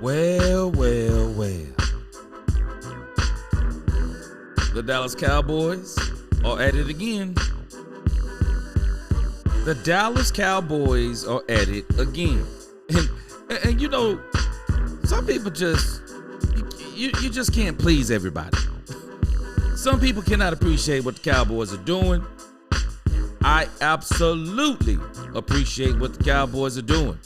Well. The Dallas Cowboys are at it again. The Dallas Cowboys are at it again. And you know, some people just, you just can't please everybody. Some people cannot appreciate what the Cowboys are doing. I absolutely appreciate what the Cowboys are doing.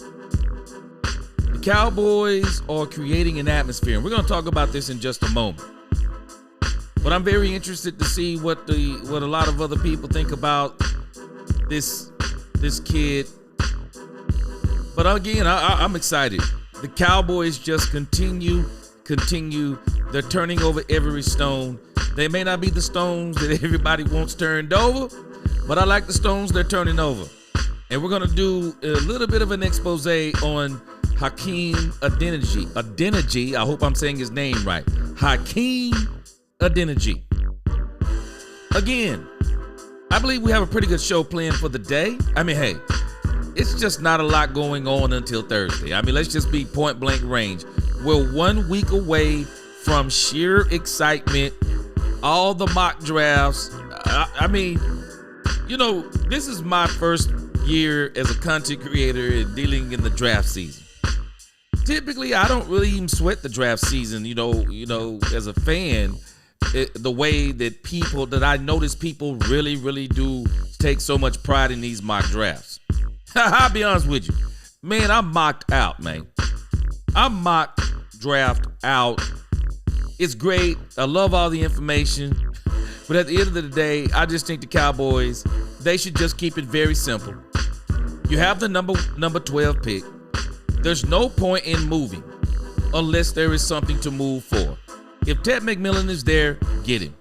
The Cowboys are creating an atmosphere, and we're going to talk about this in just a moment. But I'm very interested to see what a lot of other people think about this kid. But again, I'm excited. The Cowboys just continue. They're turning over every stone. They may not be the stones that everybody wants turned over, but I like the stones they're turning over. And we're going to do a little bit of an expose on Hakeem Adeniji. I hope I'm saying his name right. Hakeem Adeniji. Again, I believe we have a pretty good show planned for the day. I mean, hey, it's just not a lot going on until Thursday. I mean, let's just be point blank range. We're 1 week away from sheer excitement, all the mock drafts. I mean, you know, this is my first year as a content creator and dealing in the draft season. Typically, I don't really even sweat the draft season, you know, as a fan. The way that I notice people really do take so much pride in these mock drafts. I'll be honest with you, man, I'm mocked out, man. I'm mock draft out. It's great. I love all the information. But at the end of the day, I just think the Cowboys, they should just keep it very simple. You have the number 12 pick. There's no point in moving unless there is something to move for. If Ted McMillan is there, get him.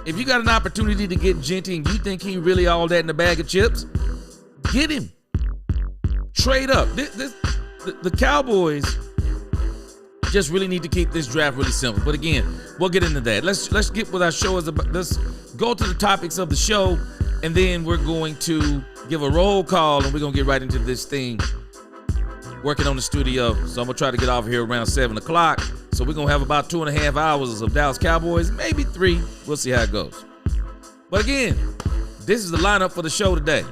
If you got an opportunity to get Genty and you think he really all that in a bag of chips, get him. Trade up. The Cowboys just really need to keep this draft really simple. But again, we'll get into that. Let's get what our show is about. Let's go to the topics of the show, and then we're going to give a roll call, and we're going to get right into this thing. Working on the studio, so I'm going to try to get off here around 7 o'clock. So we're going to have about 2.5 hours of Dallas Cowboys, maybe 3. We'll see how it goes. But again, this is the lineup for the show today.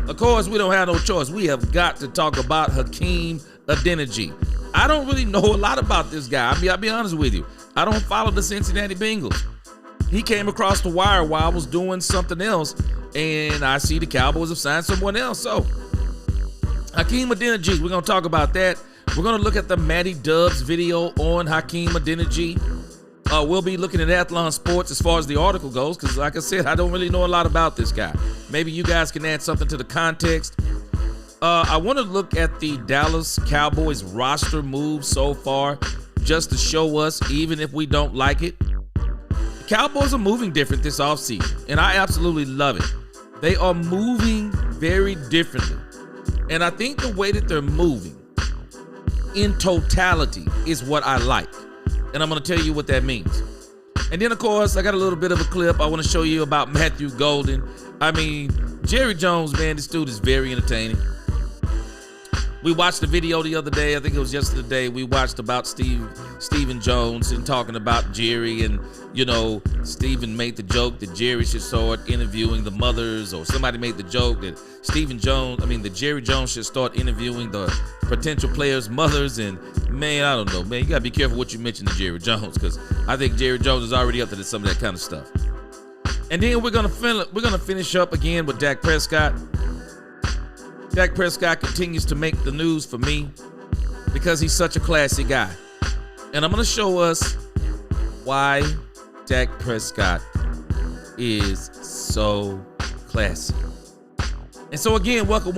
Of course, we don't have no choice. We have got to talk about Hakeem Adeniji. I don't really know a lot about this guy. I'll be honest with you. I don't follow the Cincinnati Bengals. He came across the wire while I was doing something else, and I see the Cowboys have signed someone else. So, Hakeem Adeniji, we're going to talk about that. We're going to look at the Matty Dubs video on Hakeem Adeniji. We'll be looking at Athlon Sports as far as the article goes, because like I said, I don't really know a lot about this guy. Maybe you guys can add something to the context. I want to look at the Dallas Cowboys roster move so far, just to show us, even if we don't like it. The Cowboys are moving different this offseason, and I absolutely love it. They are moving very differently. And I think the way that they're moving in totality is what I like. And I'm going to tell you what that means. And then, of course, I got a little bit of a clip I want to show you about Matthew Golden. I mean, Jerry Jones, man, this dude is very entertaining. We watched the video the other day. I think it was yesterday. We watched about Stephen Jones and talking about Jerry. And, you know, Stephen made the joke that Jerry should start interviewing the mothers, or somebody made the joke that that Jerry Jones should start interviewing the potential players' mothers. And, man, I don't know, man. You got to be careful what you mention to Jerry Jones, because I think Jerry Jones is already up to some of that kind of stuff. And then we're gonna finish up again with Dak Prescott. Dak Prescott continues to make the news for me because he's such a classy guy. And I'm going to show us why Dak Prescott is so classy. And so again, welcome,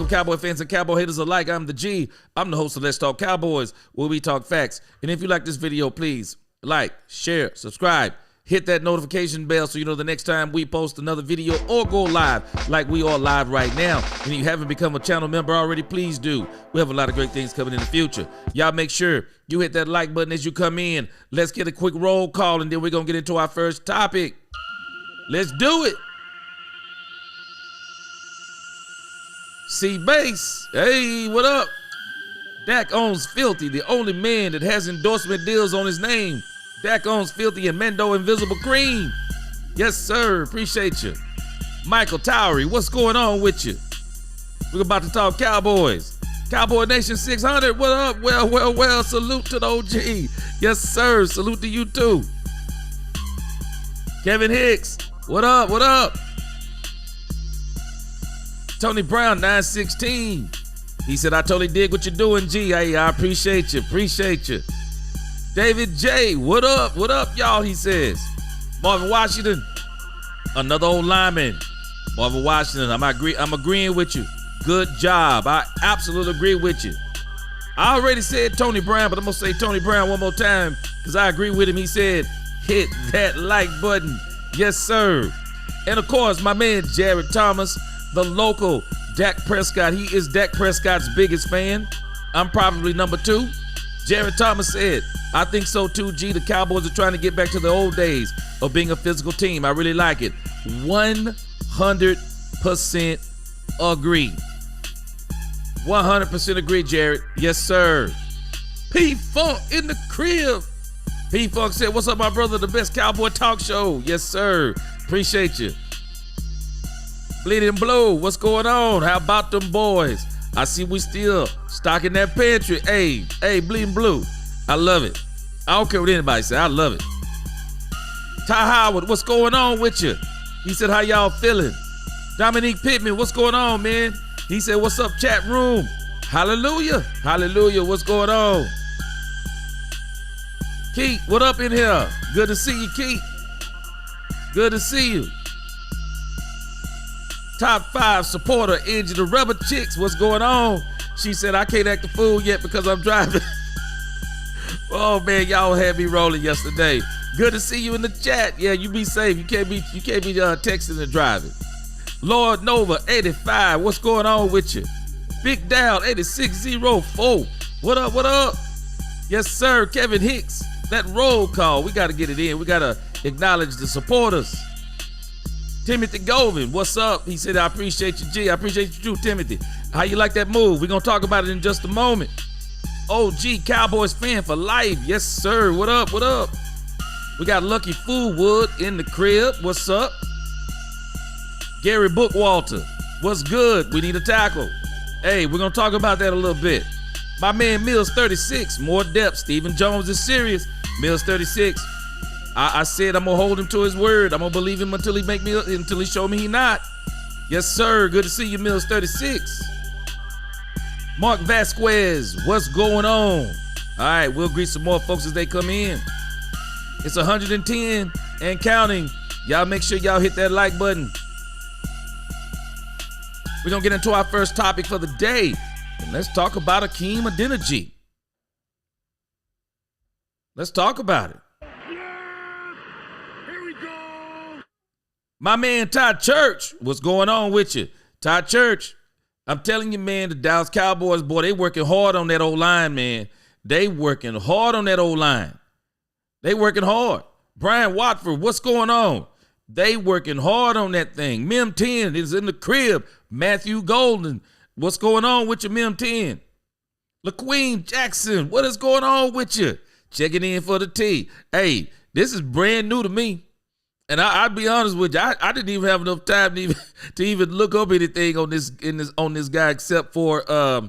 Cowboy fans and Cowboy haters alike. I'm the G. I'm the host of Let's Talk Cowboys, where we talk facts. And if you like this video, please like, share, subscribe. Hit that notification bell so you know the next time we post another video or go live like we are live right now. And if you haven't become a channel member already, please do. We have a lot of great things coming in the future. Y'all make sure you hit that like button as you come in. Let's get a quick roll call, and then we're going to get into our first topic. Let's do it. C-Base. Hey, what up? Dak owns Filthy, the only man that has endorsement deals on his name. Dak owns Filthy and Mendo Invisible Cream. Yes, sir. Appreciate you. Michael Towery, what's going on with you? We're about to talk Cowboys. Cowboy Nation 600, what up? Well. Salute to the OG. Yes, sir. Salute to you, too. Kevin Hicks, what up? Tony Brown, 916. He said, I totally dig what you're doing, G. I appreciate you. David J, what up, y'all, he says. Marvin Washington, another old lineman. Marvin Washington, I'm agreeing with you. Good job. I absolutely agree with you. I already said Tony Brown, but I'm going to say Tony Brown one more time because I agree with him. He said, hit that like button. Yes, sir. And, of course, my man Jared Thomas, the local Dak Prescott. He is Dak Prescott's biggest fan. I'm probably number 2. Jared Thomas said, I think so too, G. The Cowboys are trying to get back to the old days of being a physical team. I really like it. 100% agree. 100% agree, Jared. Yes, sir. P-Funk in the crib. P-Funk said, what's up, my brother? The best Cowboy talk show. Yes, sir. Appreciate you. Bleeding Blue, what's going on? How about them boys? I see we still stocking that pantry. Hey, Bleeding Blue. I love it. I don't care what anybody say. I love it. Ty Howard, what's going on with you? He said, how y'all feeling? Dominique Pittman, what's going on, man? He said, what's up, chat room? Hallelujah. What's going on? Keith, what up in here? Good to see you, Keith. Good to see you. Top 5 supporter, Angie the Rubber Chicks, what's going on? She said, I can't act the fool yet because I'm driving. Oh, man, y'all had me rolling yesterday. Good to see you in the chat. Yeah, you be safe. You can't be texting and driving. Lord Nova 85, what's going on with you? Big Down 8604, what up? Yes, sir. Kevin Hicks, that roll call, we got to get it in. We got to acknowledge the supporters. Timothy Govin, what's up? He said, I appreciate you, G. I appreciate you too, Timothy. How you like that move? We're going to talk about it in just a moment. OG Cowboys fan for life. Yes, sir. What up? We got Lucky Foodwood in the crib. What's up? Gary Bookwalter, what's good? We need a tackle. Hey, we're going to talk about that a little bit. My man Mills 36, more depth. Stephen Jones is serious. Mills 36. I said I'm going to hold him to his word. I'm going to believe him until he show me he not. Yes, sir. Good to see you, Mills 36. Mark Vasquez, what's going on? All right, we'll greet some more folks as they come in. It's 110 and counting. Y'all make sure y'all hit that like button. We're going to get into our first topic for the day. And let's talk about Hakeem Adeniji. Let's talk about it. Yeah, here we go. My man Todd Church, what's going on with you? Todd Church, I'm telling you, man, the Dallas Cowboys, boy, they working hard on that O-line, man. They working hard on that O-line. They working hard. Brian Watford, what's going on? They working hard on that thing. Mem 10 is in the crib. Matthew Golden, what's going on with you, Mem 10? LaQueen Jackson, what is going on with you? Checking in for the tea. Hey, this is brand new to me. And I'll be honest with you, I didn't even have enough time to even look up anything on this guy except for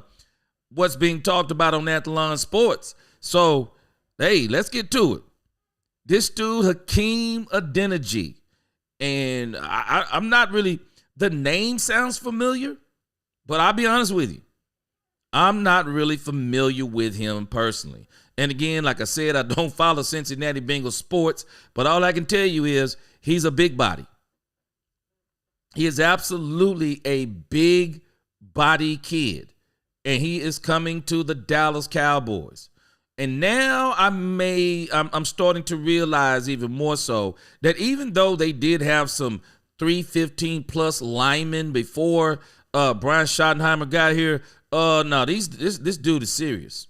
what's being talked about on Athlon Sports. So, hey, let's get to it. This dude, Hakeem Adeniji, and I'm not really, the name sounds familiar, but I'll be honest with you, I'm not really familiar with him personally. And again, like I said, I don't follow Cincinnati Bengals sports, but all I can tell you is he's a big body. He is absolutely a big body kid, and he is coming to the Dallas Cowboys. And now I'm starting to realize even more so that even though they did have some 315 plus linemen before Brian Schottenheimer got here, no, this dude is serious.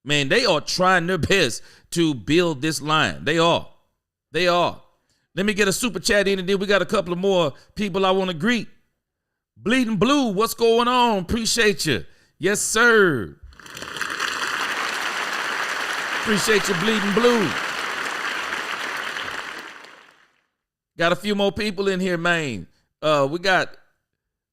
Man, they are trying their best to build this line. They are. Let me get a super chat in, and then we got a couple of more people I want to greet. Bleeding Blue, what's going on? Appreciate you. Yes, sir. Appreciate you, Bleeding Blue. Got a few more people in here, man. We got,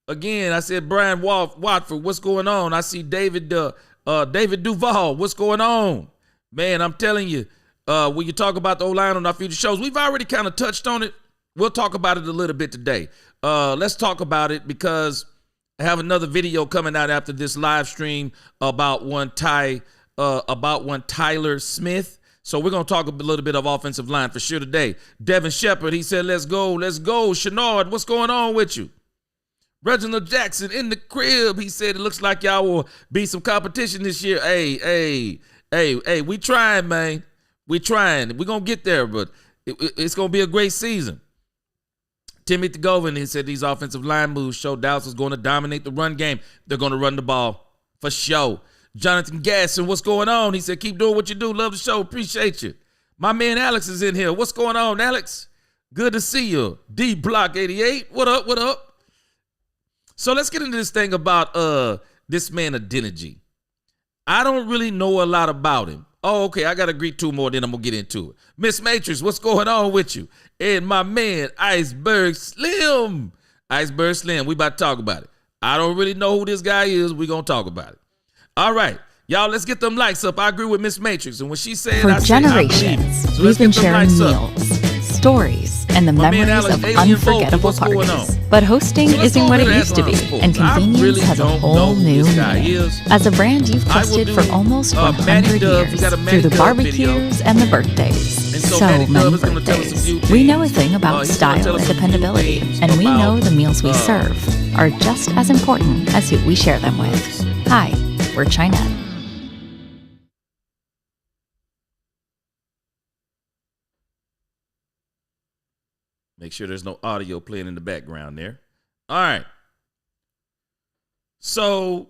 again, I said Brian Watford, what's going on? I see David Duval, what's going on? Man, I'm telling you, when you talk about the O-line on our future shows, we've already kind of touched on it. We'll talk about it a little bit today. Let's talk about it because I have another video coming out after this live stream about one Tyler Smith. So we're going to talk a little bit of offensive line for sure today. Devin Shepard, he said, let's go. Shenard, what's going on with you? Reginald Jackson in the crib, he said, it looks like y'all will be some competition this year. Hey, we trying, man. We trying. We're going to get there, but it's going to be a great season. Timothy Govin, he said these offensive line moves show Dallas is going to dominate the run game. They're going to run the ball for sure. Jonathan Gasson, what's going on? He said, keep doing what you do. Love the show. Appreciate you. My man Alex is in here. What's going on, Alex? Good to see you. D Block 88. What up? So let's get into this thing about this man Adeniji. I don't really know a lot about him. Oh, okay. I got to greet two more, then I'm going to get into it. Miss Matrix, what's going on with you? And my man Iceberg Slim. We about to talk about it. I don't really know who this guy is. We're going to talk about it. All right, y'all, let's get them likes up. I agree with Miss Matrix, and when she said, for generations, we've been sharing meals, stories, and the memories of unforgettable parties. But hosting isn't what it used to be, and convenience has a whole new meaning. As a brand you've trusted for almost 100 years, through the barbecues and the birthdays, so many birthdays, we know a thing about style and dependability, and we know the meals we serve are just as important as who we share them with. Hi, we're China. Make sure there's no audio playing in the background there. All right. So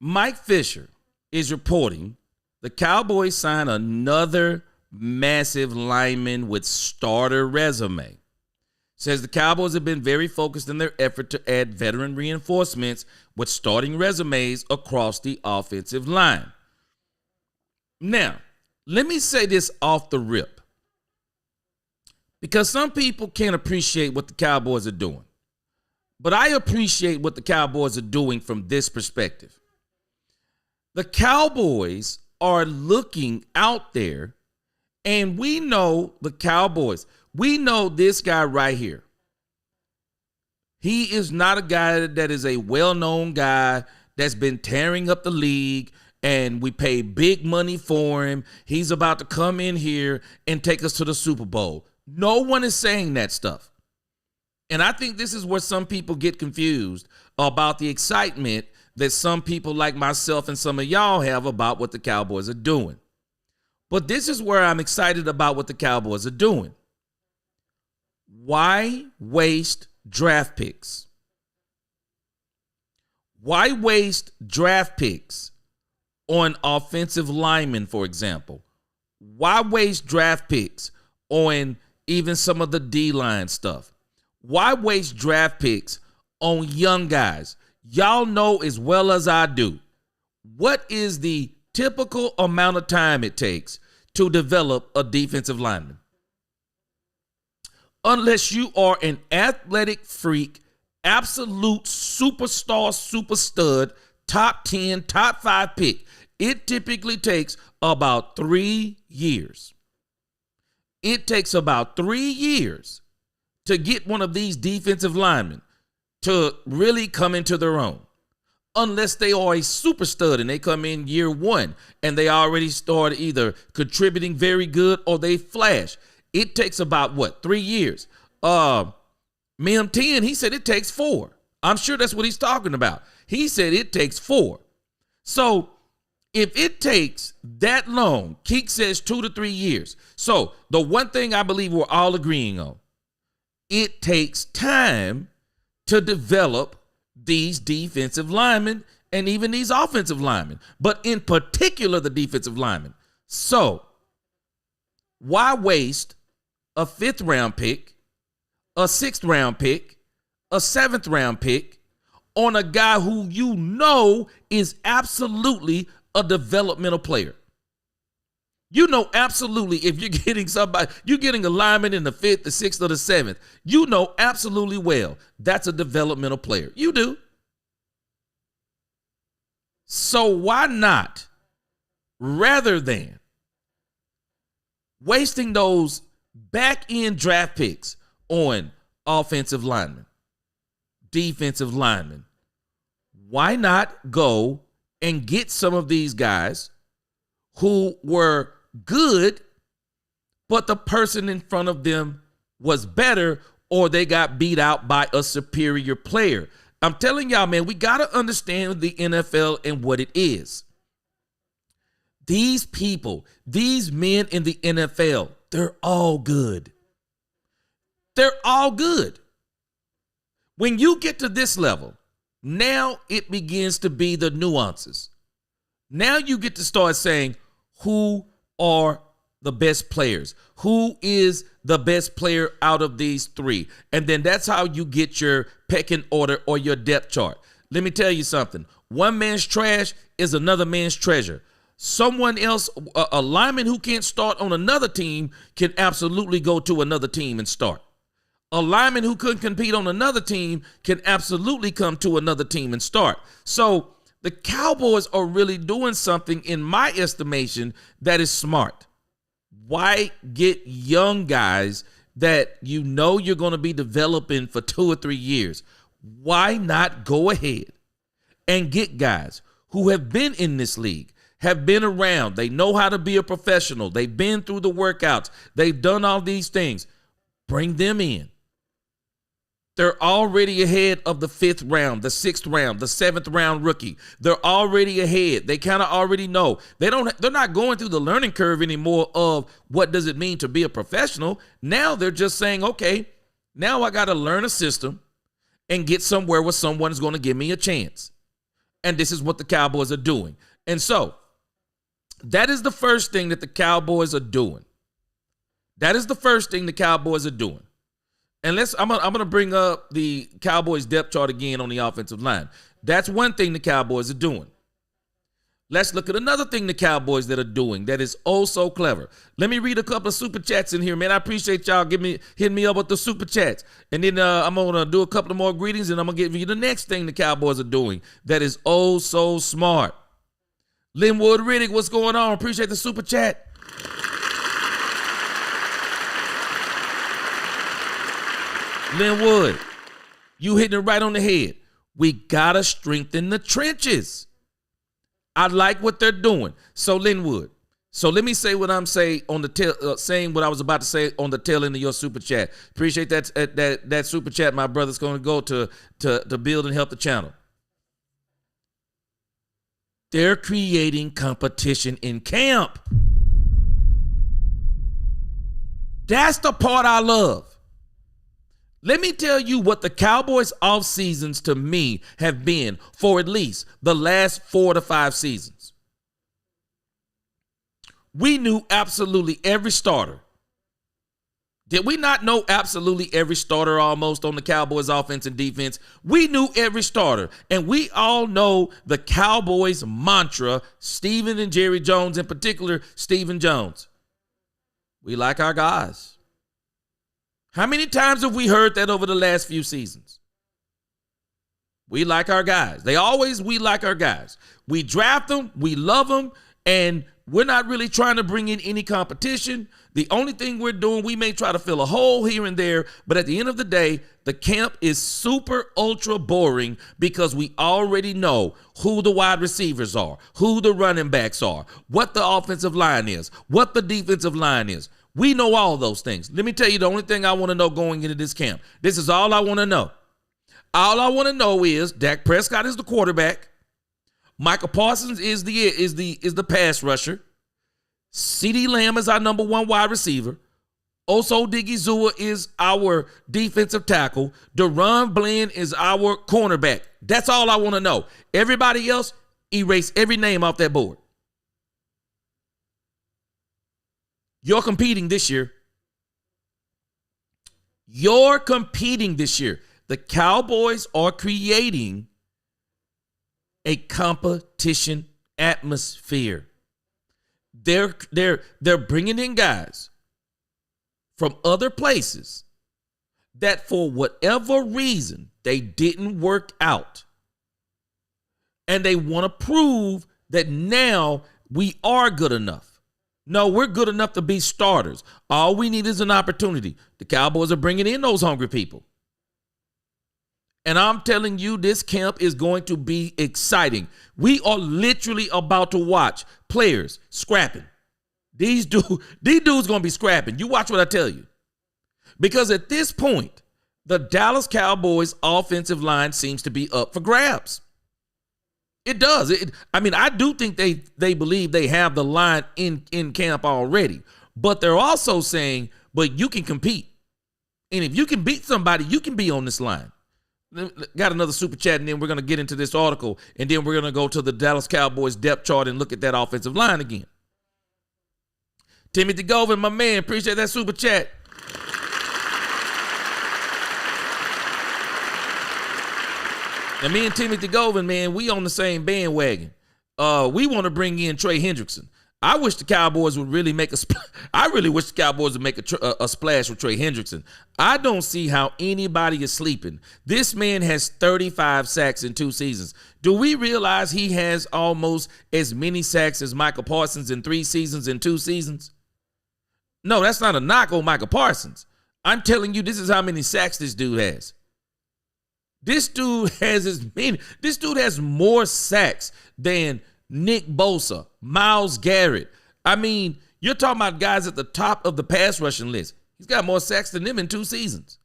Mike Fisher is reporting the Cowboys sign another massive lineman with starter resume. Says the Cowboys have been very focused in their effort to add veteran reinforcements with starting resumes across the offensive line. Now, let me say this off the rip, because some people can't appreciate what the Cowboys are doing. But I appreciate what the Cowboys are doing from this perspective. The Cowboys are looking out there, and we know the Cowboys. We know this guy right here. He is not a guy that is a well-known guy that's been tearing up the league, and we pay big money for him. He's about to come in here and take us to the Super Bowl. No one is saying that stuff. And I think this is where some people get confused about the excitement that some people like myself and some of y'all have about what the Cowboys are doing. But this is where I'm excited about what the Cowboys are doing. Why waste draft picks? Why waste draft picks on offensive linemen, for example? Why waste draft picks on even some of the D-line stuff? Why waste draft picks on young guys? Y'all know as well as I do, what is the typical amount of time it takes to develop a defensive lineman? Unless you are an athletic freak, absolute superstar, super stud, top 10, top 5 pick, it typically takes about 3 years. It takes about 3 years to get one of these defensive linemen to really come into their own. Unless they are a super stud and they come in year one and they already start either contributing very good or they flash. It takes about 3 years. Mem 10, he said it takes 4. I'm sure that's what he's talking about. He said it takes 4. So if it takes that long, Keek says 2 to 3 years. So the one thing I believe we're all agreeing on, it takes time to develop these defensive linemen and even these offensive linemen, but in particular the defensive linemen. So why waste a 5th round pick, a 6th round pick, a 7th round pick on a guy who you know is absolutely a developmental player. You know absolutely if you're getting somebody, you're getting a lineman in the 5th, the 6th, or the 7th, you know absolutely well that's a developmental player. You do. So why not, rather than wasting those back-end draft picks on offensive linemen, defensive linemen, why not go and get some of these guys who were good, but the person in front of them was better, or they got beat out by a superior player? I'm telling y'all, man, we got to understand the NFL and what it is. These people, these men in the NFL, they're all good. They're all good. When you get to this level, now it begins to be the nuances. Now you get to start saying, who are the best players? Who is the best player out of these three? And then that's how you get your pecking order or your depth chart. Let me tell you something. One man's trash is another man's treasure. Someone else, a lineman who can't start on another team, can absolutely go to another team and start. A lineman who couldn't compete on another team can absolutely come to another team and start. So the Cowboys are really doing something, in my estimation, that is smart. Why get young guys that you know you're going to be developing for 2 or 3 years? Why not go ahead and get guys who have been in this league, have been around, they know how to be a professional, they've been through the workouts, they've done all these things. Bring them in. They're already ahead of the 5th round, the 6th round, the 7th round rookie. They're already ahead. They kind of already know. They're not going through the learning curve anymore of what does it mean to be a professional. Now they're just saying, okay, now I got to learn a system and get somewhere where someone is going to give me a chance. And this is what the Cowboys are doing. And so that is the first thing that the Cowboys are doing. That is the first thing the Cowboys are doing. And I'm gonna bring up the Cowboys depth chart again on the offensive line. That's one thing the Cowboys are doing. Let's look at another thing the Cowboys that are doing that is oh so clever. Let me read a couple of super chats in here, man. I appreciate y'all hitting me up with the super chats. And then I'm gonna do a couple of more greetings, and I'm gonna give you the next thing the Cowboys are doing that is oh so smart. Linwood Riddick, what's going on? Appreciate the super chat. Linwood, you hitting it right on the head. We got to strengthen the trenches. I like what they're doing. So, Linwood, so let me say what I'm saying on the saying what I was about to say on the tail end of your super chat. Appreciate that super chat. My brother's going to go to build and help the channel. They're creating competition in camp. That's the part I love. Let me tell you what the Cowboys off seasons to me have been for at least the last 4 to 5 seasons. We knew absolutely every starter. Did we not know absolutely every starter almost on the Cowboys offense and defense? We knew every starter, and we all know the Cowboys mantra, Stephen and Jerry Jones, in particular, Stephen Jones. We like our guys. How many times have we heard that over the last few seasons? We like our guys. We like our guys. We draft them, we love them, and we're not really trying to bring in any competition. The only thing we're doing, we may try to fill a hole here and there, but at the end of the day, the camp is super ultra boring because we already know who the wide receivers are, who the running backs are, what the offensive line is, what the defensive line is. We know all those things. Let me tell you the only thing I want to know going into this camp. This is all I want to know. All I want to know is Dak Prescott is the quarterback. Michael Parsons is the pass rusher. CeeDee Lamb is our number 1 wide receiver. Oso Digizua is our defensive tackle. Deron Bland is our cornerback. That's all I want to know. Everybody else, erase every name off that board. You're competing this year. The Cowboys are creating a competition atmosphere. They're bringing in guys from other places that for whatever reason they didn't work out. And they want to prove that now we are good enough. No, we're good enough to be starters. All we need is an opportunity. The Cowboys are bringing in those hungry people. And I'm telling you, this camp is going to be exciting. We are literally about to watch players scrapping. These dudes going to be scrapping. You watch what I tell you. Because at this point, the Dallas Cowboys offensive line seems to be up for grabs. It does. I do think they believe they have the line in camp already. But they're also saying, but you can compete. And if you can beat somebody, you can be on this line. Got another super chat, and then we're going to get into this article, and then we're going to go to the Dallas Cowboys depth chart and look at that offensive line again. Timothy Govin, my man, appreciate that super chat. And me and Timothy Govin, man, we on the same bandwagon. We want to bring in Trey Hendrickson. I wish the Cowboys would really make I really wish the Cowboys would make a splash with Trey Hendrickson. I don't see how anybody is sleeping. This man has 35 sacks in 2 seasons. Do we realize he has almost as many sacks as Michael Parsons in 3 seasons and 2 seasons? No, that's not a knock on Michael Parsons. I'm telling you, this is how many sacks this dude has. This dude has more sacks than Nick Bosa, Myles Garrett. I mean, you're talking about guys at the top of the pass rushing list. He's got more sacks than them in 2 seasons.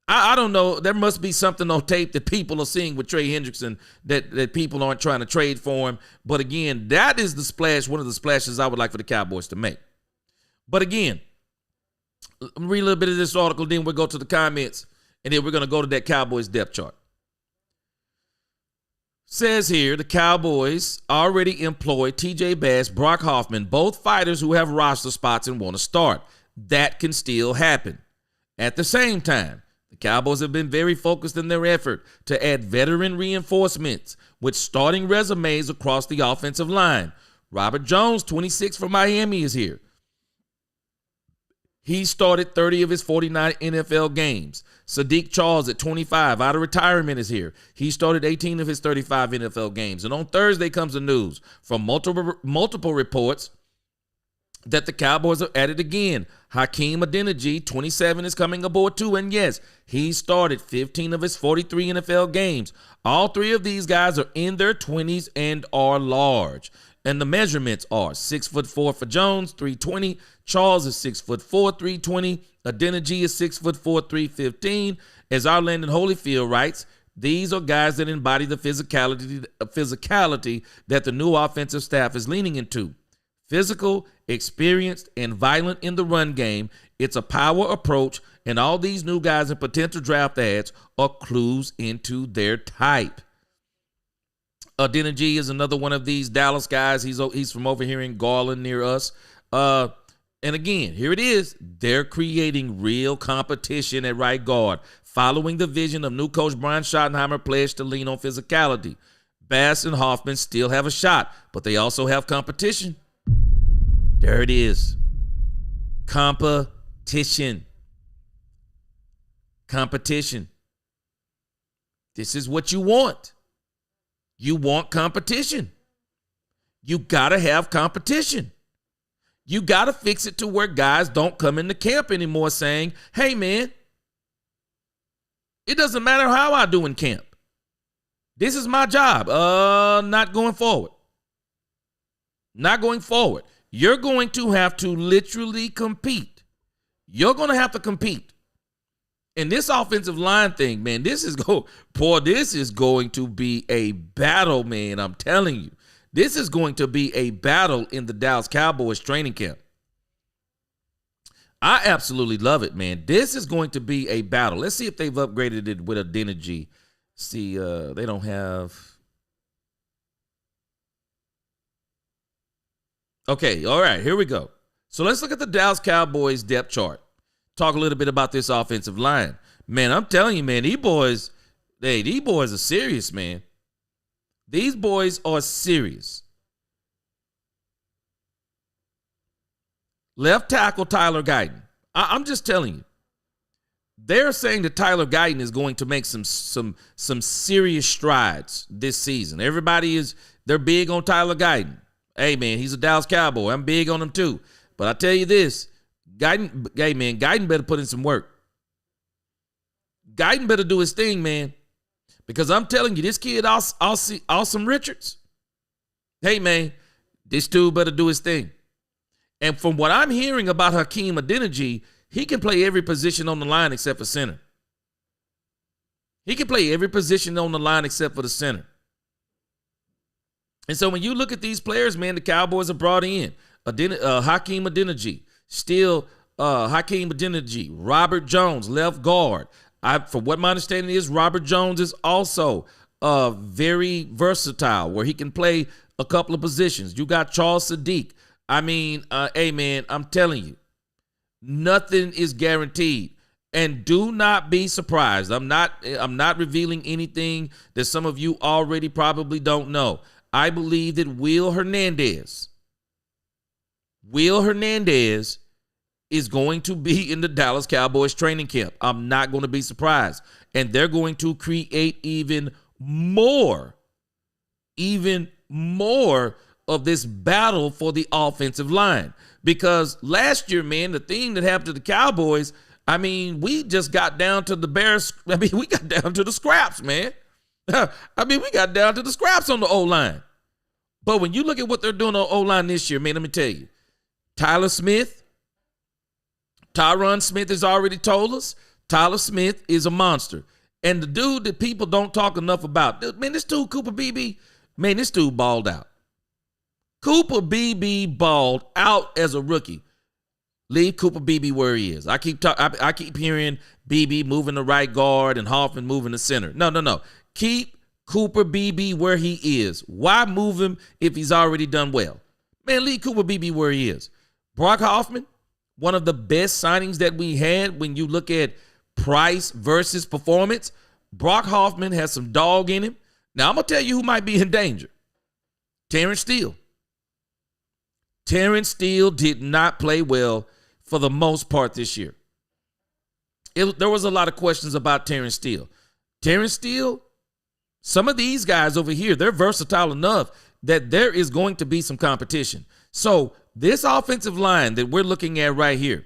I don't know. There must be something on tape that people are seeing with Trey Hendrickson that people aren't trying to trade for him. But again, that is the splash, one of the splashes I would like for the Cowboys to make. But again, let me read a little bit of this article, then we'll go to the comments, and then we're going to go to that Cowboys depth chart. Says here, the Cowboys already employ T.J. Bass, Brock Hoffman, both fighters who have roster spots and want to start. That can still happen. At the same time, the Cowboys have been very focused in their effort to add veteran reinforcements with starting resumes across the offensive line. Robert Jones, 26 for Miami, is here. He started 30 of his 49 NFL games. Sadiq Charles at 25 out of retirement is here. He started 18 of his 35 NFL games. And on Thursday comes the news from multiple reports that the Cowboys are at it again. Hakeem Adeniji, 27, is coming aboard too. And yes, he started 15 of his 43 NFL games. All 3 of these guys are in their 20s and are large. And the measurements are 6'4" for Jones, 320. Charles is 6'4", 320. Adeniji is 6'4", 315. As our Landon Holyfield writes, these are guys that embody the physicality that the new offensive staff is leaning into. Physical, experienced, and violent in the run game. It's a power approach, and all these new guys and potential draft adds are clues into their type. Adeniji is another one of these Dallas guys. He's from over here in Garland near us. And again, here it is. They're creating real competition at right guard, following the vision of new coach Brian Schottenheimer pledged to lean on physicality. Bass and Hoffman still have a shot, but they also have competition. There it is. Competition. Competition. This is what you want. You want competition. You got to have competition. You got to fix it to where guys don't come into camp anymore saying, hey, man, it doesn't matter how I do in camp. This is my job. Not going forward. Not going forward. You're going to have to literally compete. You're going to have to compete. And this offensive line thing, man, this is going to be a battle, man. I'm telling you. This is going to be a battle in the Dallas Cowboys training camp. I absolutely love it, man. This is going to be a battle. Let's see if they've upgraded it with Adeniji. See, they don't have. Okay, all right, here we go. So let's look at the Dallas Cowboys depth chart. Talk a little bit about this offensive line. Man, I'm telling you, man, these boys are serious, man. These boys are serious. Left tackle Tyler Guyton. I'm just telling you. They're saying that Tyler Guyton is going to make some serious strides this season. They're big on Tyler Guyton. Hey, man, he's a Dallas Cowboy. I'm big on him too. But I tell you this, Guyton better put in some work. Guyton better do his thing, man. Because I'm telling you, this kid, Awesome Richards, hey, man, this dude better do his thing. And from what I'm hearing about Hakeem Adeniji, he can play every position on the line except for center. He can play every position on the line except for the center. And so when you look at these players, man, the Cowboys have brought in Hakeem Adeniji, Hakeem Adeniji, Robert Jones, left guard. From what my understanding is, Robert Jones is also very versatile where he can play a couple of positions. You got Charles Sadiq. I mean, hey, man, I'm telling you, nothing is guaranteed. And do not be surprised. I'm not revealing anything that some of you already probably don't know. I believe that Will Hernandez is going to be in the Dallas Cowboys training camp. I'm not going to be surprised. And they're going to create even more of this battle for the offensive line. Because last year, man, the thing that happened to the Cowboys, I mean, we just got down to the Bears. I mean, we got down to the scraps, man. I mean, we got down to the scraps on the O-line. But when you look at what they're doing on O-line this year, man, let me tell you, Tyron Smith has already told us, Tyler Smith is a monster. And the dude that people don't talk enough about, man, this dude, Cooper Beebe, man, this dude balled out. Cooper Beebe balled out as a rookie. Leave Cooper Beebe where he is. I keep hearing Beebe moving the right guard and Hoffman moving the center. No. Keep Cooper Beebe where he is. Why move him if he's already done well? Man, leave Cooper Beebe where he is. Brock Hoffman, one of the best signings that we had when you look at price versus performance. Brock Hoffman has some dog in him. Now, I'm going to tell you who might be in danger. Terrence Steele. Terrence Steele did not play well for the most part this year. There was a lot of questions about Terrence Steele. Terrence Steele, some of these guys over here, they're versatile enough that there is going to be some competition. So this offensive line that we're looking at right here,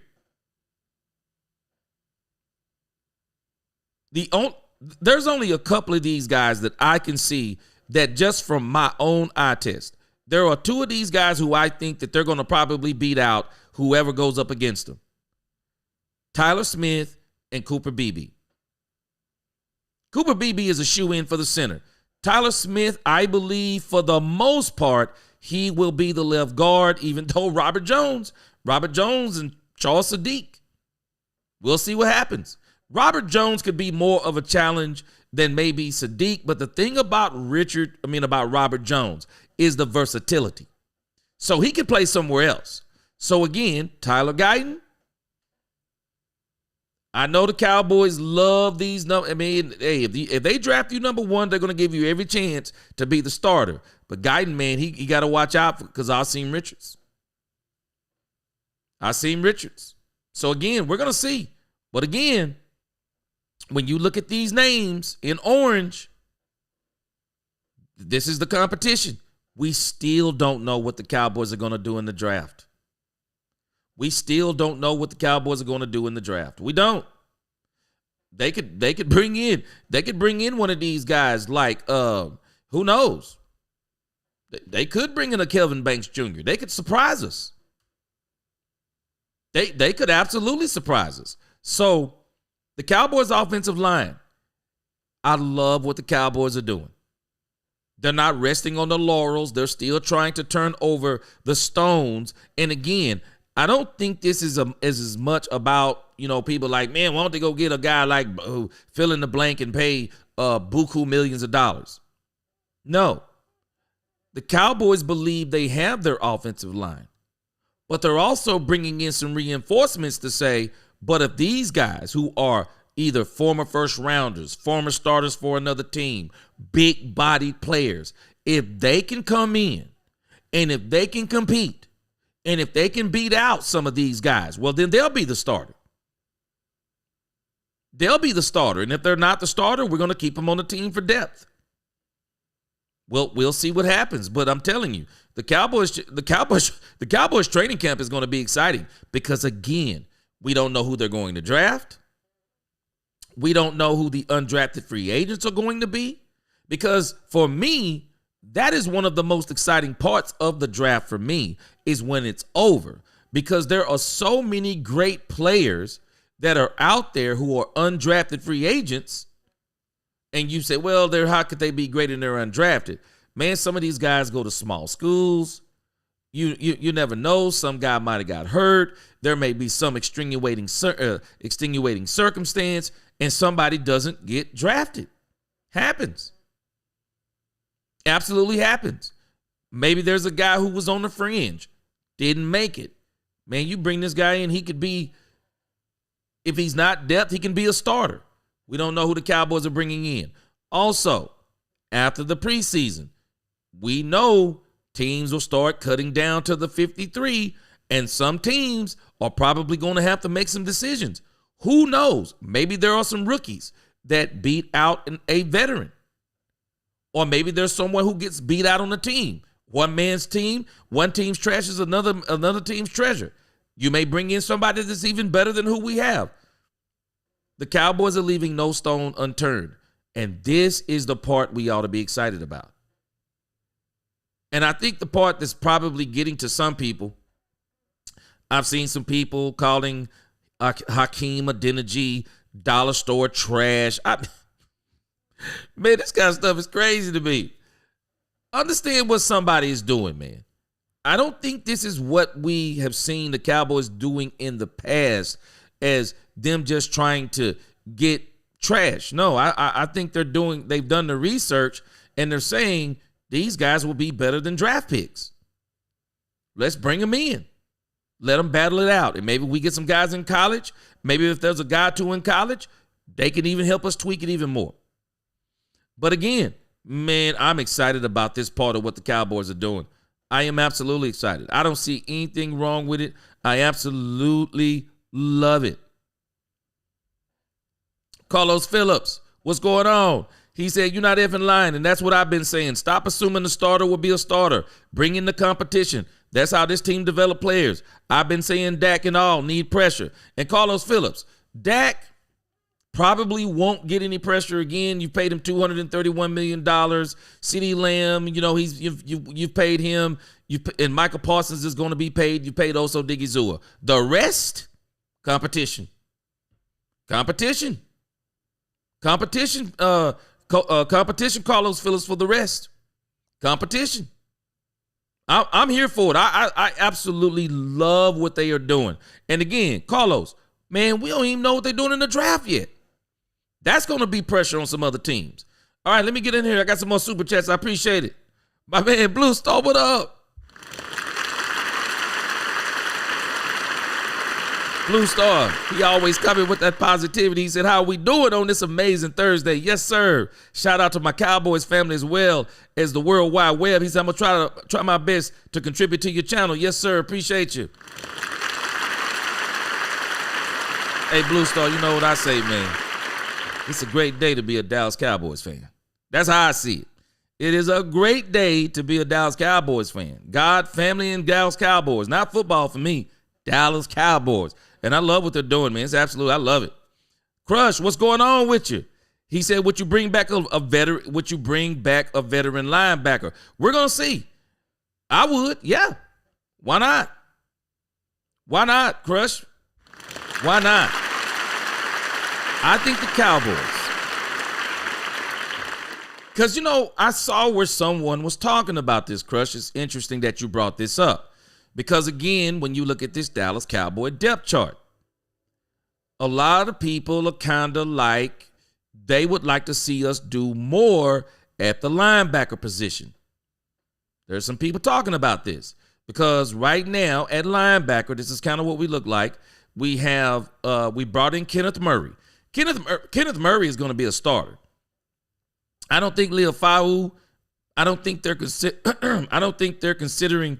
there's only a couple of these guys that I can see that just from my own eye test. There are two of these guys who I think that they're going to probably beat out whoever goes up against them. Tyler Smith and Cooper Beebe. Cooper Beebe is a shoe-in for the center. Tyler Smith, I believe, for the most part, he will be the left guard, even though Robert Jones and Charles Sadiq. We'll see what happens. Robert Jones could be more of a challenge than maybe Sadiq, but the thing about Robert Jones is the versatility. So he can play somewhere else. So again, Tyler Guyton. I know the Cowboys love these numbers. I mean, hey, if they draft you number one, they're going to give you every chance to be the starter. But Guyton, man, he got to watch out because I seen Richards. So again, we're going to see. But again, when you look at these names in orange, this is the competition. We still don't know what the Cowboys are going to do in the draft. We don't. They could bring in one of these guys like who knows? They could bring in a Kelvin Banks Jr. They could surprise us. They could absolutely surprise us. So the Cowboys offensive line, I love what the Cowboys are doing. They're not resting on the laurels. They're still trying to turn over the stones. And again, I don't think this is as much about, people like, man, why don't they go get a guy like fill in the blank and pay buku millions of dollars? No. The Cowboys believe they have their offensive line, but they're also bringing in some reinforcements to say, but if these guys who are either former first rounders, former starters for another team, big bodied players, if they can come in and if they can compete and if they can beat out some of these guys, well, then they'll be the starter. They'll be the starter. And if they're not the starter, we're going to keep them on the team for depth. Well, we'll see what happens. But I'm telling you, the Cowboys training camp is going to be exciting because, again, we don't know who they're going to draft. We don't know who the undrafted free agents are going to be. Because for me, that is one of the most exciting parts of the draft for me is when it's over. Because there are so many great players that are out there who are undrafted free agents. And you say, well, how could they be great and they're undrafted? Man, some of these guys go to small schools. You never know. Some guy might have got hurt. There may be some extenuating circumstance, and somebody doesn't get drafted. Happens. Absolutely happens. Maybe there's a guy who was on the fringe, didn't make it. Man, you bring this guy in, he could be, if he's not depth, he can be a starter. We don't know who the Cowboys are bringing in. Also, after the preseason, we know teams will start cutting down to the 53, and some teams are probably going to have to make some decisions. Who knows? Maybe there are some rookies that beat out a veteran. Or maybe there's someone who gets beat out on the team. One man's team, one team's trash is another team's treasure. You may bring in somebody that's even better than who we have. The Cowboys are leaving no stone unturned. And this is the part we ought to be excited about. And I think the part that's probably getting to some people, I've seen some people calling Hakeem Adeniji dollar store trash. Man, this kind of stuff is crazy to me. Understand what somebody is doing, man. I don't think this is what we have seen the Cowboys doing in the past as them just trying to get trash. No, I think they've done the research and they're saying these guys will be better than draft picks. Let's bring them in. Let them battle it out. And maybe we get some guys in college. Maybe if there's a guy or two in college, they can even help us tweak it even more. But again, man, I'm excited about this part of what the Cowboys are doing. I am absolutely excited. I don't see anything wrong with it. I absolutely love it. Carlos Phillips, what's going on? He said, you're not effing lying, and that's what I've been saying. Stop assuming the starter will be a starter. Bring in the competition. That's how this team develop players. I've been saying Dak and all need pressure. And Carlos Phillips, Dak probably won't get any pressure again. You've paid him $231 million. CeeDee Lamb, you've paid him. And Michael Parsons is going to be paid. You paid Oso Digizua. The rest, competition. Competition, Carlos Phillips for the rest. Competition. I'm here for it. I absolutely love what they are doing. And again, Carlos, man, we don't even know what they're doing in the draft yet. That's going to be pressure on some other teams. All right, let me get in here. I got some more super chats. I appreciate it. My man, Blue Star, what up? Blue Star, he always coming with that positivity. He said, how are we doing on this amazing Thursday? Yes, sir. Shout out to my Cowboys family as well as the World Wide Web. He said, I'm going to try my best to contribute to your channel. Yes, sir. Appreciate you. Hey, Blue Star, you know what I say, man. It's a great day to be a Dallas Cowboys fan. That's how I see it. It is a great day to be a Dallas Cowboys fan. God, family, and Dallas Cowboys. Not football for me. Dallas Cowboys. And I love what they're doing, man. It's absolute. I love it. Crush, what's going on with you? He said, would you bring back a veteran linebacker? We're going to see. I would, yeah. Why not? Why not, Crush? Why not? I think the Cowboys. Because, I saw where someone was talking about this, Crush. It's interesting that you brought this up. Because, again, when you look at this Dallas Cowboy depth chart, a lot of people are kind of like they would like to see us do more at the linebacker position. There's some people talking about this because right now at linebacker, this is kind of what we look like. We brought in Kenneth Murray. Kenneth Murray is going to be a starter. I don't think Leofau I don't think they're considering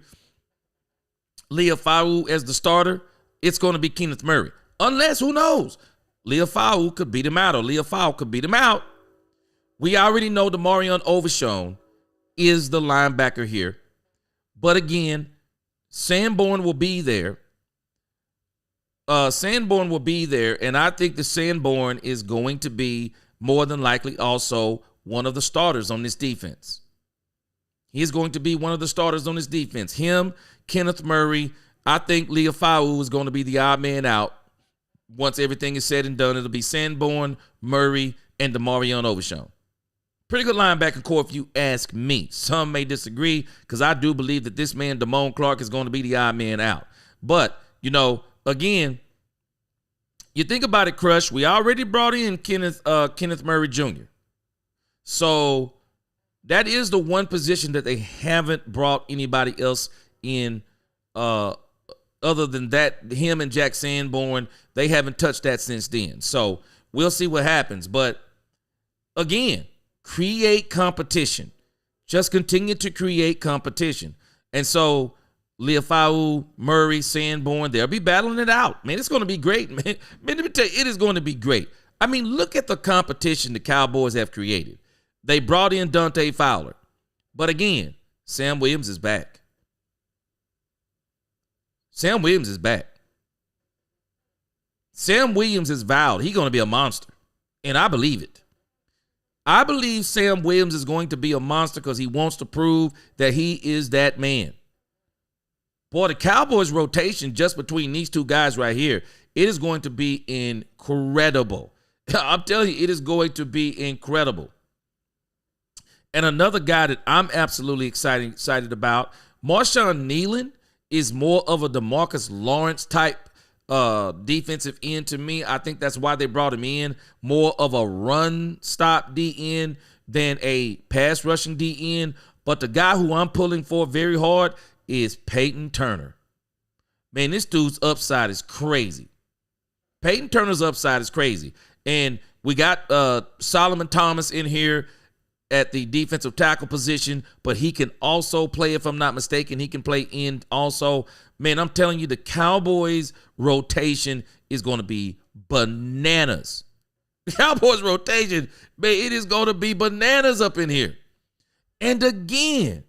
Leofau as the starter. It's going to be Kenneth Murray. Unless, who knows? Leofau could beat him out, or Leofau could beat him out. We already know Demarion Overshown is the linebacker here. But again, Sanborn will be there. Sanborn will be there, and I think the Sanborn is going to be more than likely also one of the starters on this defense. He is going to be one of the starters on this defense. Him, Kenneth Murray. I think Leofau is going to be the odd man out. Once everything is said and done, it'll be Sanborn, Murray, and Demarion Overshown. Pretty good linebacker core if you ask me. Some may disagree because I do believe that this man, Damone Clark, is going to be the odd man out. But, again, you think about it, Crush. We already brought in Kenneth Murray Jr. So that is the one position that they haven't brought anybody else in other than that. Him and Jack Sanborn, they haven't touched that since then. So we'll see what happens. But again, create competition. Just continue to create competition. And so Leofau, Murray, Sanborn, they'll be battling it out. Man, it's going to be great, man. Let me tell you, it is going to be great. I mean, look at the competition the Cowboys have created. They brought in Dante Fowler. But again, Sam Williams is back. Sam Williams is back. Sam Williams has vowed he's going to be a monster. And I believe it. I believe Sam Williams is going to be a monster because he wants to prove that he is that man. Boy, the Cowboys rotation just between these two guys right here, it is going to be incredible. I'm telling you, it is going to be incredible. And another guy that I'm absolutely excited about, Marshawn Nealon, is more of a DeMarcus Lawrence type defensive end to me. I think that's why they brought him in, more of a run stop DN than a pass rushing DN. But the guy who I'm pulling for very hard is Peyton Turner. Man, this dude's upside is crazy. Peyton Turner's upside is crazy. And we got Solomon Thomas in here at the defensive tackle position, but he can also play, if I'm not mistaken, he can play end also. Man, I'm telling you, the Cowboys rotation is going to be bananas. The Cowboys rotation, man, it is going to be bananas up in here. And again,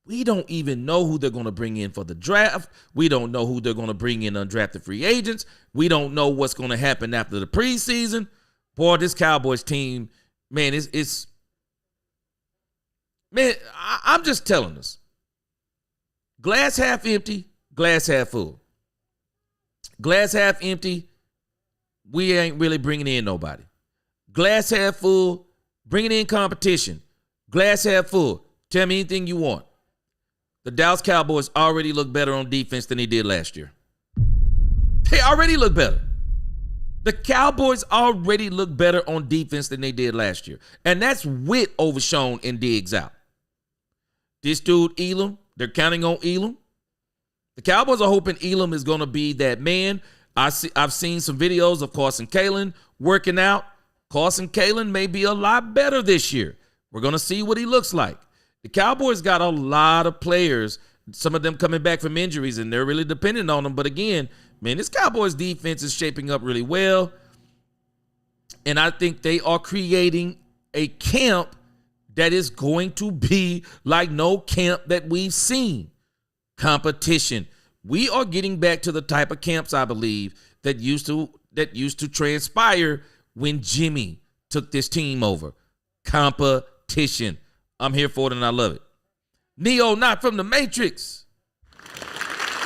we don't even know who they're going to bring in for the draft. We don't know who they're going to bring in undrafted free agents. We don't know what's going to happen after the preseason. Boy, this Cowboys team, man, man, I'm just telling us. Glass half empty, glass half full. Glass half empty, we ain't really bringing in nobody. Glass half full, bringing in competition. Glass half full, tell me anything you want. The Dallas Cowboys already look better on defense than they did last year. They already look better. The Cowboys already look better on defense than they did last year. And that's with Overshown and Diggs out. This dude, Elam, they're counting on Elam. The Cowboys are hoping Elam is going to be that man. I've seen some videos of Carson Kalen working out. Carson Kalen may be a lot better this year. We're going to see what he looks like. The Cowboys got a lot of players, some of them coming back from injuries, and they're really dependent on them. But again, man, this Cowboys defense is shaping up really well. And I think they are creating a camp that is going to be like no camp that we've seen. Competition. We are getting back to the type of camps, I believe, that used to transpire when Jimmy took this team over. Competition. I'm here for it and I love it. Neo, not from the Matrix.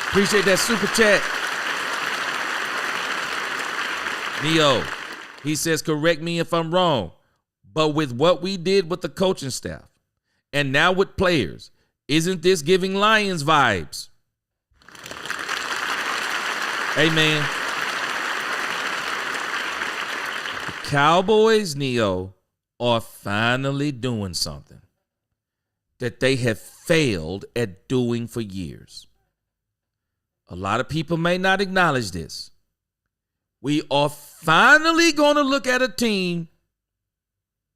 Appreciate that super chat. Neo, he says, correct me if I'm wrong, but with what we did with the coaching staff and now with players, isn't this giving Lions vibes? Hey, man. The Cowboys, Neo, are finally doing something that they have failed at doing for years. A lot of people may not acknowledge this. We are finally going to look at a team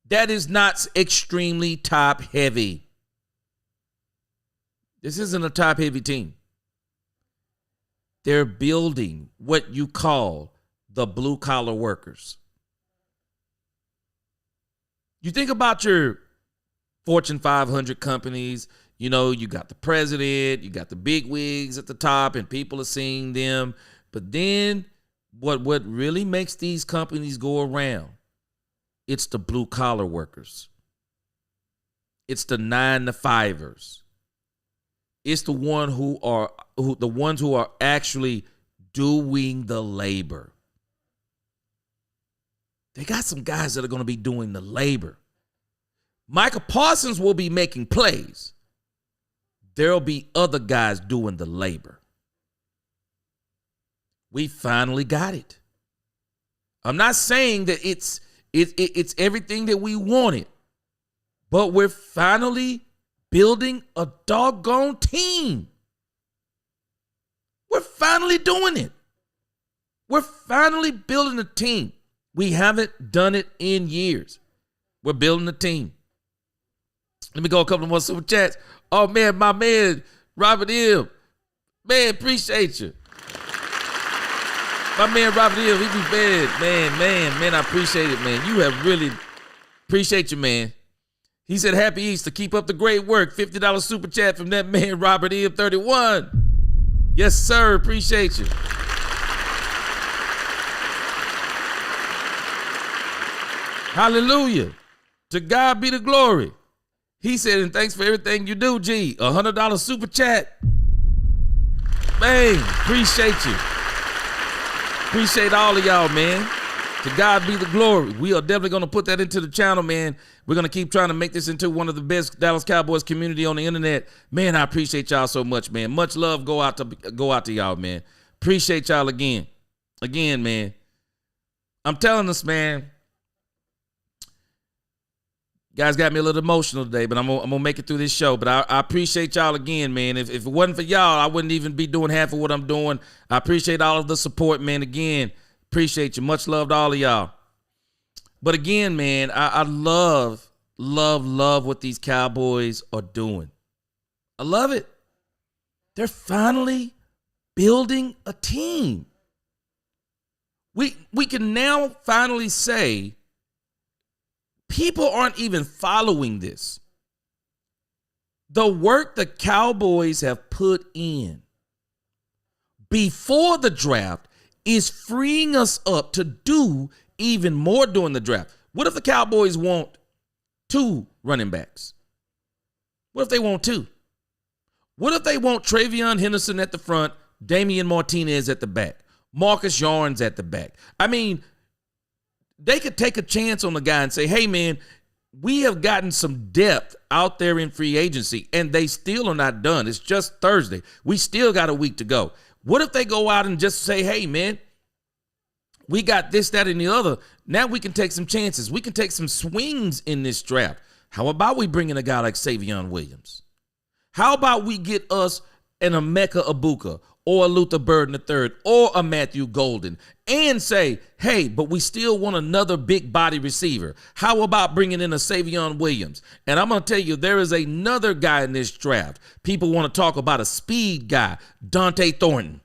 that is not extremely top heavy. This isn't a top-heavy team. They're building what you call the blue-collar workers. You think about your Fortune 500 companies, you know, you got the president, you got the big wigs at the top, and people are seeing them. But then what really makes these companies go around, it's the blue-collar workers. It's the 9-to-5ers. It's the ones who are actually doing the labor. They got some guys that are going to be doing the labor. Micah Parsons will be making plays. There'll be other guys doing the labor. We finally got it. I'm not saying that it's everything that we wanted, but we're finally building a doggone team. We're finally doing it. We're finally building a team. We haven't done it in years. We're building a team. Let me go a couple more super chats. Oh, man, my man, Robert M. Man, appreciate you. My man, Robert M., he be bad. Man, I appreciate it, man. You have really appreciate you, man. He said, happy Easter. Keep up the great work. $50 super chat from that man, Robert M. 31. Yes, sir. Appreciate you. Hallelujah. To God be the glory. He said, and thanks for everything you do, G. $100 super chat. Man, appreciate you. Appreciate all of y'all, man. To God be the glory. We are definitely going to put that into the channel, man. We're going to keep trying to make this into one of the best Dallas Cowboys community on the internet. Man, I appreciate y'all so much, man. Much love go out to y'all, man. Appreciate y'all again. Again, man. I'm telling us, man. Guys got me a little emotional today, but I'm gonna make it through this show. But I appreciate y'all again, man. If it wasn't for y'all, I wouldn't even be doing half of what I'm doing. I appreciate all of the support, man. Again, appreciate you. Much love to all of y'all. But again, man, I love what these Cowboys are doing. I love it. They're finally building a team. We can now finally say people aren't even following this. The work the Cowboys have put in before the draft is freeing us up to do even more during the draft. What if the Cowboys want 2 running backs? What if they want 2? What if they want Travion Henderson at the front, Damian Martinez at the back, Marcus Yarns at the back? I mean, they could take a chance on the guy and say, hey, man, we have gotten some depth out there in free agency, and they still are not done. It's just Thursday. We still got a week to go. What if they go out and just say, hey, man, we got this, that, and the other. Now we can take some chances. We can take some swings in this draft. How about we bring in a guy like Savion Williams? How about we get us an Emeka Ibuka or a Luther Burden III or a Matthew Golden and say, hey, but we still want another big body receiver. How about bringing in a Savion Williams? And I'm going to tell you, there is another guy in this draft. People want to talk about a speed guy, Dante Thornton.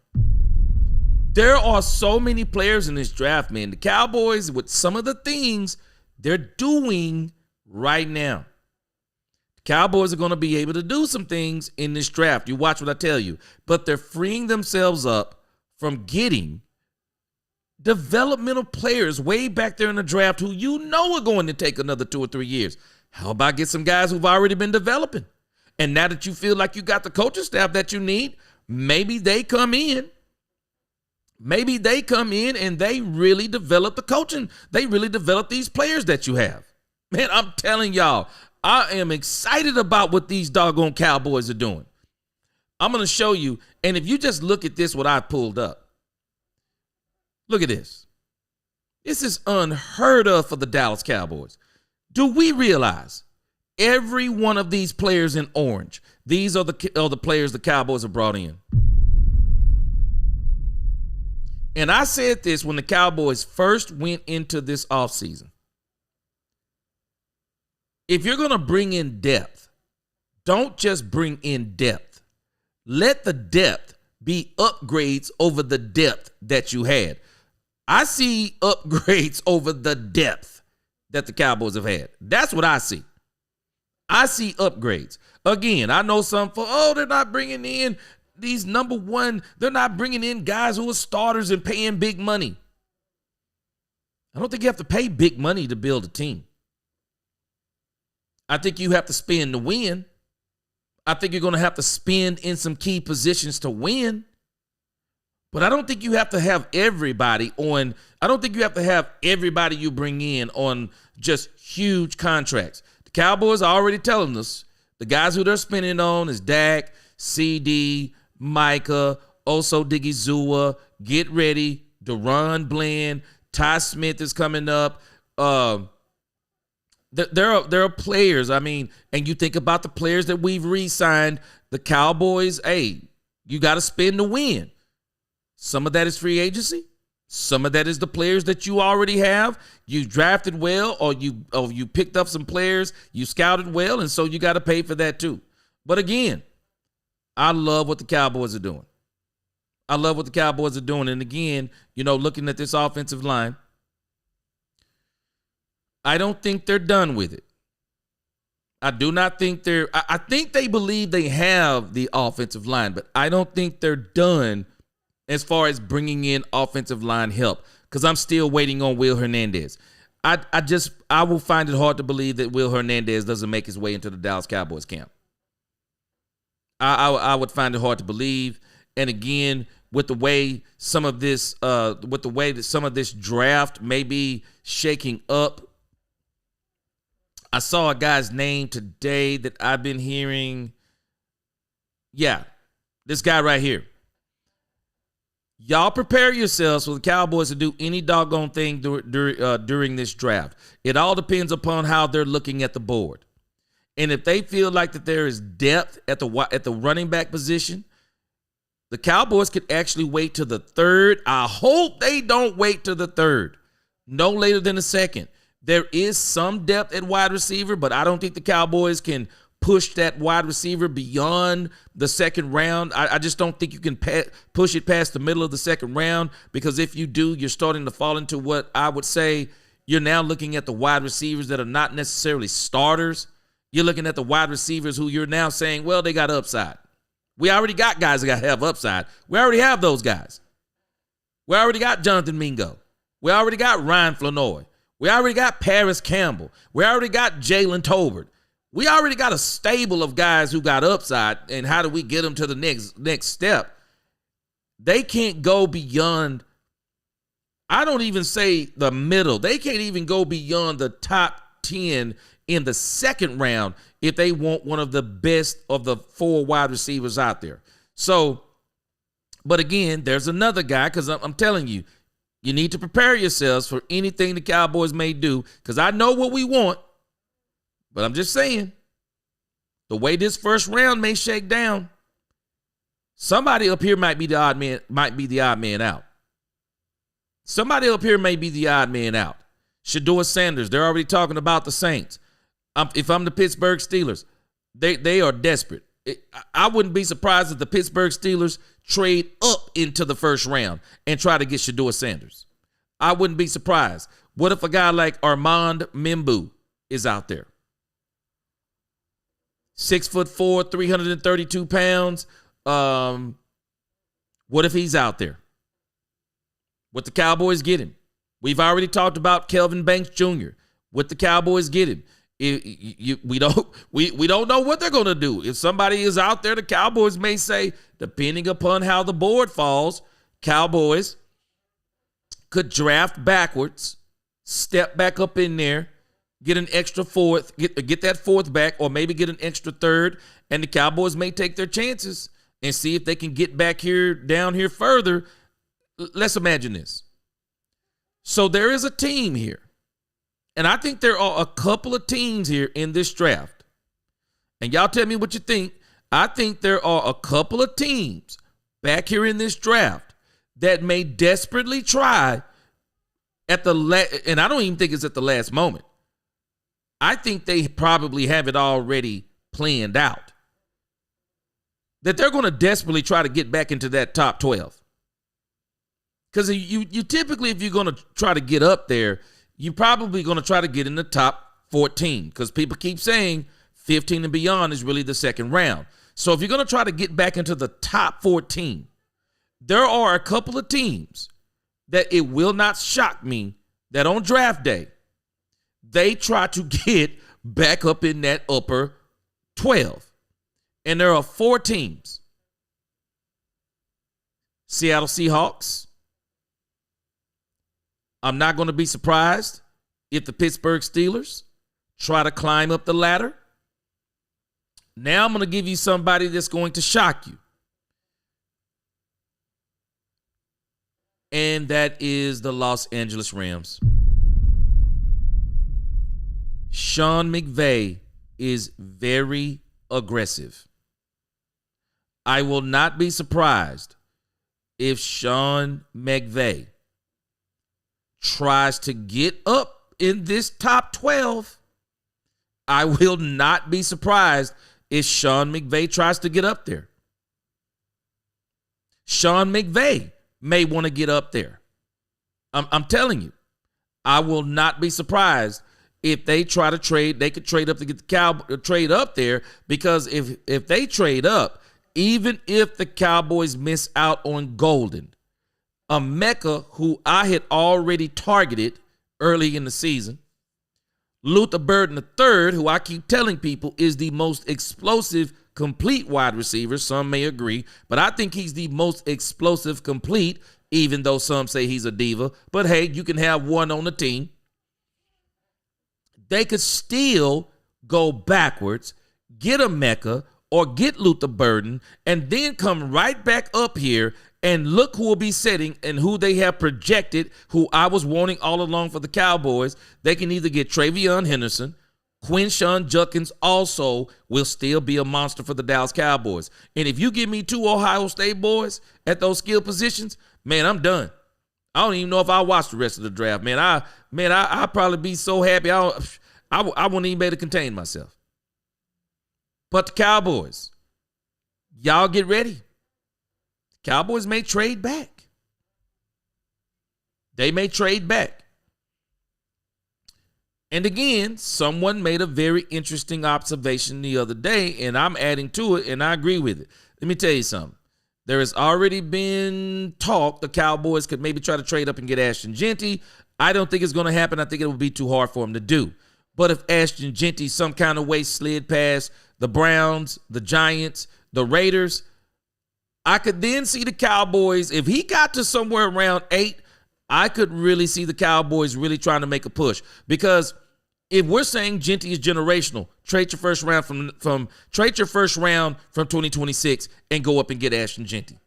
There are so many players in this draft, man. The Cowboys, with some of the things they're doing right now, the Cowboys are going to be able to do some things in this draft. You watch what I tell you. But they're freeing themselves up from getting developmental players way back there in the draft who you know are going to take another 2 or 3 years. How about get some guys who've already been developing? And now that you feel like you got the coaching staff that you need, maybe they come in. Maybe they come in and they really develop the coaching. They really develop these players that you have. Man, I'm telling y'all, I am excited about what these doggone Cowboys are doing. I'm going to show you. And if you just look at this, what I pulled up. Look at this. This is unheard of for the Dallas Cowboys. Do we realize every one of these players in orange, these are the players the Cowboys have brought in? And I said this when the Cowboys first went into this offseason. If you're going to bring in depth, don't just bring in depth. Let the depth be upgrades over the depth that you had. I see upgrades over the depth that the Cowboys have had. That's what I see. I see upgrades. Again, I know some for, they're not bringing in these number one. They're not bringing in guys who are starters and paying big money. I don't think you have to pay big money to build a team. I think you have to spend to win. I think you're going to have to spend in some key positions to win. But I don't think you have to have everybody on. I don't think you have to have everybody you bring in on just huge contracts. The Cowboys are already telling us the guys who they're spending on is Dak, CD, Micah, Oso Digizua. Get ready. Deron Bland, Ty Smith is coming up. There are players. I mean, and you think about the players that we've re-signed. The Cowboys, hey, you got to spend to win. Some of that is free agency. Some of that is the players that you already have. You drafted well, or you picked up some players. You scouted well, and so you got to pay for that too. But again, I love what the Cowboys are doing. I love what the Cowboys are doing. And again, looking at this offensive line, I don't think they're done with it. I do not think I think they believe they have the offensive line, but I don't think they're done as far as bringing in offensive line help, because I'm still waiting on Will Hernandez. I will find it hard to believe that Will Hernandez doesn't make his way into the Dallas Cowboys camp. I would find it hard to believe. And again, with the way some of this draft may be shaking up, I saw a guy's name today that I've been hearing. Yeah, this guy right here. Y'all prepare yourselves for the Cowboys to do any doggone thing during this draft. It all depends upon how they're looking at the board. And if they feel like that there is depth at the running back position, the Cowboys could actually wait to the third. I hope they don't wait to the third. No later than the second. There is some depth at wide receiver, but I don't think the Cowboys can push that wide receiver beyond the second round. I just don't think you can push it past the middle of the second round, because if you do, you're starting to fall into what I would say you're now looking at the wide receivers that are not necessarily starters. You're looking at the wide receivers who you're now saying, well, they got upside. We already got guys that have upside. We already have those guys. We already got Jonathan Mingo. We already got Ryan Flanoy. We already got Paris Campbell. We already got Jalen Tolbert. We already got a stable of guys who got upside, and how do we get them to the next step? They can't go beyond, I don't even say the middle. They can't even go beyond the top 10 in the second round if they want one of the best of the 4 wide receivers out there. So, but again, there's another guy, because I'm telling you, you need to prepare yourselves for anything the Cowboys may do, because I know what we want. But I'm just saying, the way this first round may shake down, somebody up here might be the odd man out. Somebody up here may be the odd man out. Shedeur Sanders, they're already talking about the Saints. If I'm the Pittsburgh Steelers, they are desperate. I wouldn't be surprised if the Pittsburgh Steelers trade up into the first round and try to get Shedeur Sanders. I wouldn't be surprised. What if a guy like Armand Membu is out there? 6'4", 332 pounds. What if he's out there? What the Cowboys get him? We've already talked about Kelvin Banks Jr. What the Cowboys get him? We don't know what they're going to do. If somebody is out there, the Cowboys may say, depending upon how the board falls, Cowboys could draft backwards, step back up in there, get an extra fourth, get that fourth back, or maybe get an extra third, and the Cowboys may take their chances and see if they can get back here, down here further. Let's imagine this. So there is a team here, and I think there are a couple of teams here in this draft, and y'all tell me what you think. I think there are a couple of teams back here in this draft that may desperately try at the and I don't even think it's at the last moment. I think they probably have it already planned out. that they're going to desperately try to get back into that top 12. Because you typically, if you're going to try to get up there, you're probably going to try to get in the top 14, because people keep saying 15 and beyond is really the second round. So if you're going to try to get back into the top 14, there are a couple of teams that it will not shock me that on draft day, they try to get back up in that upper 12. And there are 4 teams. Seattle Seahawks. I'm not going to be surprised if the Pittsburgh Steelers try to climb up the ladder. Now I'm going to give you somebody that's going to shock you. And that is the Los Angeles Rams. Sean McVay is very aggressive. I will not be surprised if Sean McVay tries to get up in this top 12. I will not be surprised if Sean McVay tries to get up there. Sean McVay may want to get up there. I'm telling you, I will not be surprised if they try to trade. They could trade up to get the trade up there, because if they trade up, even if the Cowboys miss out on Golden, a Mecca who I had already targeted early in the season, Luther Burden III, who I keep telling people is the most explosive complete wide receiver. Some may agree, but I think he's the most explosive complete, even though some say he's a diva. But hey, you can have one on the team. They could still go backwards, get a Mecca or get Luther Burden, and then come right back up here and look who will be sitting and who they have projected, who I was wanting all along for the Cowboys. They can either get Travion Henderson. Quinshon Judkins also will still be a monster for the Dallas Cowboys. And if you give me 2 Ohio State boys at those skill positions, man, I'm done. I don't even know if I'll watch the rest of the draft, man. I'll probably be so happy. I wouldn't even be able to contain myself. But the Cowboys, y'all get ready. Cowboys may trade back. They may trade back. And again, someone made a very interesting observation the other day, and I'm adding to it, and I agree with it. Let me tell you something. There has already been talk the Cowboys could maybe try to trade up and get Ashton Jeanty. I don't think it's going to happen. I think it would be too hard for them to do. But if Ashton Jeanty some kind of way slid past the Browns, the Giants, the Raiders, I could then see the Cowboys, if he got to somewhere around 8, I could really see the Cowboys really trying to make a push. Because if we're saying Jeanty is generational, trade your first round from 2026 and go up and get Ashton Jeanty.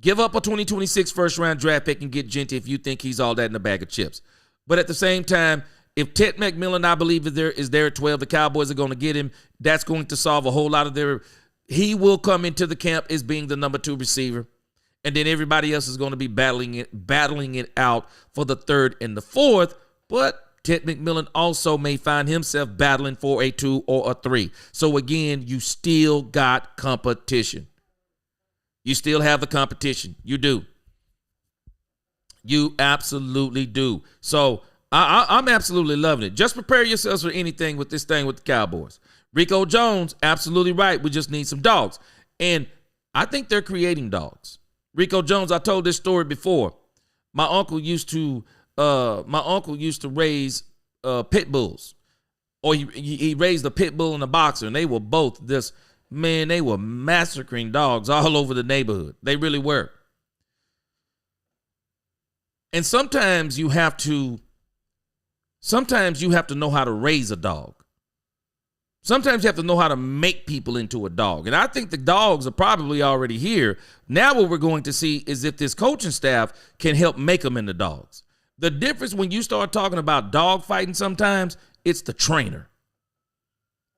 Give up a 2026 first round draft pick and get Jeanty if you think he's all that in a bag of chips. But at the same time, if Ted McMillan, I believe, is there at 12, the Cowboys are going to get him. That's going to solve a whole lot of their. He will come into the camp as being the number 2 receiver. And then everybody else is going to be battling it out for the 3rd and the 4th. But Ted McMillan also may find himself battling for a 2 or a 3. So again, you still got competition. You still have the competition. You do. You absolutely do. So I'm absolutely loving it. Just prepare yourselves for anything with this thing with the Cowboys. Rico Jones, absolutely right. We just need some dogs. And I think they're creating dogs. Rico Jones, I told this story before. My uncle used to raise pit bulls. Or he raised a pit bull and a boxer, and they were both they were massacring dogs all over the neighborhood. They really were. And sometimes you have to know how to raise a dog. Sometimes you have to know how to make people into a dog. And I think the dogs are probably already here. Now what we're going to see is if this coaching staff can help make them into dogs. The difference when you start talking about dog fighting sometimes, it's the trainer.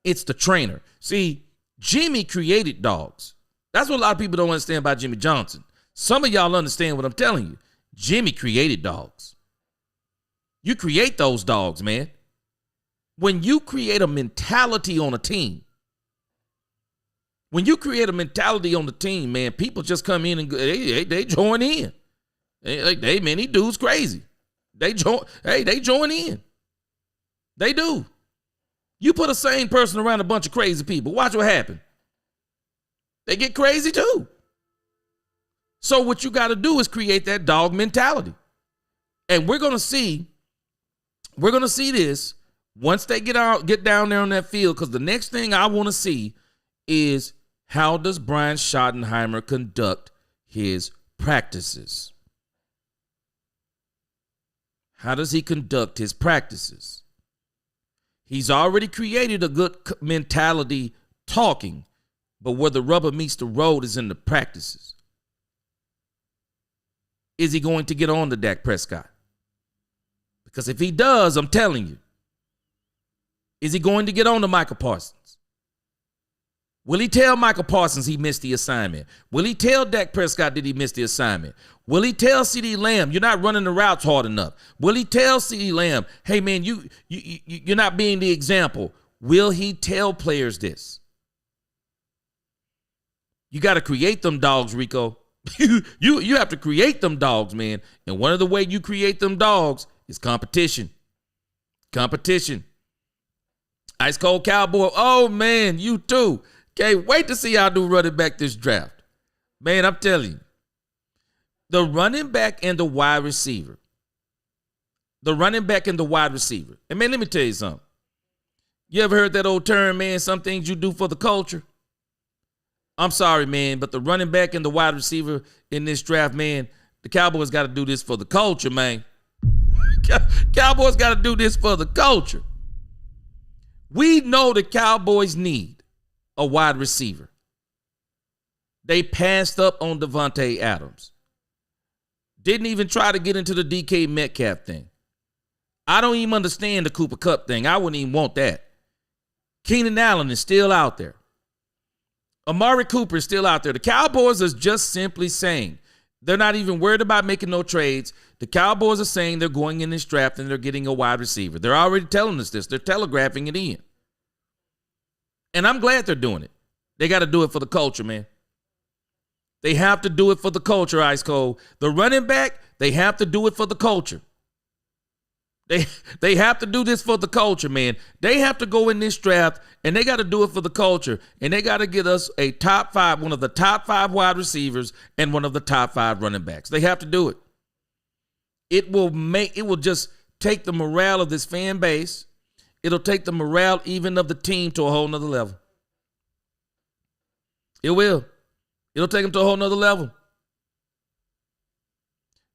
It's the trainer. See, Jimmy created dogs. That's what a lot of people don't understand about Jimmy Johnson. Some of y'all understand what I'm telling you. Jimmy created dogs. You create those dogs, man. When you create a mentality on a team, When you create a mentality on the team, man, people just come in and they join in. Hey, man, these dudes crazy. They join in. They do. You put a sane person around a bunch of crazy people, watch what happens. They get crazy too. So what you got to do is create that dog mentality. And we're going to see this once they get down there on that field, because the next thing I want to see is how does Brian Schottenheimer conduct his practices? How does he conduct his practices? He's already created a good mentality talking, but where the rubber meets the road is in the practices. Is he going to get on to Dak Prescott? Because if he does, I'm telling you, is he going to get on to Michael Parsons? Will he tell Michael Parsons he missed the assignment? Will he tell Dak Prescott that he missed the assignment? Will he tell CeeDee Lamb, you're not running the routes hard enough? Will he tell CeeDee Lamb, hey, man, you're not being the example? Will he tell players this? You got to create them dogs, Rico. You have to create them dogs, man. And one of the way you create them dogs is competition. Competition. Ice Cold Cowboy, oh, man, you too. Can't wait to see how I do running back this draft. Man, I'm telling you. The running back and the wide receiver. The running back and the wide receiver. And, man, let me tell you something. You ever heard that old term, man, some things you do for the culture? I'm sorry, man, but the running back and the wide receiver in this draft, man, the Cowboys got to do this for the culture, man. Cowboys got to do this for the culture. We know the Cowboys need a wide receiver. They passed up on Devontae Adams. Didn't even try to get into the DK Metcalf thing. I don't even understand the Cooper Kupp thing. I wouldn't even want that. Keenan Allen is still out there. Amari Cooper is still out there. The Cowboys are just simply saying they're not even worried about making no trades. The Cowboys are saying they're going in this draft and they're getting a wide receiver. They're already telling us this. They're telegraphing it in. And I'm glad they're doing it. They got to do it for the culture, man. They have to do it for the culture, Ice Cold. The running back, they have to do it for the culture. They have to do this for the culture, man. They have to go in this draft, and they got to do it for the culture. And they got to get us a top 5, one of the top 5 wide receivers and one of the top 5 running backs. They have to do it. It will just take the morale of this fan base. It'll take the morale even of the team to a whole nother level. It will. It'll take them to a whole nother level.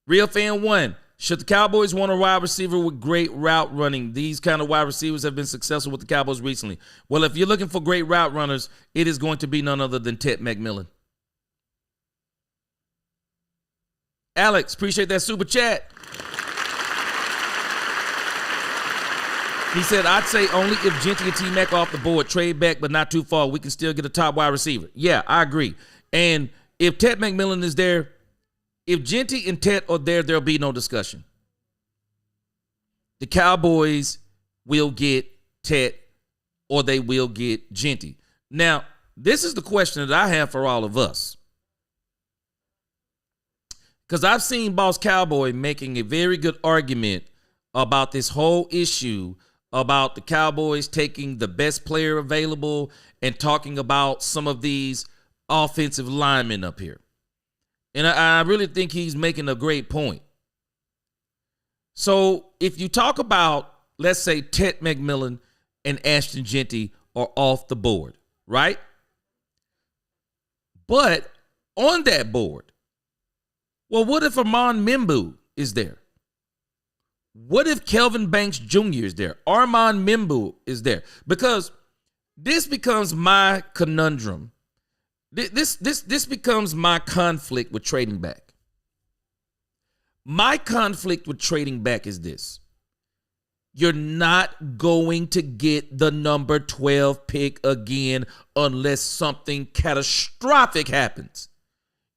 Real Fan 1. Should the Cowboys want a wide receiver with great route running? These kind of wide receivers have been successful with the Cowboys recently. Well, if you're looking for great route runners, it is going to be none other than Ted McMillan. Alex, appreciate that super chat. He said, I'd say only if Genty and T-Mac off the board, trade back, but not too far. We can still get a top wide receiver. Yeah, I agree. And if Ted McMillan is there, if Genty and Ted are there, there'll be no discussion. The Cowboys will get Ted or they will get Genty. Now, this is the question that I have for all of us. Because I've seen Boss Cowboy making a very good argument about this whole issue about the Cowboys taking the best player available and talking about some of these offensive linemen up here. And I really think he's making a great point. So if you talk about, let's say, Ted McMillan and Ashton Genty are off the board, right? But on that board, well, what if Armand Mimbu is there? What if Kelvin Banks Jr. is there? Armand Mimbu is there? Because this becomes my conundrum. This becomes my conflict with trading back. My conflict with trading back is this. You're not going to get the number 12 pick again unless something catastrophic happens.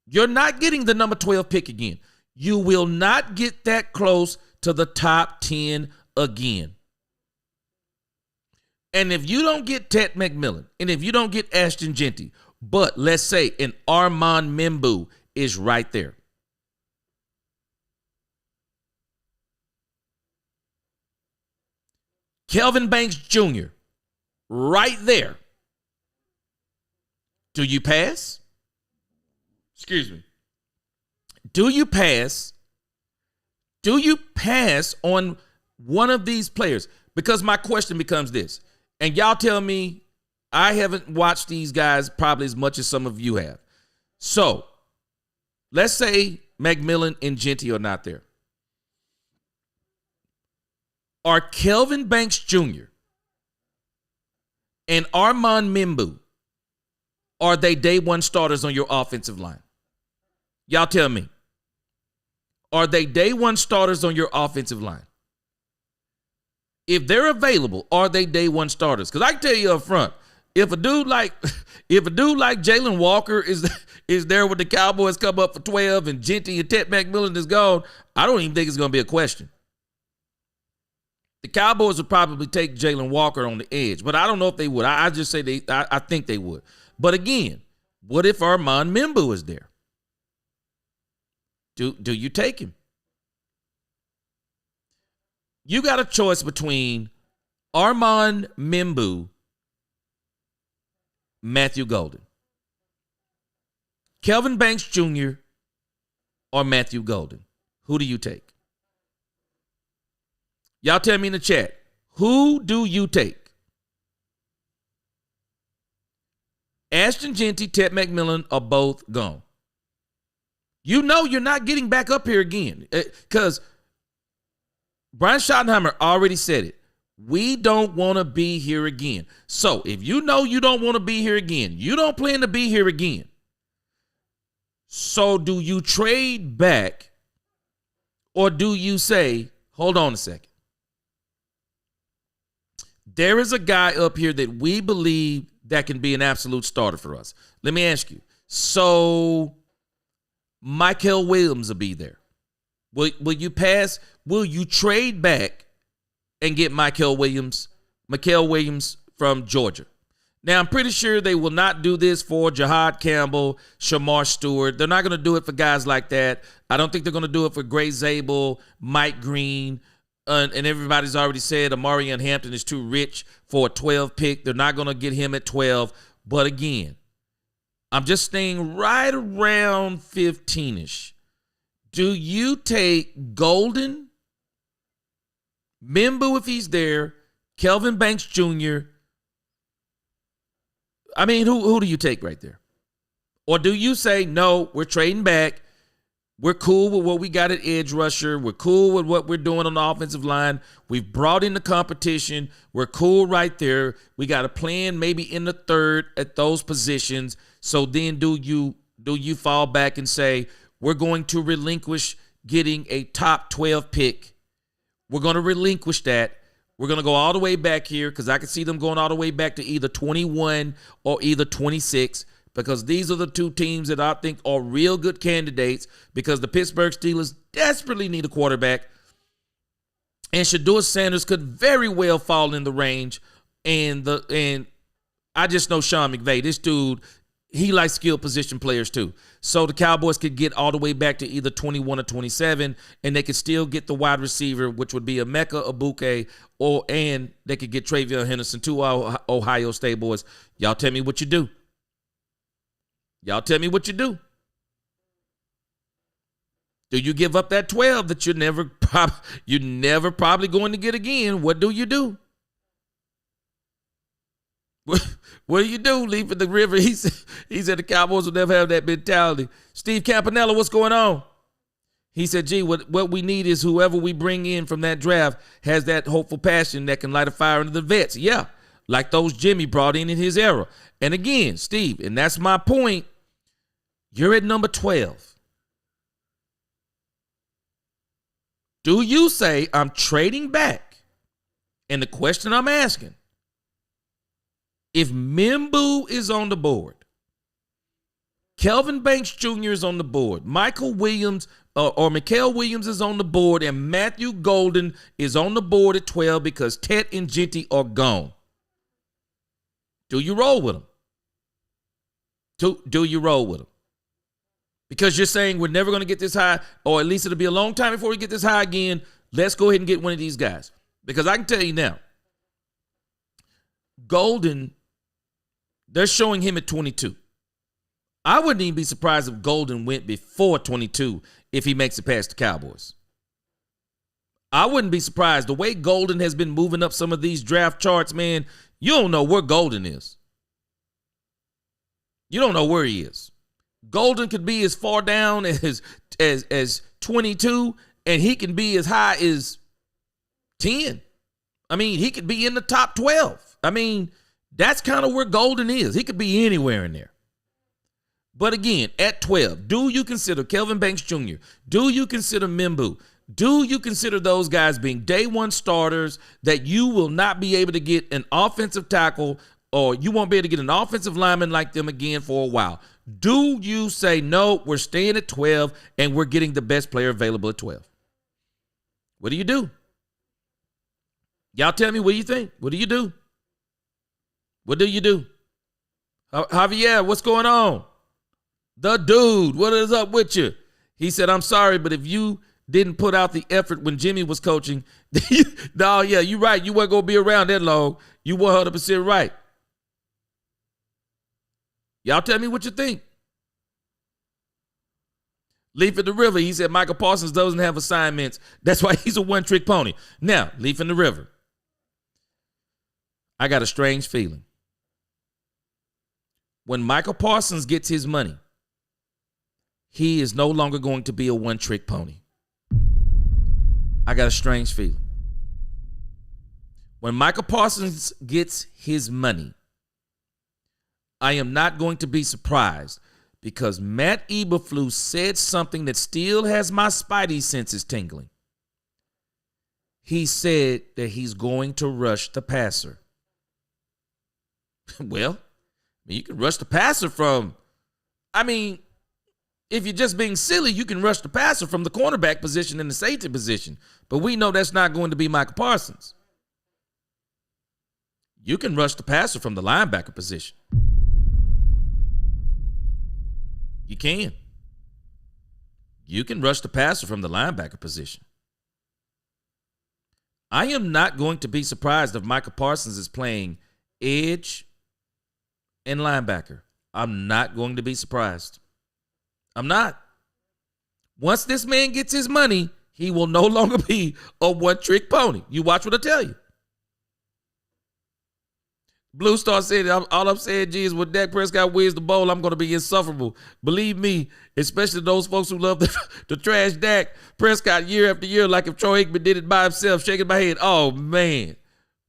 You're not getting the number 12 pick again. You will not get that close to the top 10 again. And if you don't get Ted McMillan, and if you don't get Ashton Genty, But let's say an Armand Membu is right there. Kelvin Banks Jr., right there. Do you pass? Excuse me. Do you pass? Do you pass on one of these players? Because my question becomes this, and y'all tell me, I haven't watched these guys probably as much as some of you have. So let's say McMillan and Genty are not there. Are Kelvin Banks Jr. and Armand Membu, are they day one starters on your offensive line? Y'all tell me. Are they day one starters on your offensive line? If they're available, are they day one starters? Because I can tell you up front, if a dude like Jalen Walker is there when the Cowboys come up for 12 and Genty and Ted McMillan is gone, I don't even think it's going to be a question. The Cowboys would probably take Jalen Walker on the edge, but I don't know if they would. I just say I think they would. But again, what if Armand Membu is there? Do you take him? You got a choice between Armand Membu, Matthew Golden, Kelvin Banks Jr., or Matthew Golden. Who do you take? Y'all tell me in the chat, who do you take? Ashton Genty, Ted McMillan are both gone. You know you're not getting back up here again because Brian Schottenheimer already said it. We don't want to be here again. So if you know you don't want to be here again, you don't plan to be here again. So do you trade back or do you say, hold on a second. There is a guy up here that we believe that can be an absolute starter for us. Let me ask you. So Michael Williams will be there. Will you pass? Will you trade back and get Michael Williams from Georgia? Now, I'm pretty sure they will not do this for Jahad Campbell, Shamar Stewart. They're not going to do it for guys like that. I don't think they're going to do it for Gray Zabel, Mike Green, and everybody's already said Amarian Hampton is too rich for a 12 pick. They're not going to get him at 12. But again, I'm just staying right around 15-ish. Do you take Golden, Membu if he's there, Kelvin Banks Jr.? I mean, who do you take right there? Or do you say, no, we're trading back. We're cool with what we got at edge rusher. We're cool with what we're doing on the offensive line. We've brought in the competition. We're cool right there. We got a plan maybe in the third at those positions. So then do you fall back and say, we're going to relinquish getting a top 12 pick. We're going to relinquish that. We're going to go all the way back here because I can see them going all the way back to either 21 or either 26 because these are the two teams that I think are real good candidates because the Pittsburgh Steelers desperately need a quarterback. And Shedeur Sanders could very well fall in the range. And I just know Sean McVay, this dude, he likes skilled position players too. So the Cowboys could get all the way back to either 21 or 27, and they could still get the wide receiver, which would be Emeka Egbuka, and they could get Travion Henderson, two Ohio State boys. Y'all tell me what you do. Y'all tell me what you do. Do you give up that 12 that you're never probably going to get again? What do you do? What do you do? Leaving the river? He said the Cowboys will never have that mentality. Steve Campanella, what's going on? He said, gee, what we need is whoever we bring in from that draft has that hopeful passion that can light a fire under the vets. Yeah, like those Jimmy brought in his era. And again, Steve, and that's my point, you're at number 12. Do you say, I'm trading back? And the question I'm asking, if Membu is on the board, Kelvin Banks Jr. is on the board, Michael Williams or Mikael Williams is on the board, and Matthew Golden is on the board at 12 because Ted and Genty are gone, do you roll with them? Do you roll with him? Because you're saying we're never going to get this high, or at least it'll be a long time before we get this high again. Let's go ahead and get one of these guys. Because I can tell you now, Golden, they're showing him at 22. I wouldn't even be surprised if Golden went before 22 if he makes it past the Cowboys. I wouldn't be surprised. The way Golden has been moving up some of these draft charts, man, you don't know where Golden is. You don't know where he is. Golden could be as far down as 22, and he can be as high as 10. I mean, he could be in the top 12. I mean, that's kind of where Golden is. He could be anywhere in there. But again, at 12, do you consider Kelvin Banks Jr.? Do you consider Mimbu? Do you consider those guys being day one starters that you will not be able to get an offensive tackle, or you won't be able to get an offensive lineman like them again for a while? Do you say, no, we're staying at 12 and we're getting the best player available at 12? What do you do? Y'all tell me, what do you think? What do you do? What do you do? Javier, what's going on? The dude, what is up with you? He said, I'm sorry, but if you didn't put out the effort when Jimmy was coaching, no, yeah, you're right. You weren't going to be around that long. You 100% right. Y'all tell me what you think. Leaf in the River, he said Michael Parsons doesn't have assignments. That's why he's a one-trick pony. Now, Leaf in the River, I got a strange feeling. When Michael Parsons gets his money, he is no longer going to be a one-trick pony. I got a strange feeling. When Michael Parsons gets his money, I am not going to be surprised, because Matt Eberflus said something that still has my spidey senses tingling. He said that he's going to rush the passer. Well, you can rush the passer from, if you're just being silly, you can rush the passer from the cornerback position and the safety position. But we know that's not going to be Michael Parsons. You can rush the passer from the linebacker position. You can. You can rush the passer from the linebacker position. I am not going to be surprised if Michael Parsons is playing edge and linebacker. I'm not going to be surprised. I'm not. Once this man gets his money, he will no longer be a one-trick pony. You watch what I tell you. Blue Star said, all I'm saying, G, is when Dak Prescott wins the bowl, I'm going to be insufferable. Believe me, especially those folks who love to trash Dak Prescott year after year, like if Troy Aikman did it by himself, shaking my head. Oh, man.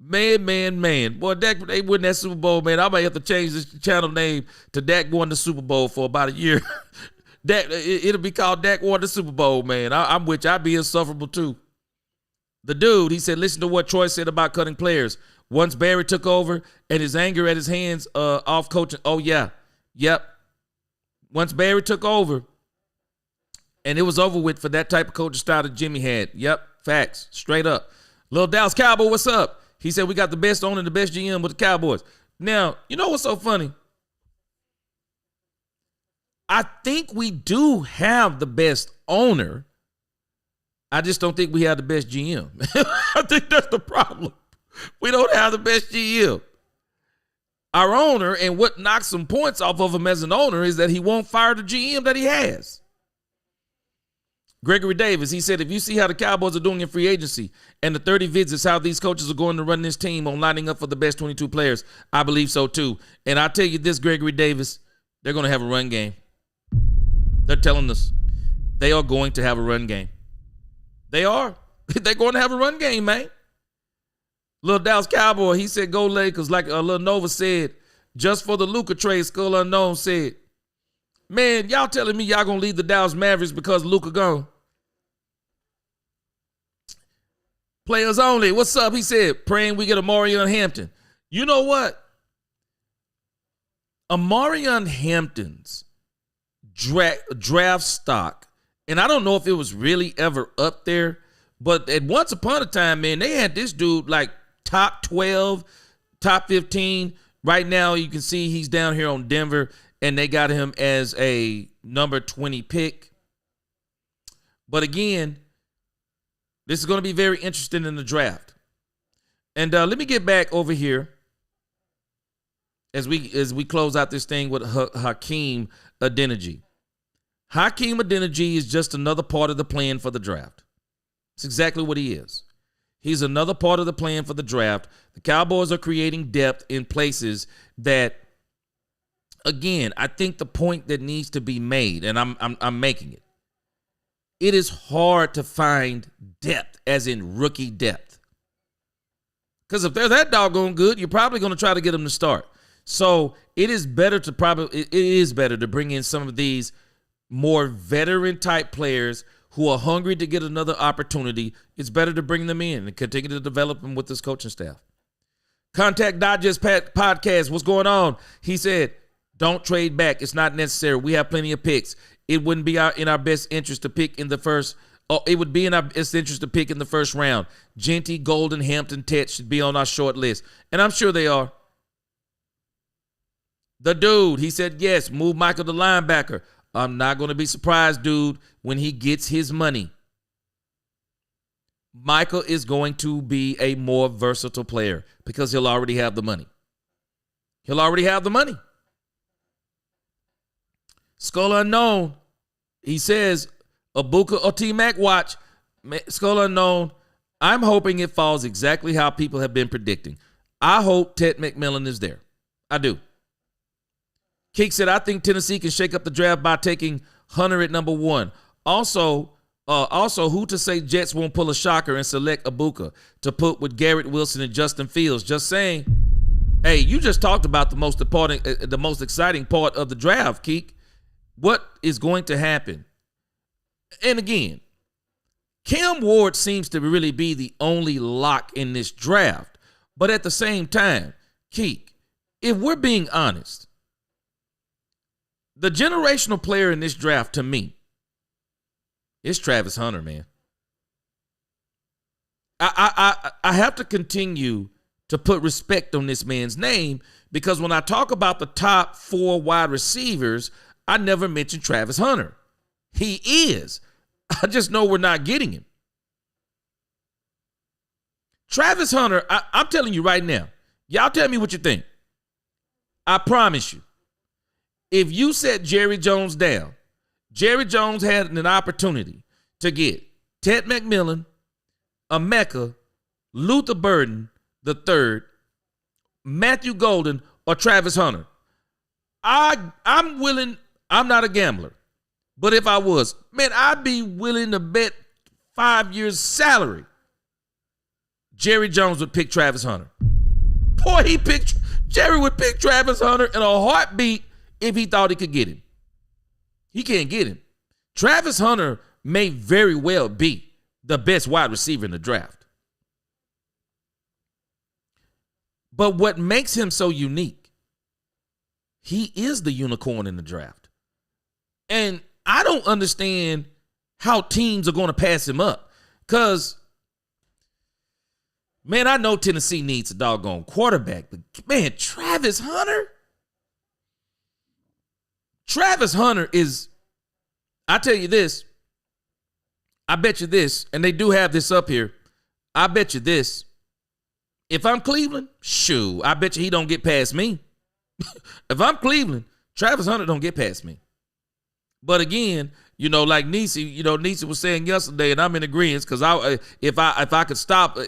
Man. Boy, Dak, they win that Super Bowl, man. I might have to change this channel name to Dak won the Super Bowl for about a year. Dak, it'll be called Dak won the Super Bowl, man. I'm with you. I'd be insufferable, too. The dude, he said, listen to what Troy said about cutting players. Once Barry took over and his anger at his hands off coaching. Oh, yeah. Yep. Once Barry took over and it was over with for that type of coaching style that Jimmy had. Yep. Facts. Straight up. Lil Dallas Cowboy, what's up? He said we got the best owner and the best GM with the Cowboys. Now, you know what's so funny? I think we do have the best owner. I just don't think we have the best GM. I think that's the problem. We don't have the best GM. Our owner, and what knocks some points off of him as an owner, is that he won't fire the GM that he has. Gregory Davis, he said, if you see how the Cowboys are doing in free agency and the 30 visits, how these coaches are going to run this team on lining up for the best 22 players, I believe so too. And I'll tell you this, Gregory Davis, they're going to have a run game. They're telling us they are going to have a run game. They are. They're going to have a run game, man. Little Dallas Cowboy, he said, go Lakers. Like Lil Nova said, just for the Luka trade, Skull Unknown said, man, y'all telling me y'all going to leave the Dallas Mavericks because Luka gone? Players only. What's up? He said, praying we get Amarion Hampton. You know what? Amarion Hampton's draft stock, and I don't know if it was really ever up there, but at once upon a time, man, they had this dude like top 12, top 15. Right now, you can see he's down here on Denver, and they got him as a number 20 pick. But again, this is going to be very interesting in the draft. And let me get back over here as we close out this thing with Hakeem Adeniji. Hakeem Adeniji is just another part of the plan for the draft. It's exactly what he is. He's another part of the plan for the draft. The Cowboys are creating depth in places that, again, I think the point that needs to be made, and I'm making it. It is hard to find depth, as in rookie depth. Because if they're that doggone good, you're probably going to try to get them to start. So it is better to bring in some of these more veteran type players who are hungry to get another opportunity. It's better to bring them in and continue to develop them with this coaching staff. Contact Digest Podcast. What's going on? He said, don't trade back. It's not necessary. We have plenty of picks. It wouldn't be in our best interest to pick in the first. It would be in our best interest to pick in the first round. Genty, Golden, Hampton, Tet should be on our short list. And I'm sure they are. The dude, he said, yes, move Michael the linebacker. I'm not going to be surprised, dude, when he gets his money. Michael is going to be a more versatile player because he'll already have the money. He'll already have the money. Skull Unknown, he says, Abuka or T-Mac watch. Skull Unknown, I'm hoping it falls exactly how people have been predicting. I hope Ted McMillan is there. I do. Keek said, I think Tennessee can shake up the draft by taking Hunter at number 1. Also, who to say Jets won't pull a shocker and select Abuka to put with Garrett Wilson and Justin Fields? Just saying. Hey, you just talked about the most exciting part of the draft, Keek. What is going to happen? And again, Cam Ward seems to really be the only lock in this draft. But at the same time, Keek, if we're being honest, the generational player in this draft to me is Travis Hunter, man. I have to continue to put respect on this man's name because when I talk about the top 4 wide receivers, I never mention Travis Hunter. He is. I just know we're not getting him. Travis Hunter, I'm telling you right now, y'all tell me what you think. I promise you. If you set Jerry Jones down, Jerry Jones had an opportunity to get Ted McMillan, Emeka, Luther Burden III, Matthew Golden, or Travis Hunter. I'm willing, I'm not a gambler, but if I was, man, I'd be willing to bet 5 years' salary Jerry Jones would pick Travis Hunter. Boy, Jerry would pick Travis Hunter in a heartbeat if he thought he could get him. He can't get him. Travis Hunter may very well be the best wide receiver in the draft. But what makes him so unique, he is the unicorn in the draft. And I don't understand how teams are going to pass him up. Because, man, I know Tennessee needs a doggone quarterback. But, man, Travis Hunter is, I tell you this, I bet you this, and they do have this up here. I bet you this. If I'm Cleveland, shoo, I bet you he don't get past me. If I'm Cleveland, Travis Hunter don't get past me. But again, like Nisi was saying yesterday, and I'm in agreement because if I could stop,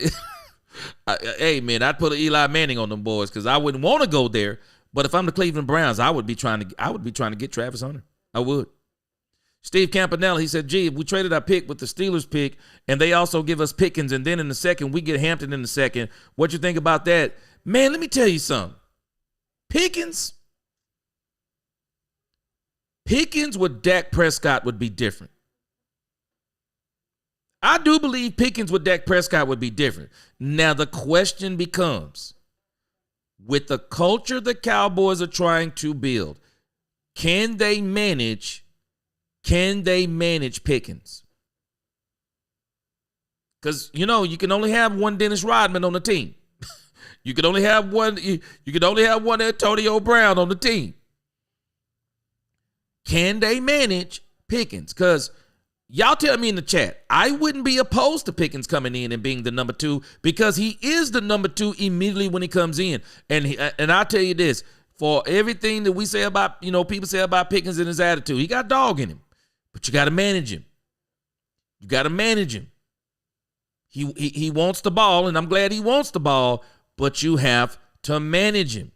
hey man, I'd put an Eli Manning on them boys because I wouldn't want to go there. But if I'm the Cleveland Browns, I would be trying to get Travis Hunter. I would. Steve Campanella, he said, gee, if we traded our pick with the Steelers pick and they also give us Pickens and then in the second we get Hampton in the second, what you think about that? Man, let me tell you something. Pickens with Dak Prescott would be different. I do believe Pickens with Dak Prescott would be different. Now the question becomes, with the culture the Cowboys are trying to build, can they manage Pickens? Because, you can only have one Dennis Rodman on the team. You can only have one Antonio Brown on the team. Can they manage Pickens? Because y'all tell me in the chat, I wouldn't be opposed to Pickens coming in and being the number 2 because he is the number 2 immediately when he comes in. And I'll tell you this, for everything that we say about, people say about Pickens and his attitude, he got dog in him, but you got to manage him. You got to manage him. He wants the ball, and I'm glad he wants the ball, but you have to manage him.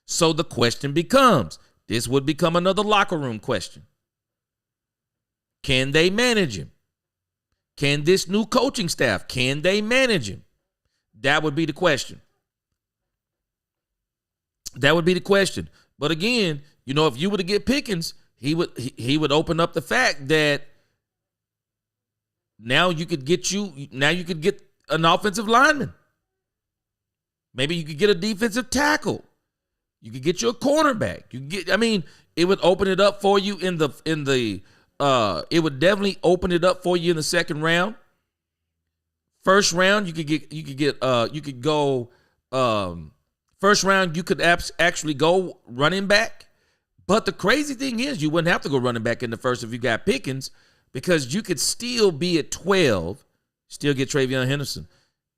So the question becomes, this would become another locker room question. Can they manage him? Can this new coaching staff, can they manage him? That would be the question. That would be the question. But again, if you were to get Pickens, he would open up the fact that now you could get an offensive lineman. Maybe you could get a defensive tackle. You could get you a cornerback. It would open it up for you it would definitely open it up for you in the second round. First round, first round, you could actually go running back. But the crazy thing is you wouldn't have to go running back in the first if you got Pickens, because you could still be at 12, still get Travion Henderson.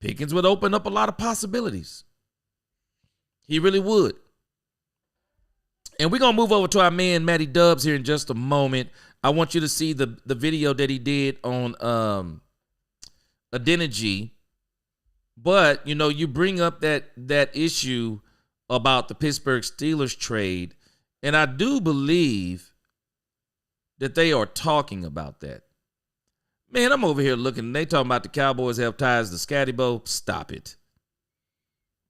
Pickens would open up a lot of possibilities. He really would. And we're going to move over to our man, Matty Dubs, here in just a moment. I want you to see the video that he did on Adeniji. But, you bring up that issue about the Pittsburgh Steelers trade, and I do believe that they are talking about that. Man, I'm over here looking. They talking about the Cowboys have ties to Scattybo. Stop it.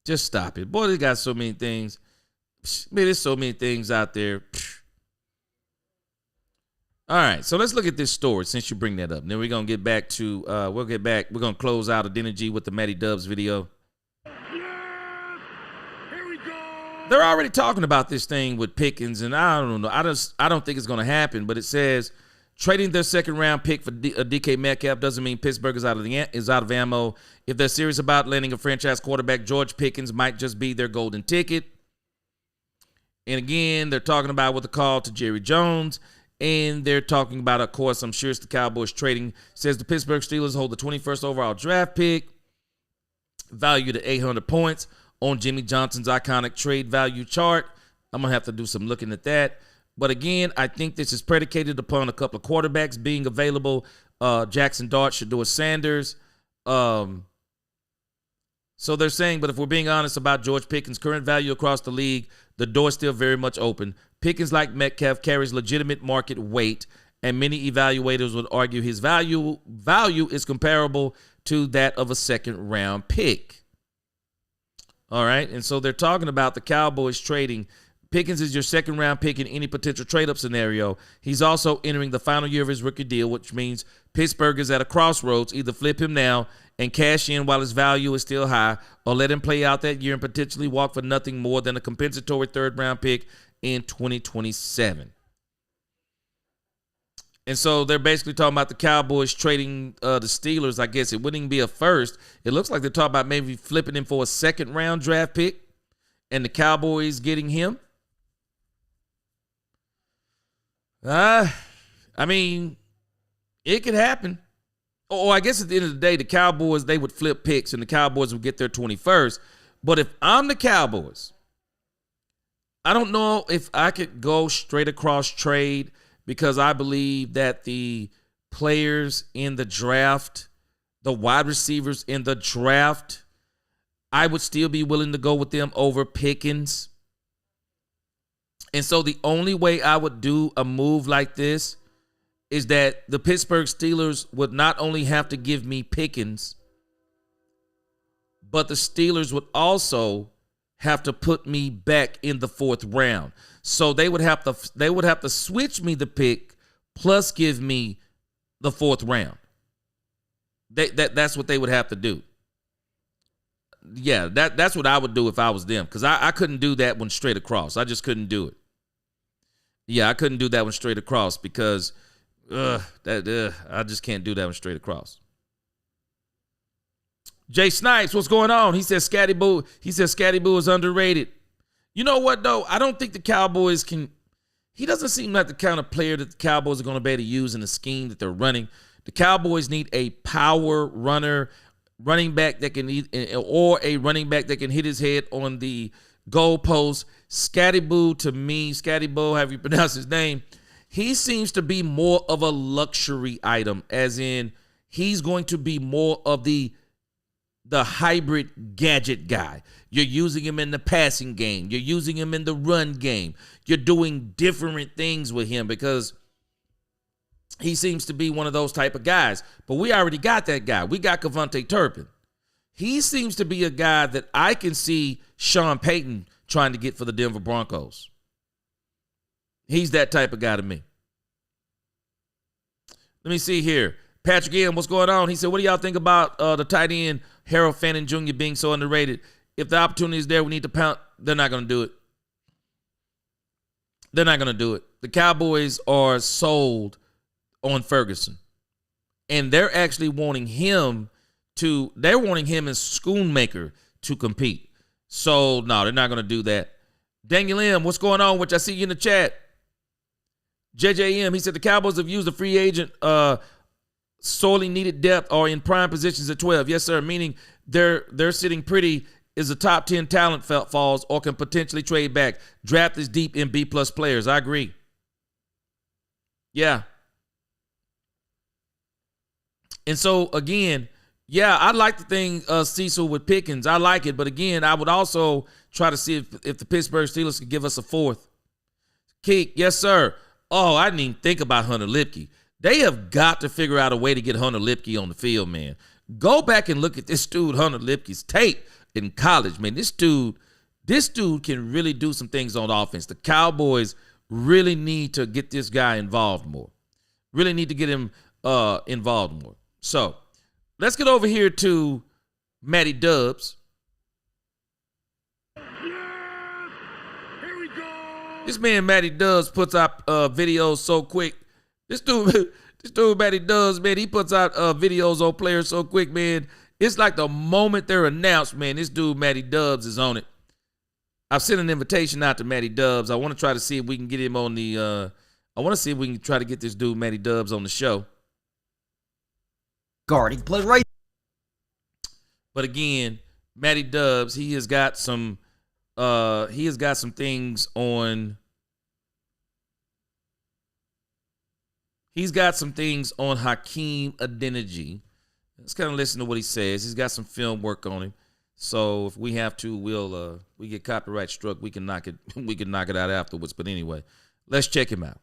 Just stop it. Boy, they got so many things. Man, there's so many things out there. All right, so let's look at this story since you bring that up. Then we're going to get back to, we're going to close out Adeniji with the Matty Dubs video. Yeah! Here we go! They're already talking about this thing with Pickens, and I don't know. I don't think it's going to happen, but it says trading their second-round pick for DK Metcalf doesn't mean Pittsburgh is out of ammo. If they're serious about landing a franchise quarterback, George Pickens might just be their golden ticket. And again, they're talking about with the call to Jerry Jones. And they're talking about, of course, I'm sure it's the Cowboys trading. Says the Pittsburgh Steelers hold the 21st overall draft pick, valued at 800 points on Jimmy Johnson's iconic trade value chart. I'm going to have to do some looking at that. But again, I think this is predicated upon a couple of quarterbacks being available. Jackson Dart, Shedeur Sanders. So they're saying, but if we're being honest about George Pickens' current value across the league, the door's still very much open. Pickens, like Metcalf, carries legitimate market weight, and many evaluators would argue his value is comparable to that of a second-round pick. All right, and so they're talking about the Cowboys trading. Pickens is your second-round pick in any potential trade-up scenario. He's also entering the final year of his rookie deal, which means Pittsburgh is at a crossroads. Either flip him now and cash in while his value is still high, or let him play out that year and potentially walk for nothing more than a compensatory third-round pick in 2027. And so they're basically talking about the Cowboys trading the Steelers. I guess it wouldn't even be a first. It looks like they're talking about maybe flipping him for a second-round draft pick and the Cowboys getting him. I mean, it could happen. Or I guess at the end of the day, the Cowboys, they would flip picks and the Cowboys would get their 21st. But if I'm the Cowboys, I don't know if I could go straight across trade, because I believe that the players in the draft, the wide receivers in the draft, I would still be willing to go with them over Pickens. And so the only way I would do a move like this is that the Pittsburgh Steelers would not only have to give me Pickens, but the Steelers would also have to put me back in the fourth round. So they would have to switch me the pick plus give me the fourth round. That's what they would have to do. Yeah, that's what I would do if I was them, because I couldn't do that one straight across. I just couldn't do it. Yeah, I couldn't do that one straight across because I just can't do that one straight across. Jay Snipes, what's going on? He says Scatty Boo is underrated. You know what, though? I don't think the Cowboys can. he doesn't seem like the kind of player that the Cowboys are going to be able to use in the scheme that they're running. The Cowboys need a power running back that can or a running back that can hit his head on the goalpost. Scotty Boo, to me, Scotty Boo, however you pronounce his name, he seems to be more of a luxury item, as in he's going to be more of the hybrid gadget guy. You're using him in the passing game. You're using him in the run game. You're doing different things with him because he seems to be one of those type of guys. But we already got that guy. We got Kevontae Turpin. He seems to be a guy that I can see Sean Payton trying to get for the Denver Broncos. He's that type of guy to me. Let me see here. Patrick M., what's going on? He said, what do y'all think about the tight end Harold Fannin Jr. being so underrated? If the opportunity is there, we need to pound. They're not going to do it. They're not going to do it. The Cowboys are sold on Ferguson. And they're actually wanting him and Schoonmaker to compete. So, no, they're not going to do that. Daniel M., what's going on? Which I see you in the chat. JJM, he said the Cowboys have used a free agent sorely needed depth or in prime positions at 12. Yes, sir, meaning they're sitting pretty is a top 10 talent falls or can potentially trade back. Draft is deep in B-plus players. I agree. Yeah. And so, again, yeah, I like the thing Cecil with Pickens. I like it. But, again, I would also try to see if the Pittsburgh Steelers could give us a fourth. Keek, yes, sir. Oh, I didn't even think about Hunter Lipke. They have got to figure out a way to get Hunter Lipke on the field, man. Go back and look at this dude, Hunter Lipke's tape in college, man. This dude can really do some things on offense. The Cowboys really need to get this guy involved more. Really need to get him involved more. So let's get over here to Matty Dubs. Here we go. This man Matty Dubs puts out videos so quick. This dude Matty Dubs, man, he puts out videos on players so quick, man. It's like the moment they're announced, man, this dude Matty Dubs is on it. I've sent an invitation out to Matty Dubs. I want to try to see if we can get him on the I want to see if we can try to get this dude Matty Dubs on the show. Guard, he can play right. But again, Matty Dubs, he has got some things on. He's got some things on Hakeem Adeniji. Let's kind of listen to what he says. He's got some film work on him. So if we have to, we get copyright struck, we can knock it out afterwards. But anyway, let's check him out.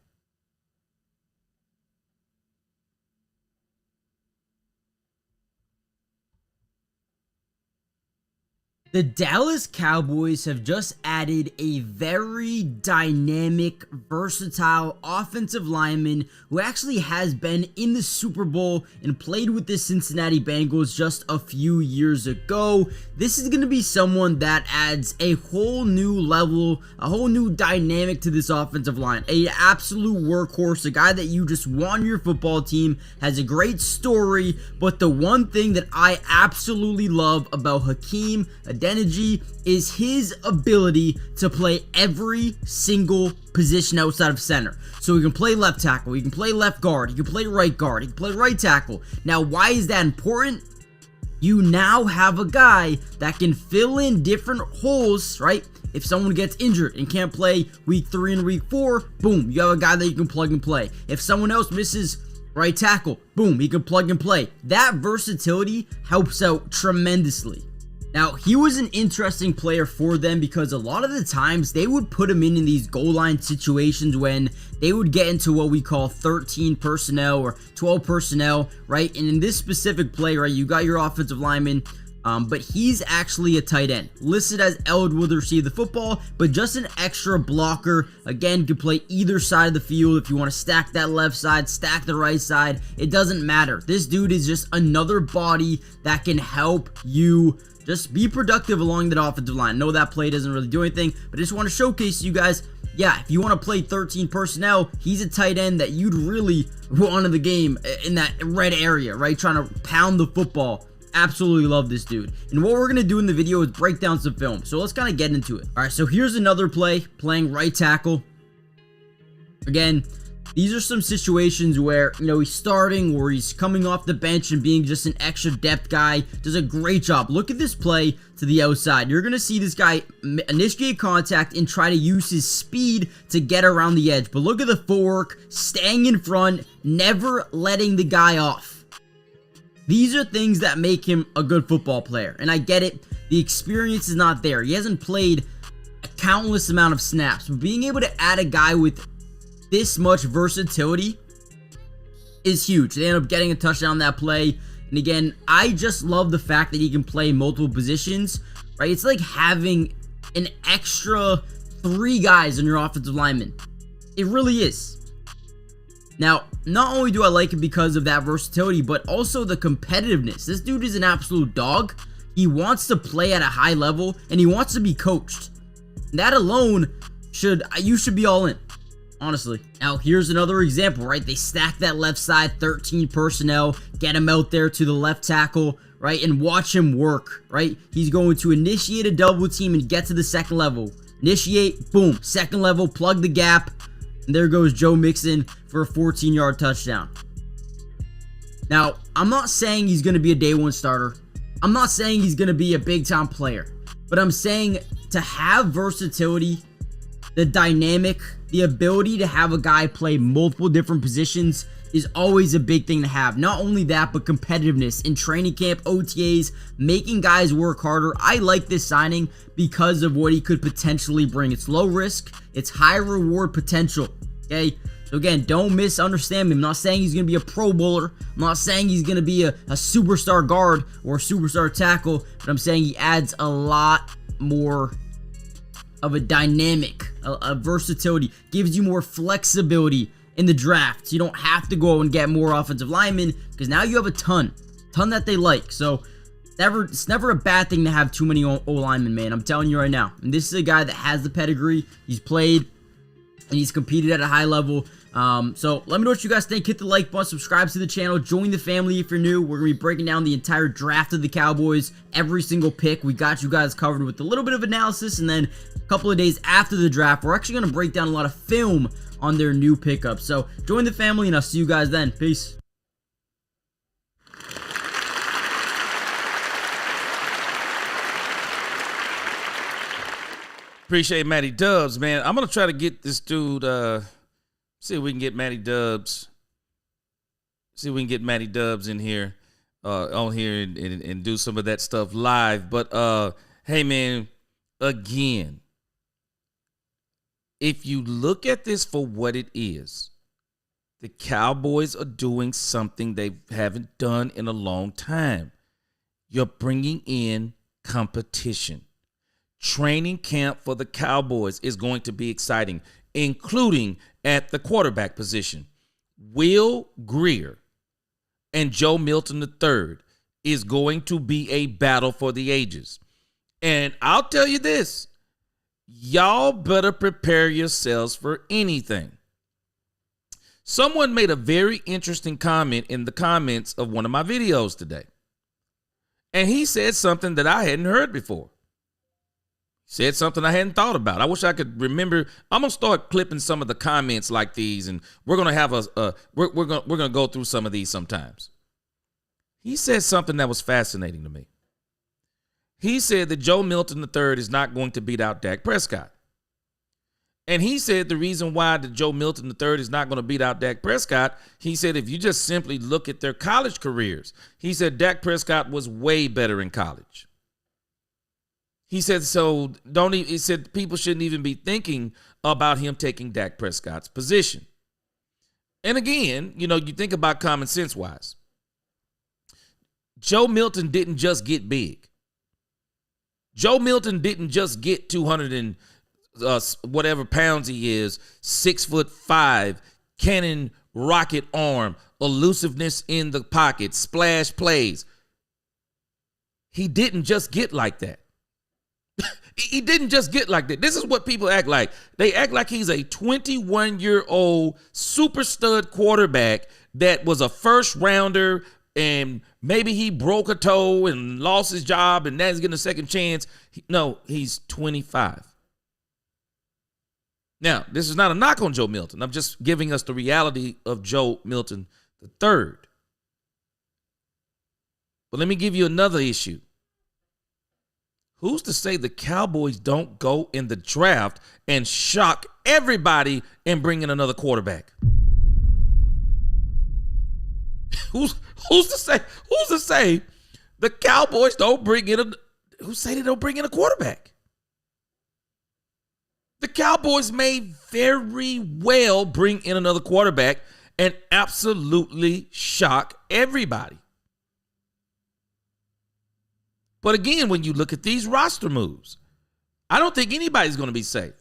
The Dallas Cowboys have just added a very dynamic, versatile offensive lineman who actually has been in the Super Bowl and played with the Cincinnati Bengals just a few years ago. This is going to be someone that adds a whole new level, a whole new dynamic to this offensive line. An absolute workhorse, a guy that you just want on your football team, has a great story, but the one thing that I absolutely love about Hakeem Adeniji is his ability to play every single position outside of center. So he can play left tackle, he can play left guard, he can play right guard, he can play right tackle. Now, why is that important? You now have a guy that can fill in different holes, right? If someone gets injured and can't play week 3 and week 4, boom, you have a guy that you can plug and play. If someone else misses right tackle, boom, he can plug and play. That versatility helps out tremendously. Now, he was an interesting player for them because a lot of the times they would put him in these goal line situations when they would get into what we call 13 personnel or 12 personnel, right? And in this specific play, right, you got your offensive lineman, but he's actually a tight end, listed as eligible to receive the football, but just an extra blocker. Again, can play either side of the field. If you want to stack that left side, stack the right side, it doesn't matter. This dude is just another body that can help you just be productive along that offensive line. I know that play doesn't really do anything, but I just want to showcase you guys, yeah, if you want to play 13 personnel, he's a tight end that you'd really want in the game in that red area, right? Trying to pound the football. Absolutely love this dude. And what we're going to do in the video is break down some film. So let's kind of get into it. All right, so here's another play, playing right tackle. Again, these are some situations where, he's starting or he's coming off the bench and being just an extra depth guy. Does a great job. Look at this play to the outside. You're going to see this guy initiate contact and try to use his speed to get around the edge. But look at the footwork, staying in front, never letting the guy off. These are things that make him a good football player. And I get it. The experience is not there. He hasn't played a countless amount of snaps. But being able to add a guy with this much versatility is huge. They end up getting a touchdown on that play. And again, I just love the fact that he can play multiple positions, right? It's like having an extra 3 guys on your offensive lineman. It really is. Now, not only do I like it because of that versatility, but also the competitiveness. This dude is an absolute dog. He wants to play at a high level, and he wants to be coached. That alone you should be all in. Honestly. Now, here's another example, right? They stack that left side, 13 personnel, get him out there to the left tackle, right? And watch him work, right? He's going to initiate a double team and get to the second level. Initiate, boom, second level, plug the gap. And there goes Joe Mixon for a 14-yard touchdown. Now, I'm not saying he's going to be a day one starter. I'm not saying he's going to be a big-time player. But I'm saying to have versatility, the dynamic, the ability to have a guy play multiple different positions is always a big thing to have. Not only that, but competitiveness in training camp, OTAs, making guys work harder. I like this signing because of what he could potentially bring. It's low risk, it's high reward potential, okay? So again, don't misunderstand me. I'm not saying he's going to be a Pro Bowler. I'm not saying he's going to be a superstar guard or a superstar tackle, but I'm saying he adds a lot more of a dynamic, a versatility, gives you more flexibility in the draft. So you don't have to go and get more offensive linemen because now you have a ton that they like. So it's never a bad thing to have too many O linemen, man. I'm telling you right now. And this is a guy that has the pedigree. He's played and he's competed at a high level. So let me know what you guys think. Hit the like button, subscribe to the channel, join the family if you're new. We're going to be breaking down the entire draft of the Cowboys, every single pick. We got you guys covered with a little bit of analysis, and then a couple of days after the draft, we're actually going to break down a lot of film on their new pickups. So join the family, and I'll see you guys then. Peace. Appreciate Matty Dubs, man. I'm going to try to get this dude, see if we can get Matty Dubs. See if we can get Matty Dubs in here, on here and do some of that stuff live. But, hey, man, again, if you look at this for what it is, the Cowboys are doing something they haven't done in a long time. You're bringing in competition. Training camp for the Cowboys is going to be exciting, including at the quarterback position. Will Grier and Joe Milton III is going to be a battle for the ages. And I'll tell you this, y'all better prepare yourselves for anything. Someone made a very interesting comment in the comments of one of my videos today. And he said something that I hadn't heard before. Said something I hadn't thought about. I wish I could remember. I'm gonna start clipping some of the comments like these, and we're gonna have we're gonna go through some of these sometimes. He said something that was fascinating to me. He said that Joe Milton III is not going to beat out Dak Prescott, and he said the reason why that Joe Milton III is not going to beat out Dak Prescott. He said if you just simply look at their college careers, he said Dak Prescott was way better in college. He said, so he said people shouldn't even be thinking about him taking Dak Prescott's position. And again, you think about common sense wise. Joe Milton didn't just get big. Joe Milton didn't just get 200 and whatever pounds he is, 6'5", cannon rocket arm, elusiveness in the pocket, splash plays. He didn't just get like that. He didn't just get like that. This is what people act like. They act like he's a 21-year-old super stud quarterback that was a first rounder and maybe he broke a toe and lost his job and now he's getting a second chance. No, he's 25. Now, this is not a knock on Joe Milton. I'm just giving us the reality of Joe Milton III. But let me give you another issue. Who's to say the Cowboys don't go in the draft and shock everybody and bring in another quarterback? Who's to say? Who's to say the Cowboys don't bring in a quarterback? The Cowboys may very well bring in another quarterback and absolutely shock everybody. But again, when you look at these roster moves, I don't think anybody's going to be safe.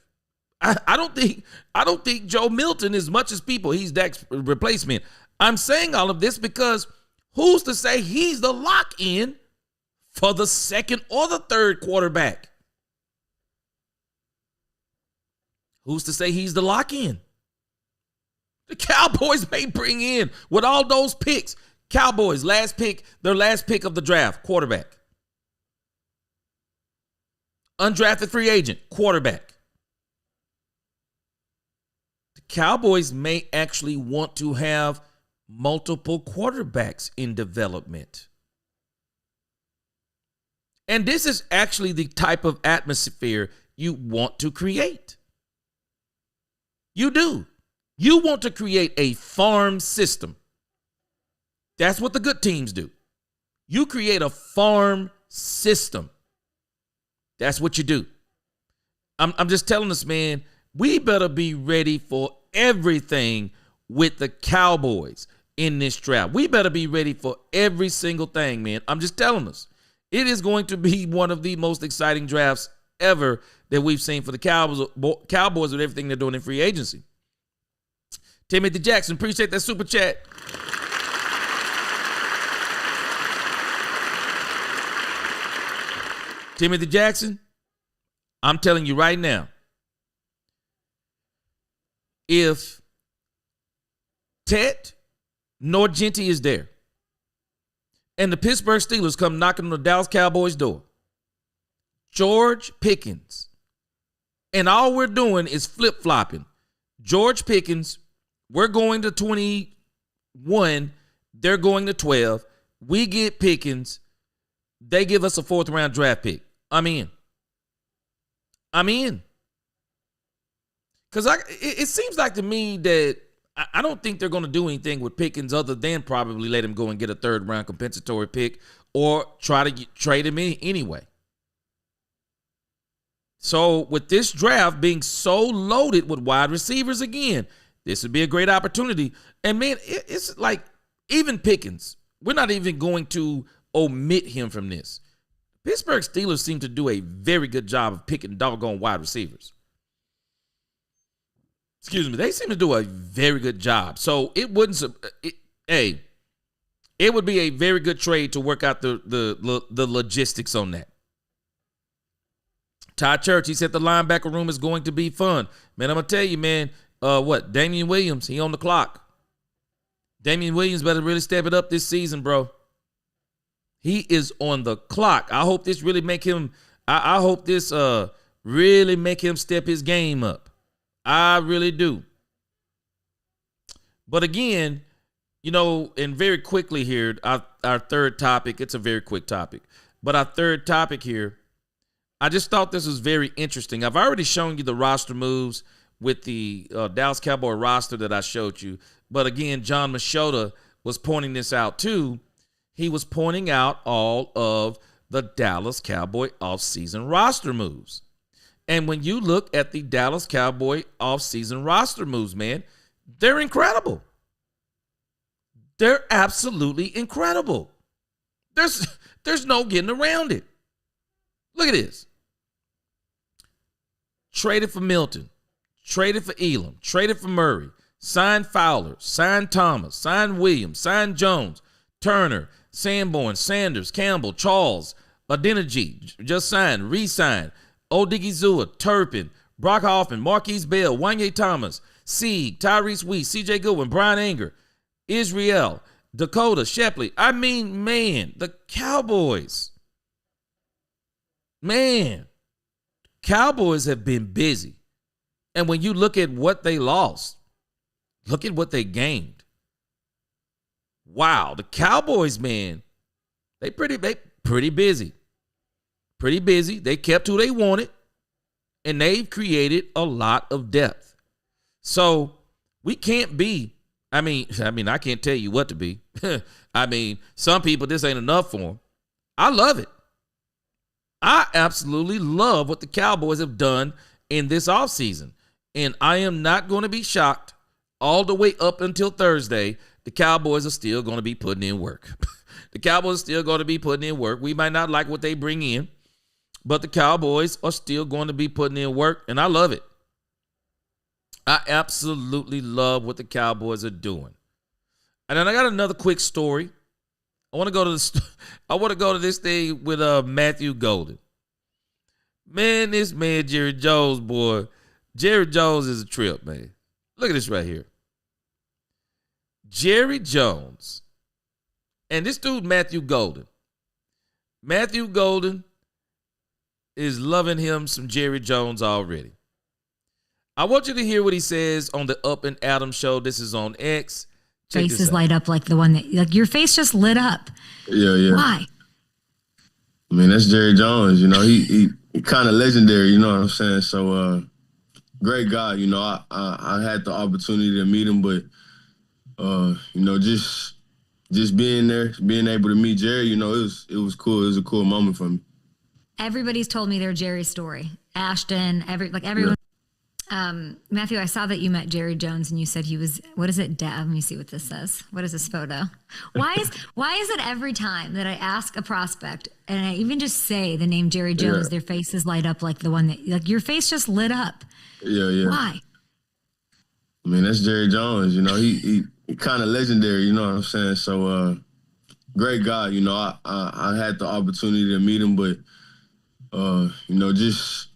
I don't think Joe Milton, as much as people, he's Dak's replacement. I'm saying all of this because who's to say he's the lock-in for the second or the third quarterback? Who's to say he's the lock-in? The Cowboys may bring in, with all those picks, Cowboys, their last pick of the draft, quarterback. Undrafted free agent, quarterback. The Cowboys may actually want to have multiple quarterbacks in development. And this is actually the type of atmosphere you want to create. You do. You want to create a farm system. That's what the good teams do. You create a farm system. That's what you do. I'm just telling us, man, we better be ready for everything with the Cowboys in this draft. We better be ready for every single thing, man. I'm just telling us. It is going to be one of the most exciting drafts ever that we've seen for the Cowboys with everything they're doing in free agency. Timothy Jackson, appreciate that super chat. Timothy Jackson, I'm telling you right now, if Ted Nugent is there and the Pittsburgh Steelers come knocking on the Dallas Cowboys door, George Pickens, and all we're doing is flip-flopping. George Pickens, we're going to 21, they're going to 12. We get Pickens, they give us a fourth-round draft pick. I'm in. Because it seems like to me that I don't think they're going to do anything with Pickens other than probably let him go and get a third-round compensatory pick or try to trade him in anyway. So with this draft being so loaded with wide receivers again, this would be a great opportunity. And, man, it's like even Pickens, we're not even going to omit him from this. Pittsburgh Steelers seem to do a very good job of picking doggone wide receivers. Excuse me. They seem to do a very good job. So it wouldn't, it would be a very good trade to work out the logistics on that. Todd Church, he said the linebacker room is going to be fun. Man, I'm going to tell you, man, Damian Williams, he on the clock. Damian Williams better really step it up this season, bro. He is on the clock. I hope this really make him, I hope this really make him step his game up. I really do. But again, you know, and very quickly here, our third topic, it's a very quick topic. But our third topic here, I just thought this was very interesting. I've already shown you the roster moves with the Dallas Cowboy roster that I showed you. But again, John Machota was pointing this out too. He was pointing out all of the Dallas Cowboy offseason roster moves. And when you look at the Dallas Cowboy offseason roster moves, man, they're incredible. They're absolutely incredible. There's no getting around it. Look at this. Traded for Milton. Traded for Elam. Traded for Murray. Signed Fowler. Signed Thomas. Signed Williams. Signed Jones. Turner. Sanborn. Sanders. Campbell. Charles. Adeniji. Just signed. Re-signed. Odigizua. Turpin. Brock Hoffman. Marquise Bell. Wanye Thomas. Sieg. Tyrese Weiss. C.J. Goodwin. Brian Anger. Israel. Dakota. Shepley. I mean, man, the Cowboys. Man, Cowboys have been busy. And when you look at what they lost, look at what they gained. Wow, the Cowboys, man, they pretty busy. Pretty busy. They kept who they wanted, and they've created a lot of depth. So we can't be, I mean, I can't tell you what to be. I mean, some people, this ain't enough for them. I love it. I absolutely love what the Cowboys have done in this offseason. And I am not going to be shocked all the way up until Thursday. The Cowboys are still going to be putting in work. The Cowboys are still going to be putting in work. We might not like what they bring in, but the Cowboys are still going to be putting in work, and I love it. I absolutely love what the Cowboys are doing. And then I got another quick story. I want to go to this thing with Matthew Golden. Man, this man Jerry Jones, boy. Jerry Jones is a trip, man. Look at this right here. Jerry Jones and this dude Matthew Golden. Matthew Golden is loving him some Jerry Jones already. I want you to hear what he says on the Up and Adam show. This is on X. Faces light up like the one that, like, your face just lit up. Yeah. Why? I mean, that's Jerry Jones. You know, he kind of legendary. You know what I'm saying? So, great guy. You know, I had the opportunity to meet him, but you know, just being there, being able to meet Jerry, you know, it was cool. It was a cool moment for me. Everybody's told me their Jerry story. Ashton, everyone. Yeah. Matthew, I saw that you met Jerry Jones and you said he was, what is it? Let me see what this says. What is this photo? Why is it every time that I ask a prospect and I even just say the name Jerry Jones, their faces light up like the one that, like, your face just lit up? Yeah. Why? I mean, that's Jerry Jones. You know, he kind of legendary. You know what I'm saying? So, great guy. You know, I had the opportunity to meet him, but you know, just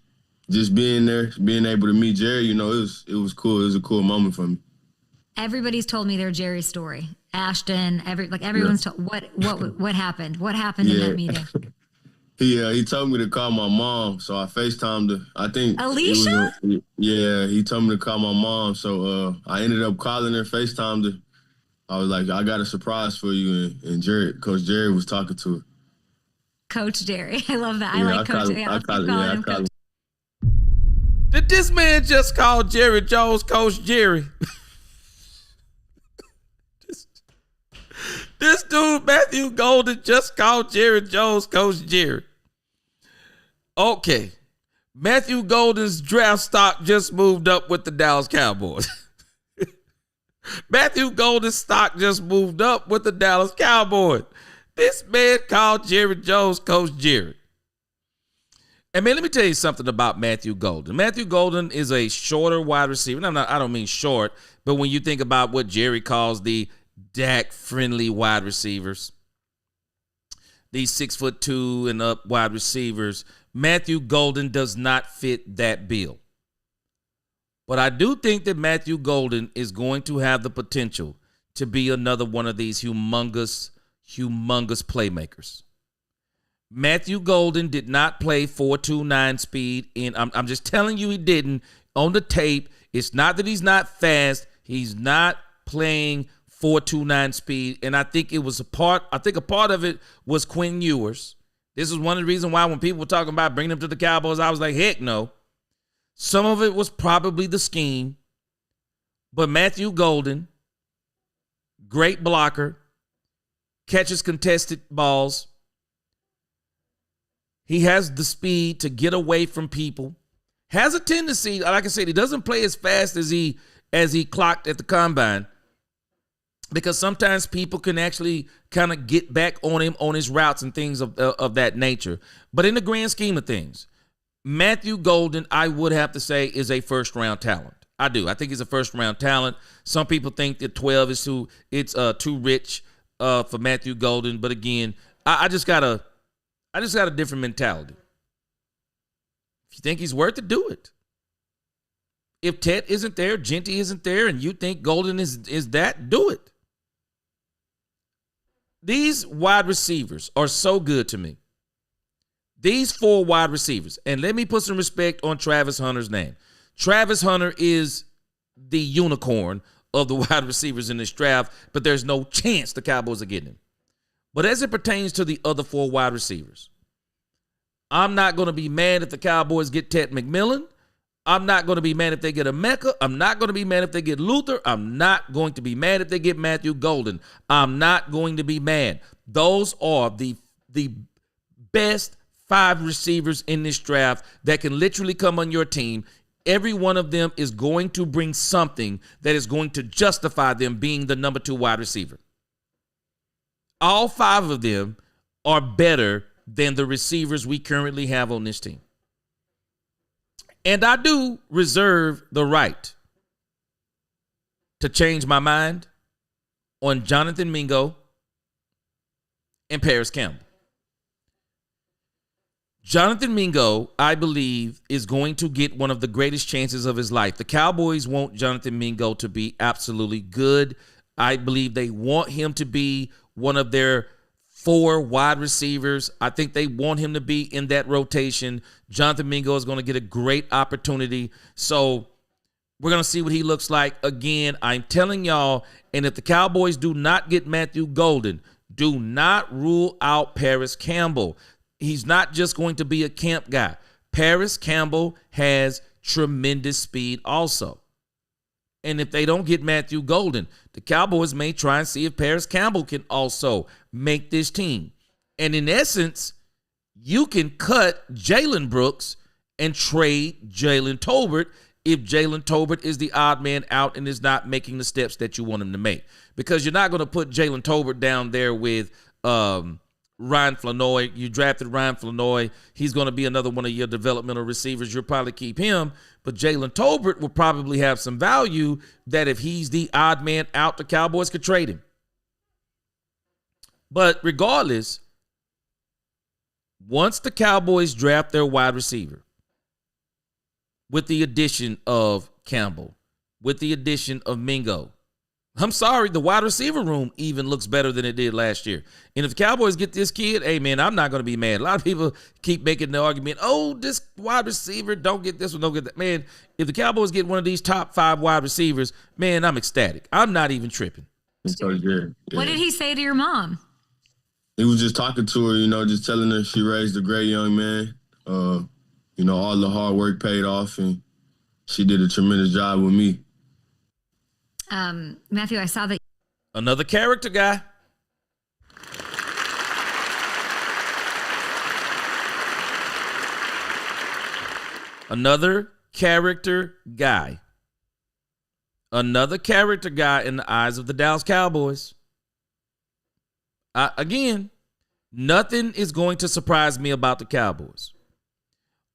being there, being able to meet Jerry, you know, it was cool. It was a cool moment for me. Everybody's told me their Jerry story. Ashton, everyone's told. What happened? What happened in that meeting? He told me to call my mom, so I FaceTimed her. I think Alicia? He told me to call my mom, so I ended up calling her, FaceTimed her. I was like, I got a surprise for you, and Coach Jerry was talking to her. Coach Jerry, I love that. I like Coach Jerry. I call him Coach. Did this man just call Jerry Jones Coach Jerry? This dude, Matthew Golden, just called Jerry Jones Coach Jerry. Okay. Matthew Golden's draft stock just moved up with the Dallas Cowboys. Matthew Golden's stock just moved up with the Dallas Cowboys. This man called Jerry Jones Coach Jerry. And man, let me tell you something about Matthew Golden. Matthew Golden is a shorter wide receiver. I don't mean short, but when you think about what Jerry calls the Dak-friendly wide receivers, these 6'2" and up wide receivers, Matthew Golden does not fit that bill. But I do think that Matthew Golden is going to have the potential to be another one of these humongous playmakers. Matthew Golden did not play 4.29 speed I'm just telling you he didn't. On the tape, it's not that he's not fast. He's not playing 4.29 speed. And I think a part of it was Quinn Ewers. This is one of the reasons why when people were talking about bringing him to the Cowboys, I was like, heck no. Some of it was probably the scheme. But Matthew Golden, great blocker, catches contested balls. He has the speed to get away from people. Has a tendency, like I said, he doesn't play as fast as he clocked at the combine, because sometimes people can actually kind of get back on him on his routes and things of that nature. But in the grand scheme of things, Matthew Golden, I would have to say, is a first-round talent. I do. I think he's a first-round talent. Some people think that 12 is too rich for Matthew Golden. But again, I just got a different mentality. If you think he's worth it, do it. If Tet isn't there, Genty isn't there, and you think Golden is that, do it. These wide receivers are so good to me. These 4 wide receivers, and let me put some respect on Travis Hunter's name. Travis Hunter is the unicorn of the wide receivers in this draft, but there's no chance the Cowboys are getting him. But as it pertains to the other 4 wide receivers, I'm not going to be mad if the Cowboys get Ted McMillan. I'm not going to be mad if they get Emeka. I'm not going to be mad if they get Luther. I'm not going to be mad if they get Matthew Golden. I'm not going to be mad. Those are the best 5 receivers in this draft that can literally come on your team. Every one of them is going to bring something that is going to justify them being the number 2 wide receiver. All 5 of them are better than the receivers we currently have on this team. And I do reserve the right to change my mind on Jonathan Mingo and Paris Campbell. Jonathan Mingo, I believe, is going to get one of the greatest chances of his life. The Cowboys want Jonathan Mingo to be absolutely good. I believe they want him to be one of their 4 wide receivers. I think they want him to be in that rotation. Jonathan Mingo is going to get a great opportunity. So we're going to see what he looks like. Again, I'm telling y'all, and if the Cowboys do not get Matthew Golden, do not rule out Paris Campbell. He's not just going to be a camp guy. Paris Campbell has tremendous speed also. And if they don't get Matthew Golden, the Cowboys may try and see if Paris Campbell can also make this team. And in essence, you can cut Jalen Brooks and trade Jalen Tolbert if Jalen Tolbert is the odd man out and is not making the steps that you want him to make. Because you're not going to put Jalen Tolbert down there with Ryan Flanoy. You drafted Ryan Flanoy. He's going to be another one of your developmental receivers. You'll probably keep him. But Jalen Tolbert will probably have some value that if he's the odd man out, the Cowboys could trade him. But regardless, once the Cowboys draft their wide receiver, with the addition of Campbell, with the addition of Mingo, I'm sorry, the wide receiver room even looks better than it did last year. And if the Cowboys get this kid, hey, man, I'm not going to be mad. A lot of people keep making the argument, oh, this wide receiver, don't get this one, don't get that. Man, if the Cowboys get one of these top 5 wide receivers, man, I'm ecstatic. I'm not even tripping. So good. Yeah. What did he say to your mom? He was just talking to her, just telling her she raised a great young man. All the hard work paid off, and she did a tremendous job with me. Matthew, I saw that. Another character guy. Another character guy. Another character guy in the eyes of the Dallas Cowboys. Again, nothing is going to surprise me about the Cowboys.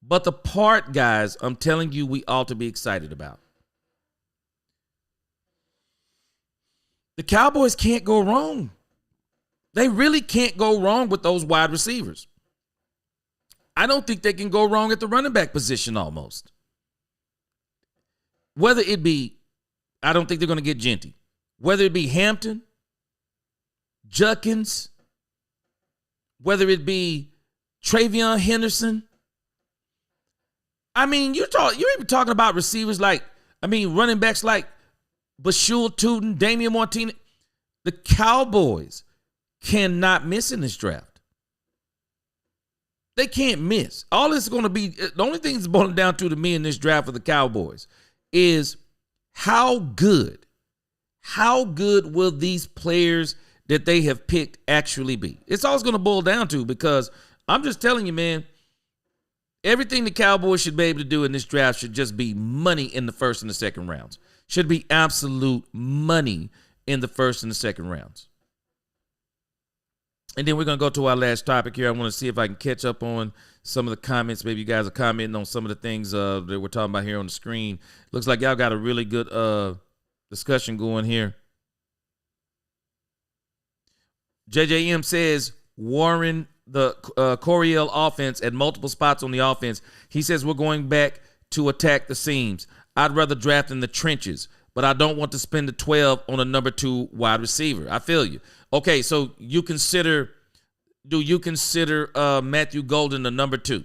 But the part, guys, I'm telling you, we ought to be excited about. The Cowboys can't go wrong. They really can't go wrong with those wide receivers. I don't think they can go wrong at the running back position almost. Whether it be, I don't think they're going to get Genty. Whether it be Hampton, Judkins, whether it be Travion Henderson. I mean, you're even talking about receivers running backs like Bashul Tootin, Damian Martinez. The Cowboys cannot miss in this draft. They can't miss. All this is going to be, the only thing that's boiling down to me in this draft for the Cowboys is how good will these players that they have picked actually be? It's all it's going to boil down to, because I'm just telling you, man, everything the Cowboys should be able to do in this draft should just be money in the first and the second rounds. Should be absolute money in the first and the second rounds. And then we're going to go to our last topic here. I want to see if I can catch up on some of the comments. Maybe you guys are commenting on some of the things that we're talking about here on the screen. Looks like y'all got a really good discussion going here. JJM says Warren, the Coryell offense at multiple spots on the offense. He says we're going back to attack the seams. I'd rather draft in the trenches, but I don't want to spend the 12 on a number 2 wide receiver. I feel you. Okay, so do you consider Matthew Golden the number 2?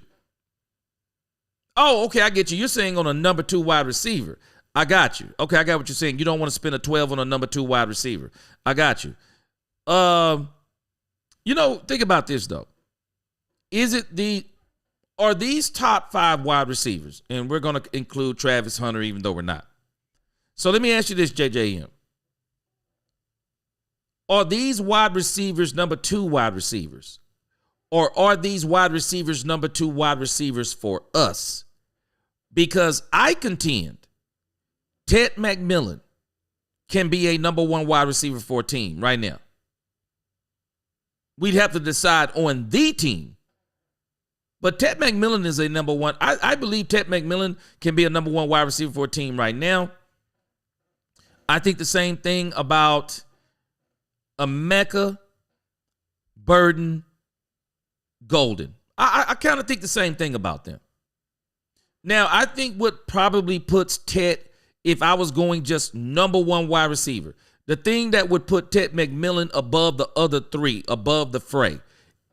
Oh, okay, I get you. You're saying on a number 2 wide receiver. I got you. Okay, I got what you're saying. You don't want to spend a 12 on a number 2 wide receiver. I got you. Think about this though. Are these top 5 wide receivers? And we're going to include Travis Hunter, even though we're not. So let me ask you this, JJM. Are these wide receivers number 2 wide receivers? Or are these wide receivers number 2 wide receivers for us? Because I contend Ted McMillan can be a number 1 wide receiver for a team right now. We'd have to decide on the team. But Ted McMillan is a number 1. I believe Ted McMillan can be a number 1 wide receiver for a team right now. I think the same thing about Emeka, Burden, Golden. I kind of think the same thing about them. Now, I think what probably puts Ted, if I was going just number 1 wide receiver, the thing that would put Ted McMillan above the other 3, above the fray,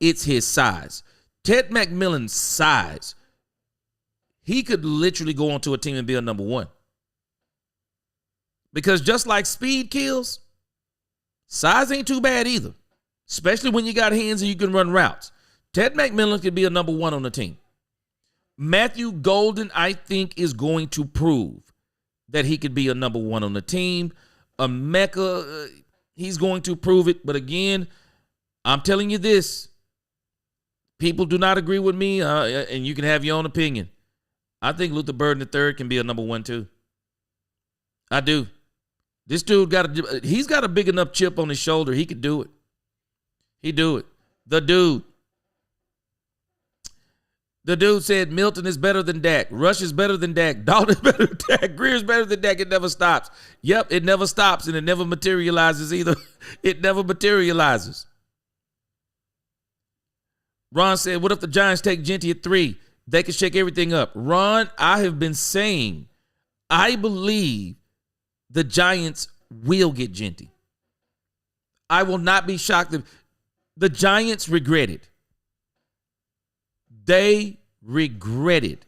it's his size. Ted McMillan's size, he could literally go onto a team and be a number 1. Because just like speed kills, size ain't too bad either, especially when you got hands and you can run routes. Ted McMillan could be a number 1 on the team. Matthew Golden, I think, is going to prove that he could be a number 1 on the team. Emeka, he's going to prove it. But again, I'm telling you this. People do not agree with me, and you can have your own opinion. I think Luther Burden III can be a number 1 too. I do. This dude he's got a big enough chip on his shoulder. He could do it. He do it. The dude said Milton is better than Dak. Rush is better than Dak. Dalton is better than Dak. Greer is better than Dak. It never stops. Yep, it never stops, and it never materializes either. It never materializes. Ron said, what if the Giants take Genty at 3? They can shake everything up. Ron, I have been saying, I believe the Giants will get Genty. I will not be shocked if the Giants regret it. They regretted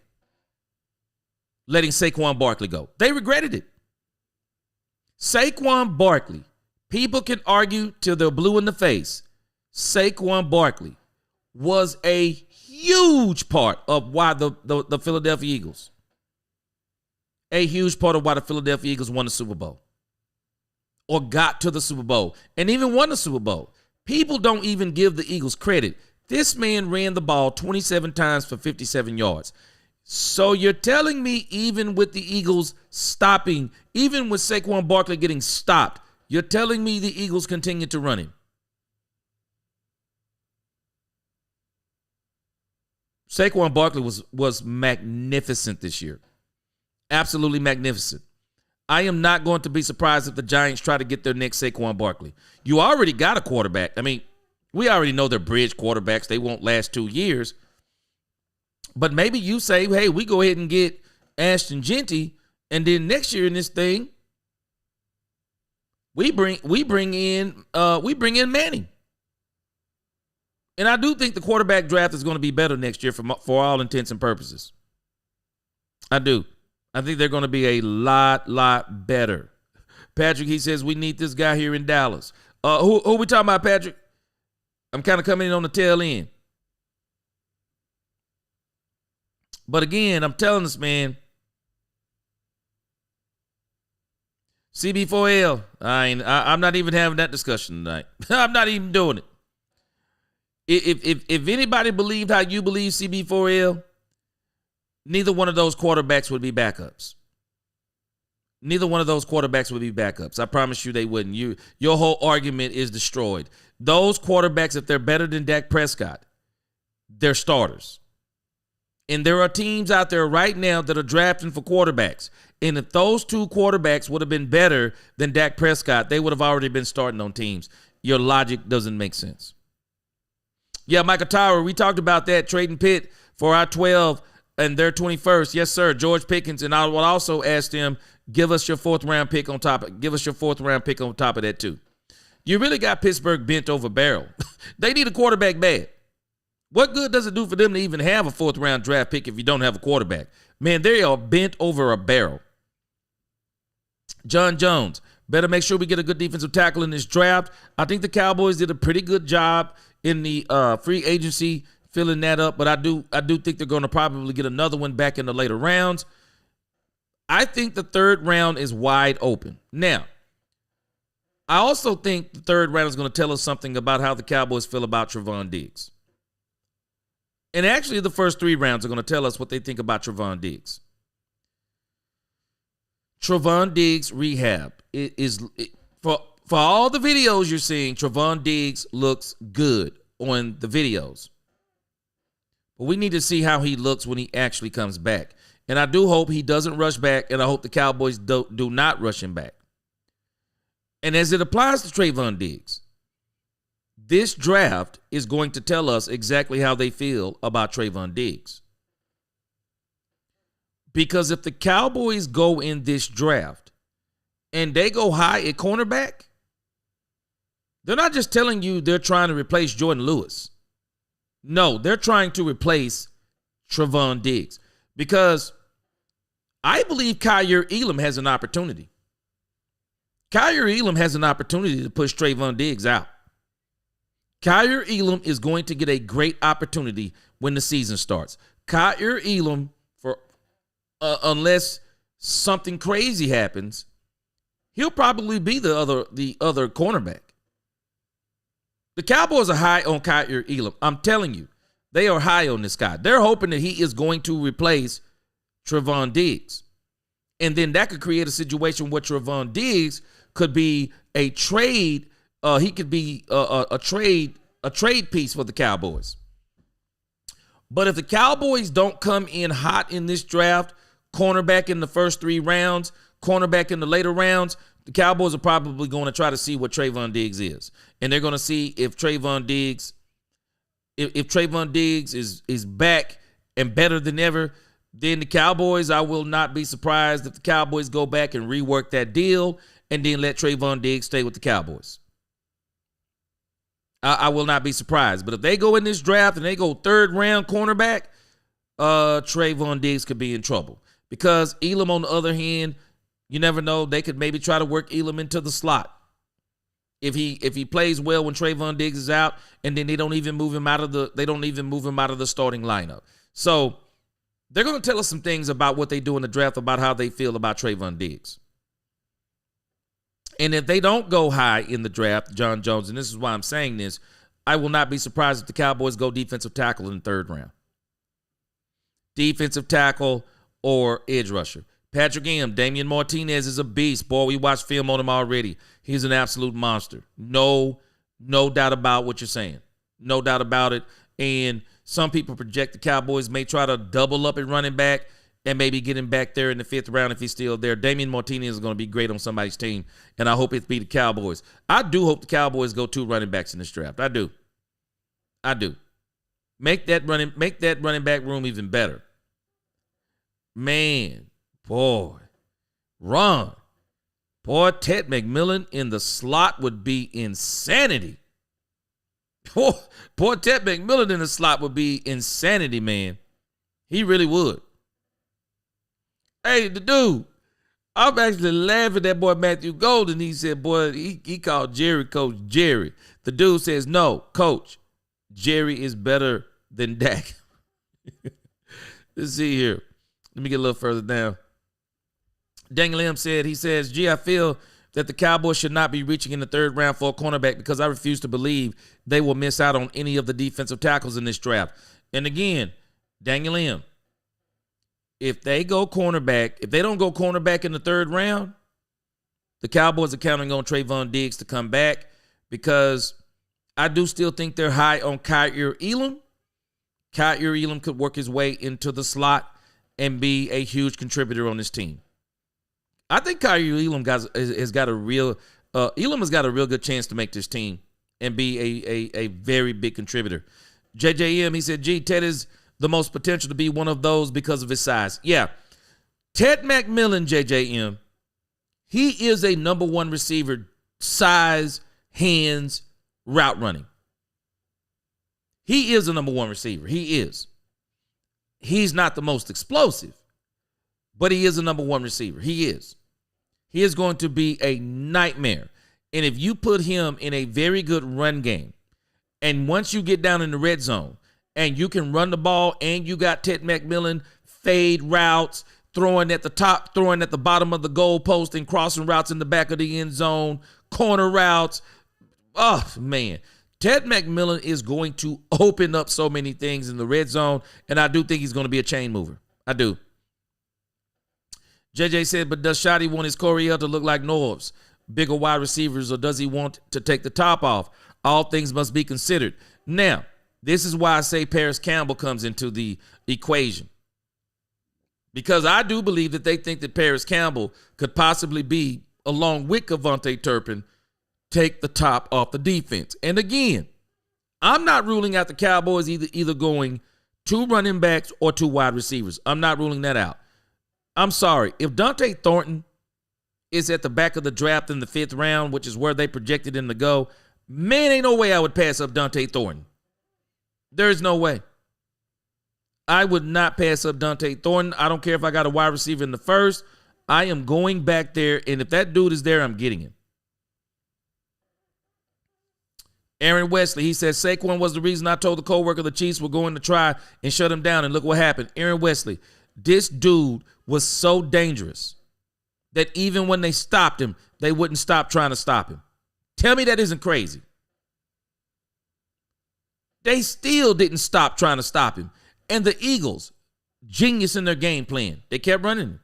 letting Saquon Barkley go. They regretted it. Saquon Barkley, people can argue till they're blue in the face. Saquon Barkley was a huge part of why the Philadelphia Eagles, a huge part of why the Philadelphia Eagles won the Super Bowl or got to the Super Bowl and even won the Super Bowl. People don't even give the Eagles credit. This man ran the ball 27 times for 57 yards. So you're telling me even with the Eagles stopping, even with Saquon Barkley getting stopped, you're telling me the Eagles continue to run him? Saquon Barkley was magnificent this year. Absolutely magnificent. I am not going to be surprised if the Giants try to get their next Saquon Barkley. You already got a quarterback. I mean, we already know they're bridge quarterbacks. They won't last 2 years. But maybe you say, hey, we go ahead and get Ashton Genty, and then next year in this thing, we bring in Manning. And I do think the quarterback draft is going to be better next year for all intents and purposes. I do. I think they're going to be a lot better. Patrick, he says, we need this guy here in Dallas. Who we talking about, Patrick? I'm kind of coming in on the tail end. But again, I'm telling this man, CB4L, I'm not even having that discussion tonight. I'm not even doing it. If anybody believed how you believe CB4L, neither one of those quarterbacks would be backups. Neither one of those quarterbacks would be backups. I promise you they wouldn't. Your whole argument is destroyed. Those quarterbacks, if they're better than Dak Prescott, they're starters. And there are teams out there right now that are drafting for quarterbacks. And if those 2 quarterbacks would have been better than Dak Prescott, they would have already been starting on teams. Your logic doesn't make sense. Yeah, Michael Tower, we talked about that, trading Pitt for our 12 and their 21st. Yes, sir, George Pickens. And I will also ask them, give us your 4th round pick on top. Give us your 4th round pick on top of that too. You really got Pittsburgh bent over barrel. They need a quarterback bad. What good does it do for them to even have a 4th round draft pick if you don't have a quarterback? Man, they are bent over a barrel. John Jones, better make sure we get a good defensive tackle in this draft. I think the Cowboys did a pretty good job in the free agency filling that up, but I do think they're going to probably get another one back in the later rounds. I think the third round is wide open. Now, I also think the third round is going to tell us something about how the Cowboys feel about Trevon Diggs. And actually, the first 3 rounds are going to tell us what they think about Trevon Diggs. Trevon Diggs rehab for all the videos you're seeing, Trevon Diggs looks good on the videos. But we need to see how he looks when he actually comes back. And I do hope he doesn't rush back, and I hope the Cowboys do not rush him back. And as it applies to Trevon Diggs, this draft is going to tell us exactly how they feel about Trevon Diggs. Because if the Cowboys go in this draft and they go high at cornerback, they're not just telling you they're trying to replace Jordan Lewis. No, they're trying to replace Trevon Diggs. Because I believe Kyer Elam has an opportunity. Kyer Elam has an opportunity to push Trevon Diggs out. Kyer Elam is going to get a great opportunity when the season starts. Kyer Elam, unless something crazy happens, he'll probably be the other cornerback. The Cowboys are high on Kyer Elam. I'm telling you, they are high on this guy. They're hoping that he is going to replace Trevon Diggs. And then that could create a situation where Trevon Diggs could be a trade. He could be a trade piece for the Cowboys. But if the Cowboys don't come in hot in this draft, cornerback in the first 3 rounds, cornerback in the later rounds, the Cowboys are probably going to try to see what Trevon Diggs is. And they're going to see if Trevon Diggs, if Trevon Diggs is back and better than ever, then the Cowboys, I will not be surprised if the Cowboys go back and rework that deal and then let Trevon Diggs stay with the Cowboys. I will not be surprised. But if they go in this draft and they go 3rd round cornerback, Trevon Diggs could be in trouble. Because Elam, on the other hand, you never know. They could maybe try to work Elam into the slot. If he plays well when Trevon Diggs is out, and then they don't even move him out of the starting lineup. So they're going to tell us some things about what they do in the draft, about how they feel about Trevon Diggs. And if they don't go high in the draft, John Jones, and this is why I'm saying this, I will not be surprised if the Cowboys go defensive tackle in the 3rd round. Defensive tackle or edge rusher. Patrick M., Damian Martinez is a beast. Boy, we watched film on him already. He's an absolute monster. No doubt about what you're saying. No doubt about it. And some people project the Cowboys may try to double up at running back and maybe get him back there in the 5th round if he's still there. Damian Martinez is going to be great on somebody's team, and I hope it be the Cowboys. I do hope the Cowboys go 2 running backs in this draft. I do. Make that running back room even better. Man, boy, Ron. Boy, Ted McMillan in the slot would be insanity. Boy, Ted McMillan in the slot would be insanity, man. He really would. Hey, the dude, I'm actually laughing at that boy Matthew Golden. He said, boy, he called Jerry Coach Jerry. The dude says, no, Coach, Jerry is better than Dak. Let's see here. Let me get a little further down. Daniel M. says, gee, I feel that the Cowboys should not be reaching in the 3rd round for a cornerback because I refuse to believe they will miss out on any of the defensive tackles in this draft. And again, Daniel M., if they don't go cornerback in the 3rd round, the Cowboys are counting on Trevon Diggs to come back because I do still think they're high on Kyer Elam. Kyer Elam could work his way into the slot and be a huge contributor on this team. I think Kyer Elam has got a real good chance to make this team and be a very big contributor. JJM, he said, gee, Ted is the most potential to be one of those because of his size. Yeah. Ted McMillan, JJM, he is a number 1 receiver, size, hands, route running. He is a number 1 receiver. He is. He's not the most explosive, but he is a number one receiver. He is. He is going to be a nightmare. And if you put him in a very good run game, and once you get down in the red zone and you can run the ball and you got Ted McMillan fade routes, throwing at the top, throwing at the bottom of the goal post and crossing routes in the back of the end zone, corner routes. Oh, man. Ted McMillan is going to open up so many things in the red zone, and I do think he's going to be a chain mover. I do. JJ said, but does Shotty want his Coriel to look like Norbs, bigger wide receivers, or does he want to take the top off? All things must be considered. Now, this is why I say Paris Campbell comes into the equation. Because I do believe that they think that Paris Campbell could possibly be, along with Kevontae Turpin, take the top off the defense. And again, I'm not ruling out the Cowboys either going 2 running backs or 2 wide receivers. I'm not ruling that out. I'm sorry. If Dante Thornton is at the back of the draft in the 5th round, which is where they projected him to go, man, ain't no way I would pass up Dante Thornton. There's no way. I would not pass up Dante Thornton. I don't care if I got a wide receiver in the 1st. I am going back there, and if that dude is there, I'm getting him. Aaron Wesley, he says, Saquon was the reason I told the co-worker the Chiefs were going to try and shut him down, and look what happened. Aaron Wesley, this dude was so dangerous that even when they stopped him, they wouldn't stop trying to stop him. Tell me that isn't crazy. They still didn't stop trying to stop him. And the Eagles, genius in their game plan. They kept running.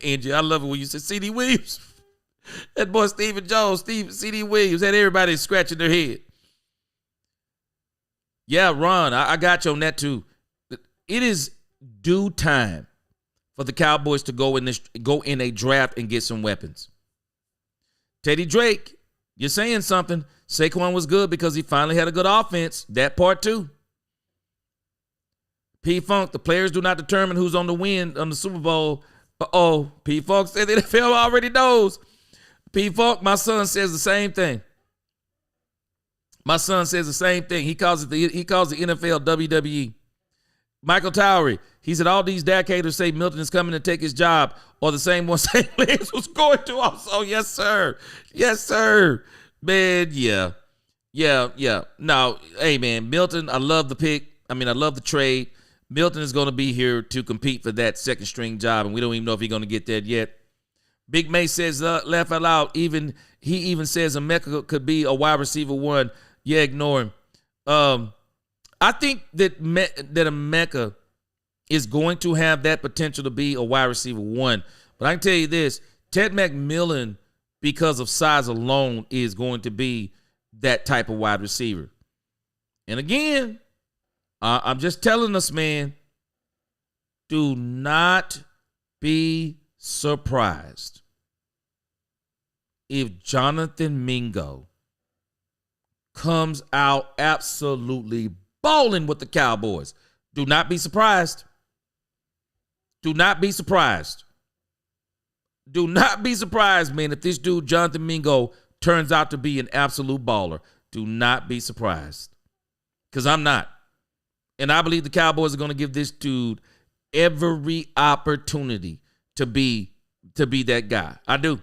Angie, I love it when you said C.D. Williams. That boy Stephen Jones, C.D. Williams, had everybody scratching their head. Yeah, Ron, I got you on that too. It is due time for the Cowboys to go in a draft and get some weapons. Teddy Drake, you're saying something. Saquon was good because he finally had a good offense. That part too. P. Funk, the players do not determine who's on the win on the Super Bowl. Uh-oh. P. Funk said the NFL already knows. P. Funk, my son says the same thing. My son says the same thing. He calls the NFL WWE. Michael Towery, he said all these decaders say Milton is coming to take his job, or the same one St. Lance was going to also. Yes, sir. Yes, sir. Man, yeah. No, hey, man, Milton, I love the pick. I love the trade. Milton is going to be here to compete for that second string job, and we don't even know if he's going to get that yet. Big May says, laugh out loud. He even says Emeka could be a wide receiver 1. Yeah, ignore him. I think that Emeka is going to have that potential to be a wide receiver 1. But I can tell you this, Ted McMillan, because of size alone, is going to be that type of wide receiver. And again, I'm just telling us, man, do not be surprised if Jonathan Mingo comes out absolutely balling with the Cowboys. Do not be surprised. Do not be surprised. Do not be surprised, man, if this dude, Jonathan Mingo, turns out to be an absolute baller. Do not be surprised. Because I'm not. And I believe the Cowboys are going to give this dude every opportunity to be that guy. I do.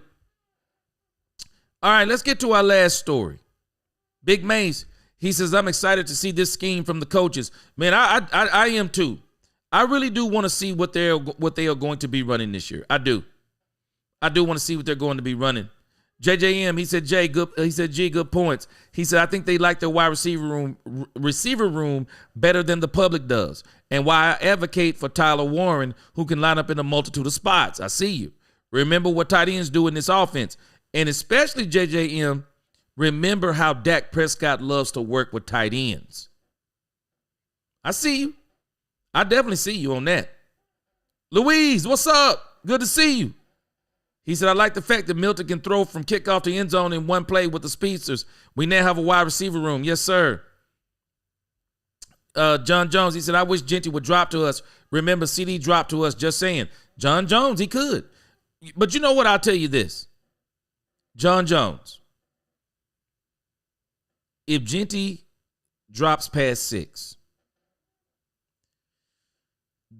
All right, let's get to our last story. Big Mace, he says, I'm excited to see this scheme from the coaches. Man, I am too. I really do want to see what they are going to be running this year. I do want to see what they're going to be running. JJM, he said, G, good points. He said, I think they like their wide receiver room better than the public does. And why I advocate for Tyler Warren, who can line up in a multitude of spots. I see you. Remember what tight ends do in this offense. And especially JJM, remember how Dak Prescott loves to work with tight ends. I see you. I definitely see you on that. Louise, what's up? Good to see you. He said, I like the fact that Milton can throw from kickoff to end zone in one play with the speedsters. We now have a wide receiver room. Yes, sir. John Jones, he said, I wish Genty would drop to us. Remember, CD dropped to us, just saying. John Jones, he could. But you know what? I'll tell you this. John Jones, if Genty drops past 6,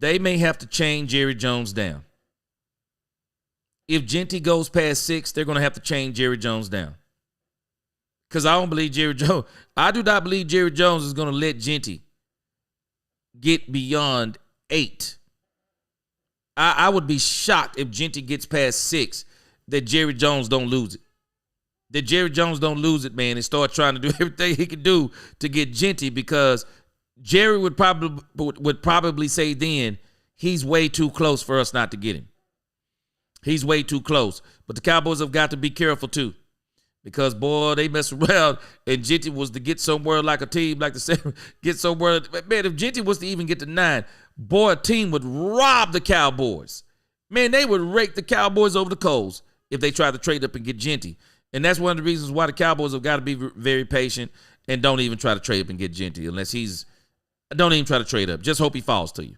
they may have to chain Jerry Jones down. If Genty goes past 6, they're going to have to chain Jerry Jones down. Because I don't believe Jerry Jones. I do not believe Jerry Jones is going to let Genty get beyond 8. I would be shocked if Genty gets past 6 that Jerry Jones don't lose it. That Jerry Jones don't lose it, man, and start trying to do everything he can do to get Genty, because Jerry would probably say then he's way too close for us not to get him. He's way too close. But the Cowboys have got to be careful too, because boy, they mess around and Genty was to get somewhere like a team like the 7, get somewhere. Man, if Genty was to even get to 9, boy, a team would rob the Cowboys. Man, they would rake the Cowboys over the coals if they tried to trade up and get Genty. And that's one of the reasons why the Cowboys have got to be very patient and don't even try to trade up and get Genty unless don't even try to trade up. Just hope he falls to you.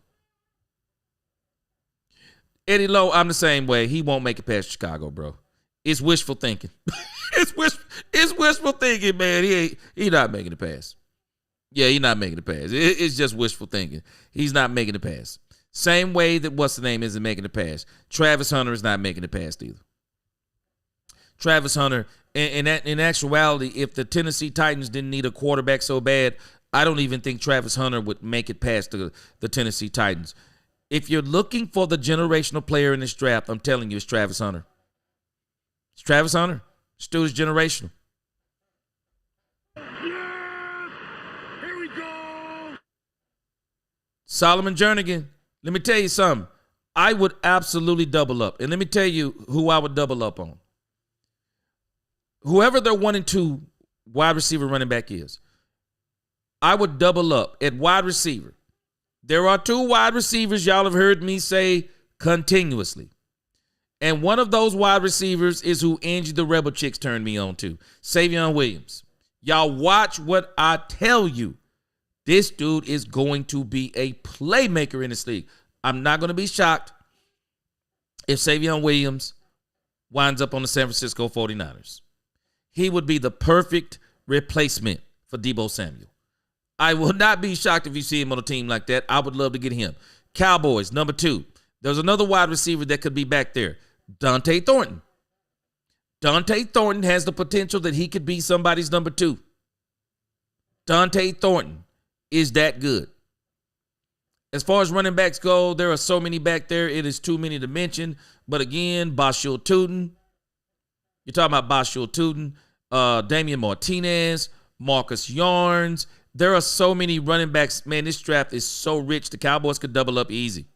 Eddie Lowe, I'm the same way. He won't make it past Chicago, bro. It's wishful thinking. It's wishful thinking, man. He not making it past. Yeah, he's not making it past. It's just wishful thinking. He's not making it past. Same way that what's the name isn't making it past. Travis Hunter is not making it past either. Travis Hunter, in actuality, if the Tennessee Titans didn't need a quarterback so bad, I don't even think Travis Hunter would make it past the Tennessee Titans. If you're looking for the generational player in this draft, I'm telling you, it's Travis Hunter. It's Travis Hunter. Still is generational. Yes! Here we go! Solomon Jernigan, let me tell you something. I would absolutely double up. And let me tell you who I would double up on. Whoever their 1 and 2 wide receiver running back is, I would double up at wide receiver. There are 2 wide receivers y'all have heard me say continuously. And one of those wide receivers is who Angie the Rebel Chicks turned me on to, Savion Williams. Y'all watch what I tell you. This dude is going to be a playmaker in this league. I'm not going to be shocked if Savion Williams winds up on the San Francisco 49ers. He would be the perfect replacement for Deebo Samuel. I will not be shocked if you see him on a team like that. I would love to get him. Cowboys, number 2. There's another wide receiver that could be back there. Dante Thornton. Dante Thornton has the potential that he could be somebody's number 2. Dante Thornton is that good. As far as running backs go, there are so many back there. It is too many to mention. But again, Bashul Tootin. You're talking about Bashul Tootin, Damian Martinez, Marcus Yarns. There are so many running backs. Man, this draft is so rich. The Cowboys could double up easy.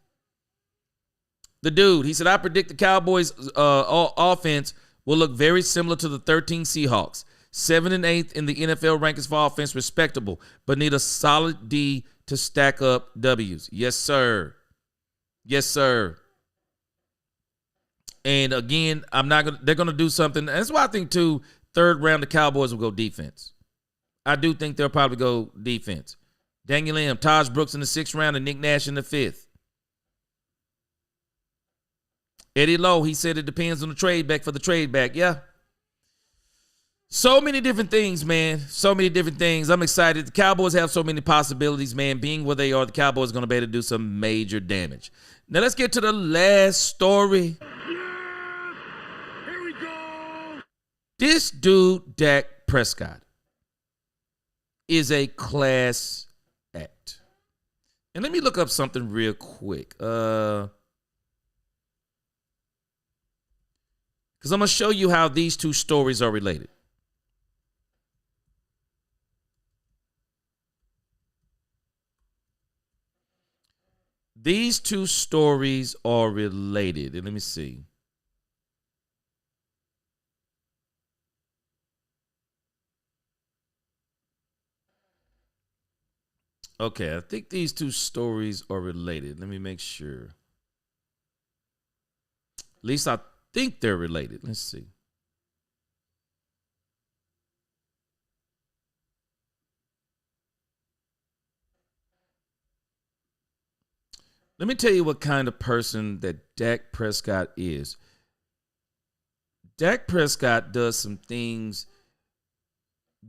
The dude, he said, I predict the Cowboys offense will look very similar to the 13 Seahawks. 7th and 8th in the NFL rankings for offense, respectable, but need a solid D to stack up W's. Yes, sir. Yes, sir. And again, they're gonna do something. That's why I think too, 3rd round the Cowboys will go defense. I do think they'll probably go defense. Daniel M, Taj Brooks in the 6th round, and Nick Nash in the 5th. Eddie Lowe, he said it depends on the trade back for the trade back. Yeah. So many different things, man. So many different things. I'm excited. The Cowboys have so many possibilities, man. Being where they are, the Cowboys are going to be able to do some major damage. Now let's get to the last story. Yes! Here we go! This dude, Dak Prescott, is a class act. And let me look up something real quick. Because I'm going to show you how these 2 stories are related. These 2 stories are related. And let me see. Okay, I think these 2 stories are related. Let me make sure. At least I think they're related. Let's see. Let me tell you what kind of person that Dak Prescott is. Dak Prescott does some things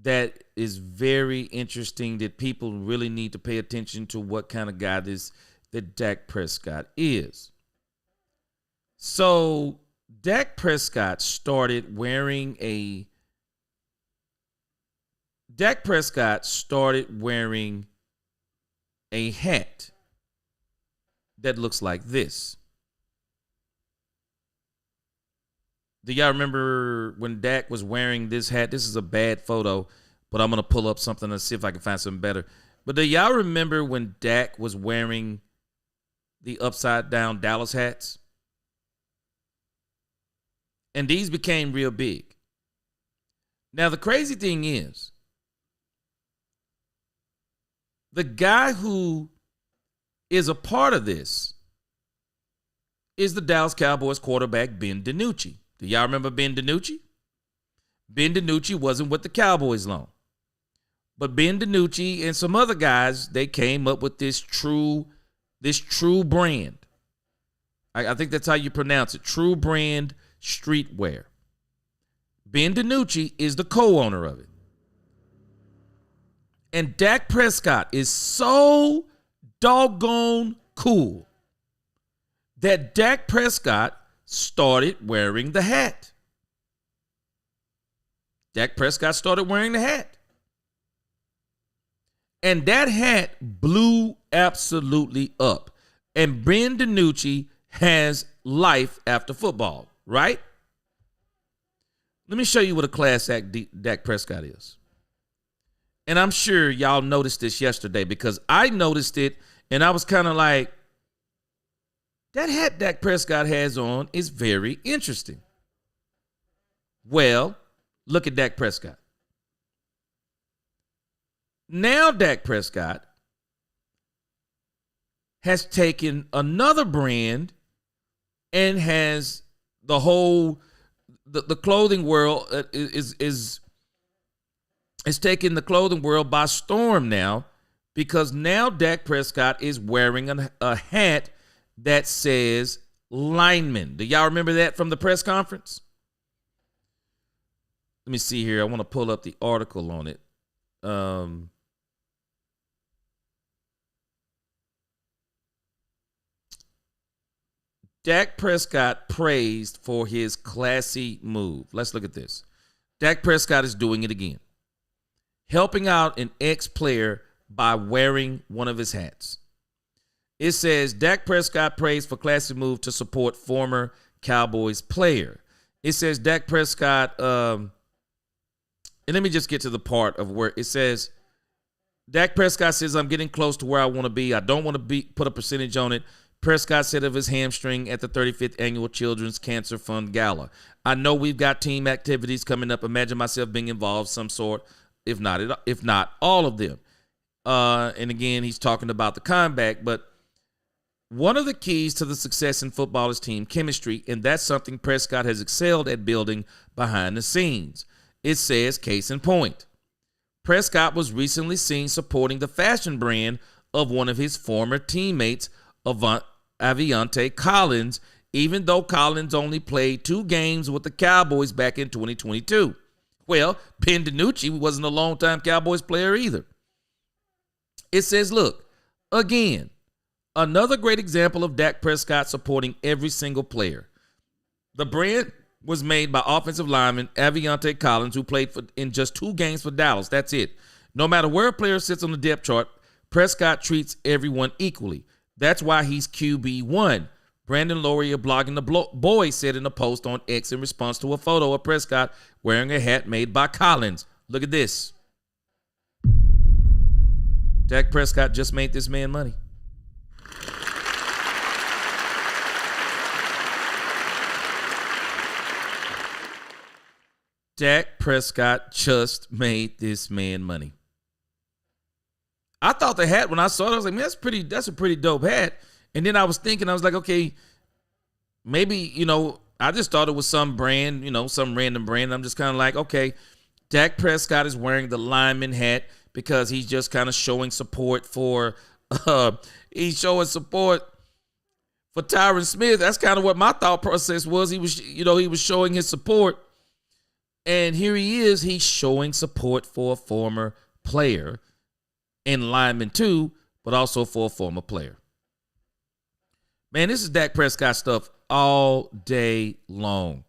that is very interesting that people really need to pay attention to what kind of guy this that Dak Prescott is. So Dak Prescott started wearing a hat that looks like this. Do y'all remember when Dak was wearing this hat? This is a bad photo, but I'm going to pull up something and see if I can find something better. But do y'all remember when Dak was wearing the upside down Dallas hats? And these became real big. Now, the crazy thing is, the guy who is a part of this is the Dallas Cowboys quarterback, Ben DiNucci. Do y'all remember Ben DiNucci? Ben DiNucci wasn't with the Cowboys long. But Ben DiNucci and some other guys, they came up with this true brand. I think that's how you pronounce it. True brand streetwear. Ben DiNucci is the co-owner of it. And Dak Prescott is so doggone cool that Dak Prescott started wearing the hat. Dak Prescott started wearing the hat. And that hat blew absolutely up. And Ben DiNucci has life after football, right? Let me show you what a class act Dak Prescott is. And I'm sure y'all noticed this yesterday because I noticed it and I was kind of like, that hat Dak Prescott has on is very interesting. Well, look at Dak Prescott. Now Dak Prescott has taken another brand and has the whole the clothing world is taking the clothing world by storm now, because now Dak Prescott is wearing a hat that says lineman. Do y'all remember that from the press conference? Let me see here. I want to pull up the article on it. Dak Prescott praised for his classy move. Let's look at this. Dak Prescott is doing it again, helping out an ex-player by wearing one of his hats. It says Dak Prescott praised for classy move to support former Cowboys player. It says Dak Prescott, and let me just get to the part of where it says, Dak Prescott says, I'm getting close to where I want to be. I don't want to put a percentage on it. Prescott said of his hamstring at the 35th Annual Children's Cancer Fund Gala. I know we've got team activities coming up. Imagine myself being involved some sort, if not all of them. And again, he's talking about the comeback, but one of the keys to the success in football is team chemistry, and that's something Prescott has excelled at building behind the scenes. It says, case in point, Prescott was recently seen supporting the fashion brand of one of his former teammates, Aviante Collins, even though Collins only played 2 games with the Cowboys back in 2022. Well, Ben DiNucci wasn't a longtime Cowboys player either. It says, look, again, another great example of Dak Prescott supporting every single player. The brand was made by offensive lineman Aviante Collins, who played in just 2 games for Dallas. That's it. No matter where a player sits on the depth chart, Prescott treats everyone equally. That's why he's QB1. Brandon Laurie of Blogging the Boy said in a post on X in response to a photo of Prescott wearing a hat made by Collins. Look at this. Dak Prescott just made this man money. Dak Prescott just made this man money. I thought the hat, when I saw it, I was like, man, that's a pretty dope hat. And then I was thinking, I was like, okay, maybe, I just thought it was some brand, some random brand. I'm just kind of like, okay, Dak Prescott is wearing the lineman hat because he's just kind of showing support for, Tyron Smith. That's kind of what my thought process was. He was showing his support. And here he is, he's showing support for a former player and lineman too, but also for a former player. Man, this is Dak Prescott stuff all day long.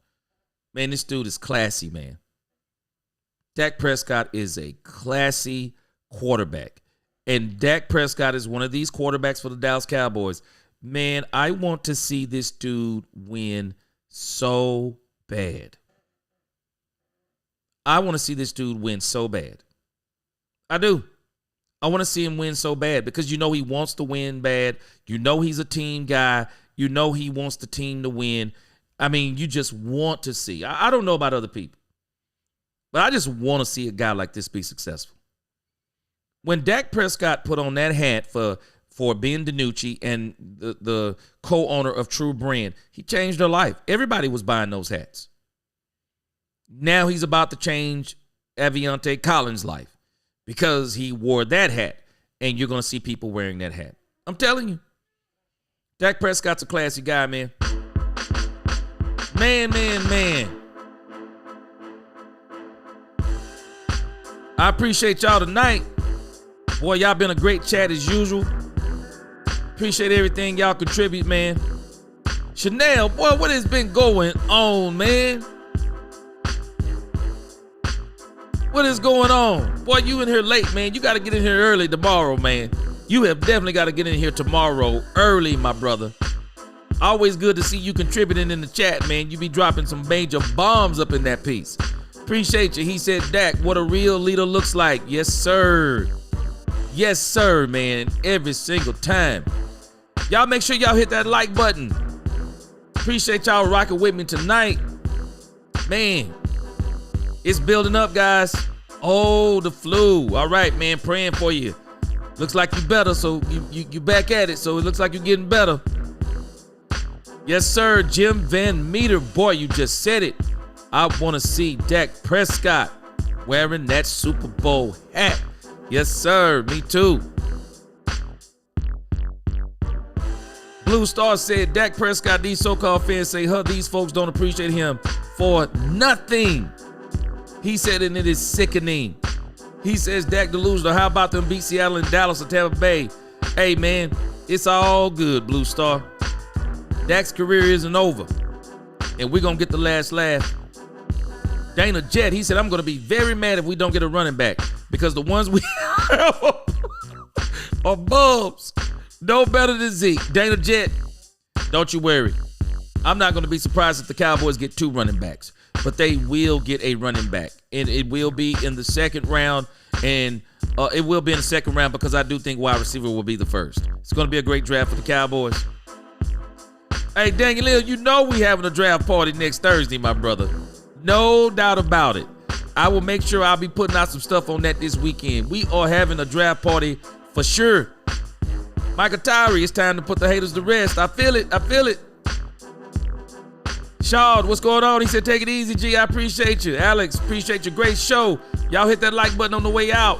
Man, this dude is classy, man. Dak Prescott is a classy quarterback. And Dak Prescott is one of these quarterbacks for the Dallas Cowboys. Man, I want to see this dude win so bad. I want to see this dude win so bad. I do. I want to see him win so bad because you know he wants to win bad. You know he's a team guy. You know he wants the team to win. I mean, you just want to see. I don't know about other people, but I just want to see a guy like this be successful. When Dak Prescott put on that hat for Ben DiNucci and the co-owner of True Brand, he changed their life. Everybody was buying those hats. Now he's about to change Aviante Collins' life because he wore that hat, and you're going to see people wearing that hat. I'm telling you. Dak Prescott's a classy guy, man. Man. I appreciate y'all tonight. Boy, y'all been a great chat as usual. Appreciate everything y'all contribute, man. Chanel, boy, what has been going on, man? What is going on? Boy, you in here late, man. You got to get in here early tomorrow, man. You have definitely got to get in here tomorrow early, my brother. Always good to see you contributing in the chat, man. You be dropping some major bombs up in that piece. Appreciate you. He said, Dak, what a real leader looks like. Yes, sir. Yes, sir, man. Every single time. Y'all make sure y'all hit that like button. Appreciate y'all rocking with me tonight. Man, it's building up, guys. Oh, the flu. All right, man. Praying for you. Looks like you better, so you back at it. So it looks like you're getting better. Yes, sir. Jim Van Meter. Boy, you just said it. I want to see Dak Prescott wearing that Super Bowl hat. Yes, sir. Me too. Blue Star said, Dak Prescott, these so-called fans say, these folks don't appreciate him for nothing. He said, and it is sickening. He says, Dak delusional. How about them beat Seattle and Dallas or Tampa Bay? Hey, man, it's all good, Blue Star. Dak's career isn't over, and we're going to get the last laugh. Dana Jett, he said, I'm going to be very mad if we don't get a running back because the ones we have are bubs. No better than Zeke. Dana Jett, don't you worry. I'm not going to be surprised if the Cowboys get 2 running backs, but they will get a running back, and it will be in the second round, and it will be in the second round because I do think wide receiver will be the first. It's going to be a great draft for the Cowboys. Hey, Daniel, you know we having a draft party next Thursday, my brother. No doubt about it. I will make sure I'll be putting out some stuff on that this weekend. We are having a draft party for sure. Michael Tyree, it's time to put the haters to rest. I feel it. Shaw, what's going on? He said, take it easy, G. I appreciate you. Alex, appreciate your great show. Y'all hit that like button on the way out.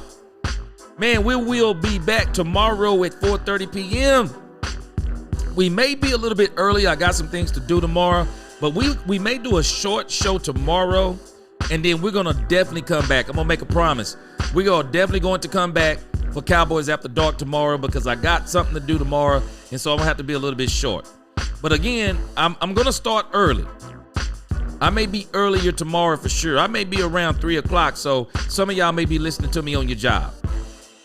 Man, we will be back tomorrow at 4:30 p.m. We may be a little bit early. I got some things to do tomorrow. But we may do a short show tomorrow, and then we're going to definitely come back. I'm going to make a promise. We are definitely going to come back for Cowboys After Dark tomorrow because I got something to do tomorrow, and so I'm going to have to be a little bit short. But again, I'm going to start early. I may be earlier tomorrow for sure. I may be around 3 o'clock, so some of y'all may be listening to me on your job.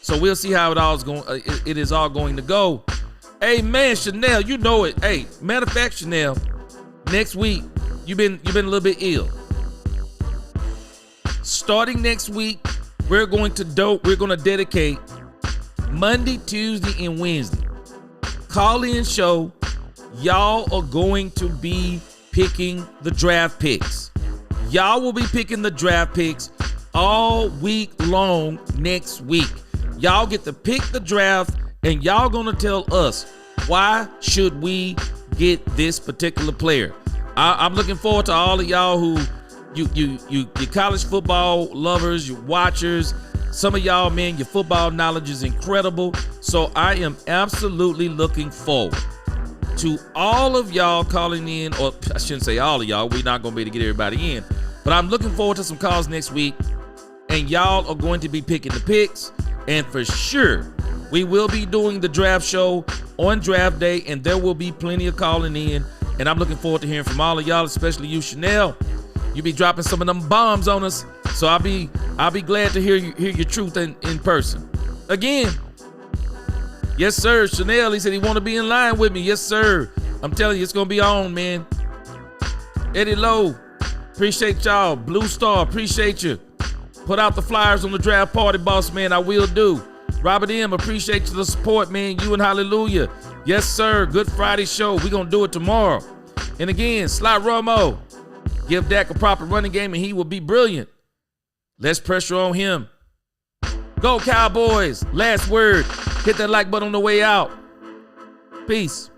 So we'll see how it is all going to go. Hey, man, Chanel, you know it. Hey, matter of fact, Chanel, next week, you've been a little bit ill. Starting next week, we're going to dedicate Monday, Tuesday, and Wednesday. Call-in show. Y'all are going to be picking the draft picks. Y'all will be picking the draft picks all week long next week. Y'all get to pick the draft, and y'all gonna tell us why should we get this particular player. I'm looking forward to all of y'all who you college football lovers, you watchers. Some of y'all, man, your football knowledge is incredible. So I am absolutely looking forward to all of y'all calling in, or I shouldn't say all of y'all. We're not gonna be able to get everybody in, but I'm looking forward to some calls next week, and y'all are going to be picking the picks. And for sure, we will be doing the draft show on draft day, and there will be plenty of calling in. And I'm looking forward to hearing from all of y'all, especially you, Chanel. You be dropping some of them bombs on us, so I'll be glad to hear your truth in person. Again, yes sir, Chanel. He said he want to be in line with me. Yes sir. I'm telling you, it's gonna be on, man. Eddie Lowe, appreciate y'all. Blue Star, appreciate you. Put out the flyers on the draft party, boss man. I will do. Robert M, appreciate you the support, man. You and Hallelujah. Yes sir. Good Friday show. We gonna do it tomorrow. And again, Sly Romo. Give Dak a proper running game and he will be brilliant. Less pressure on him. Go Cowboys. Last word. Hit that like button on the way out. Peace.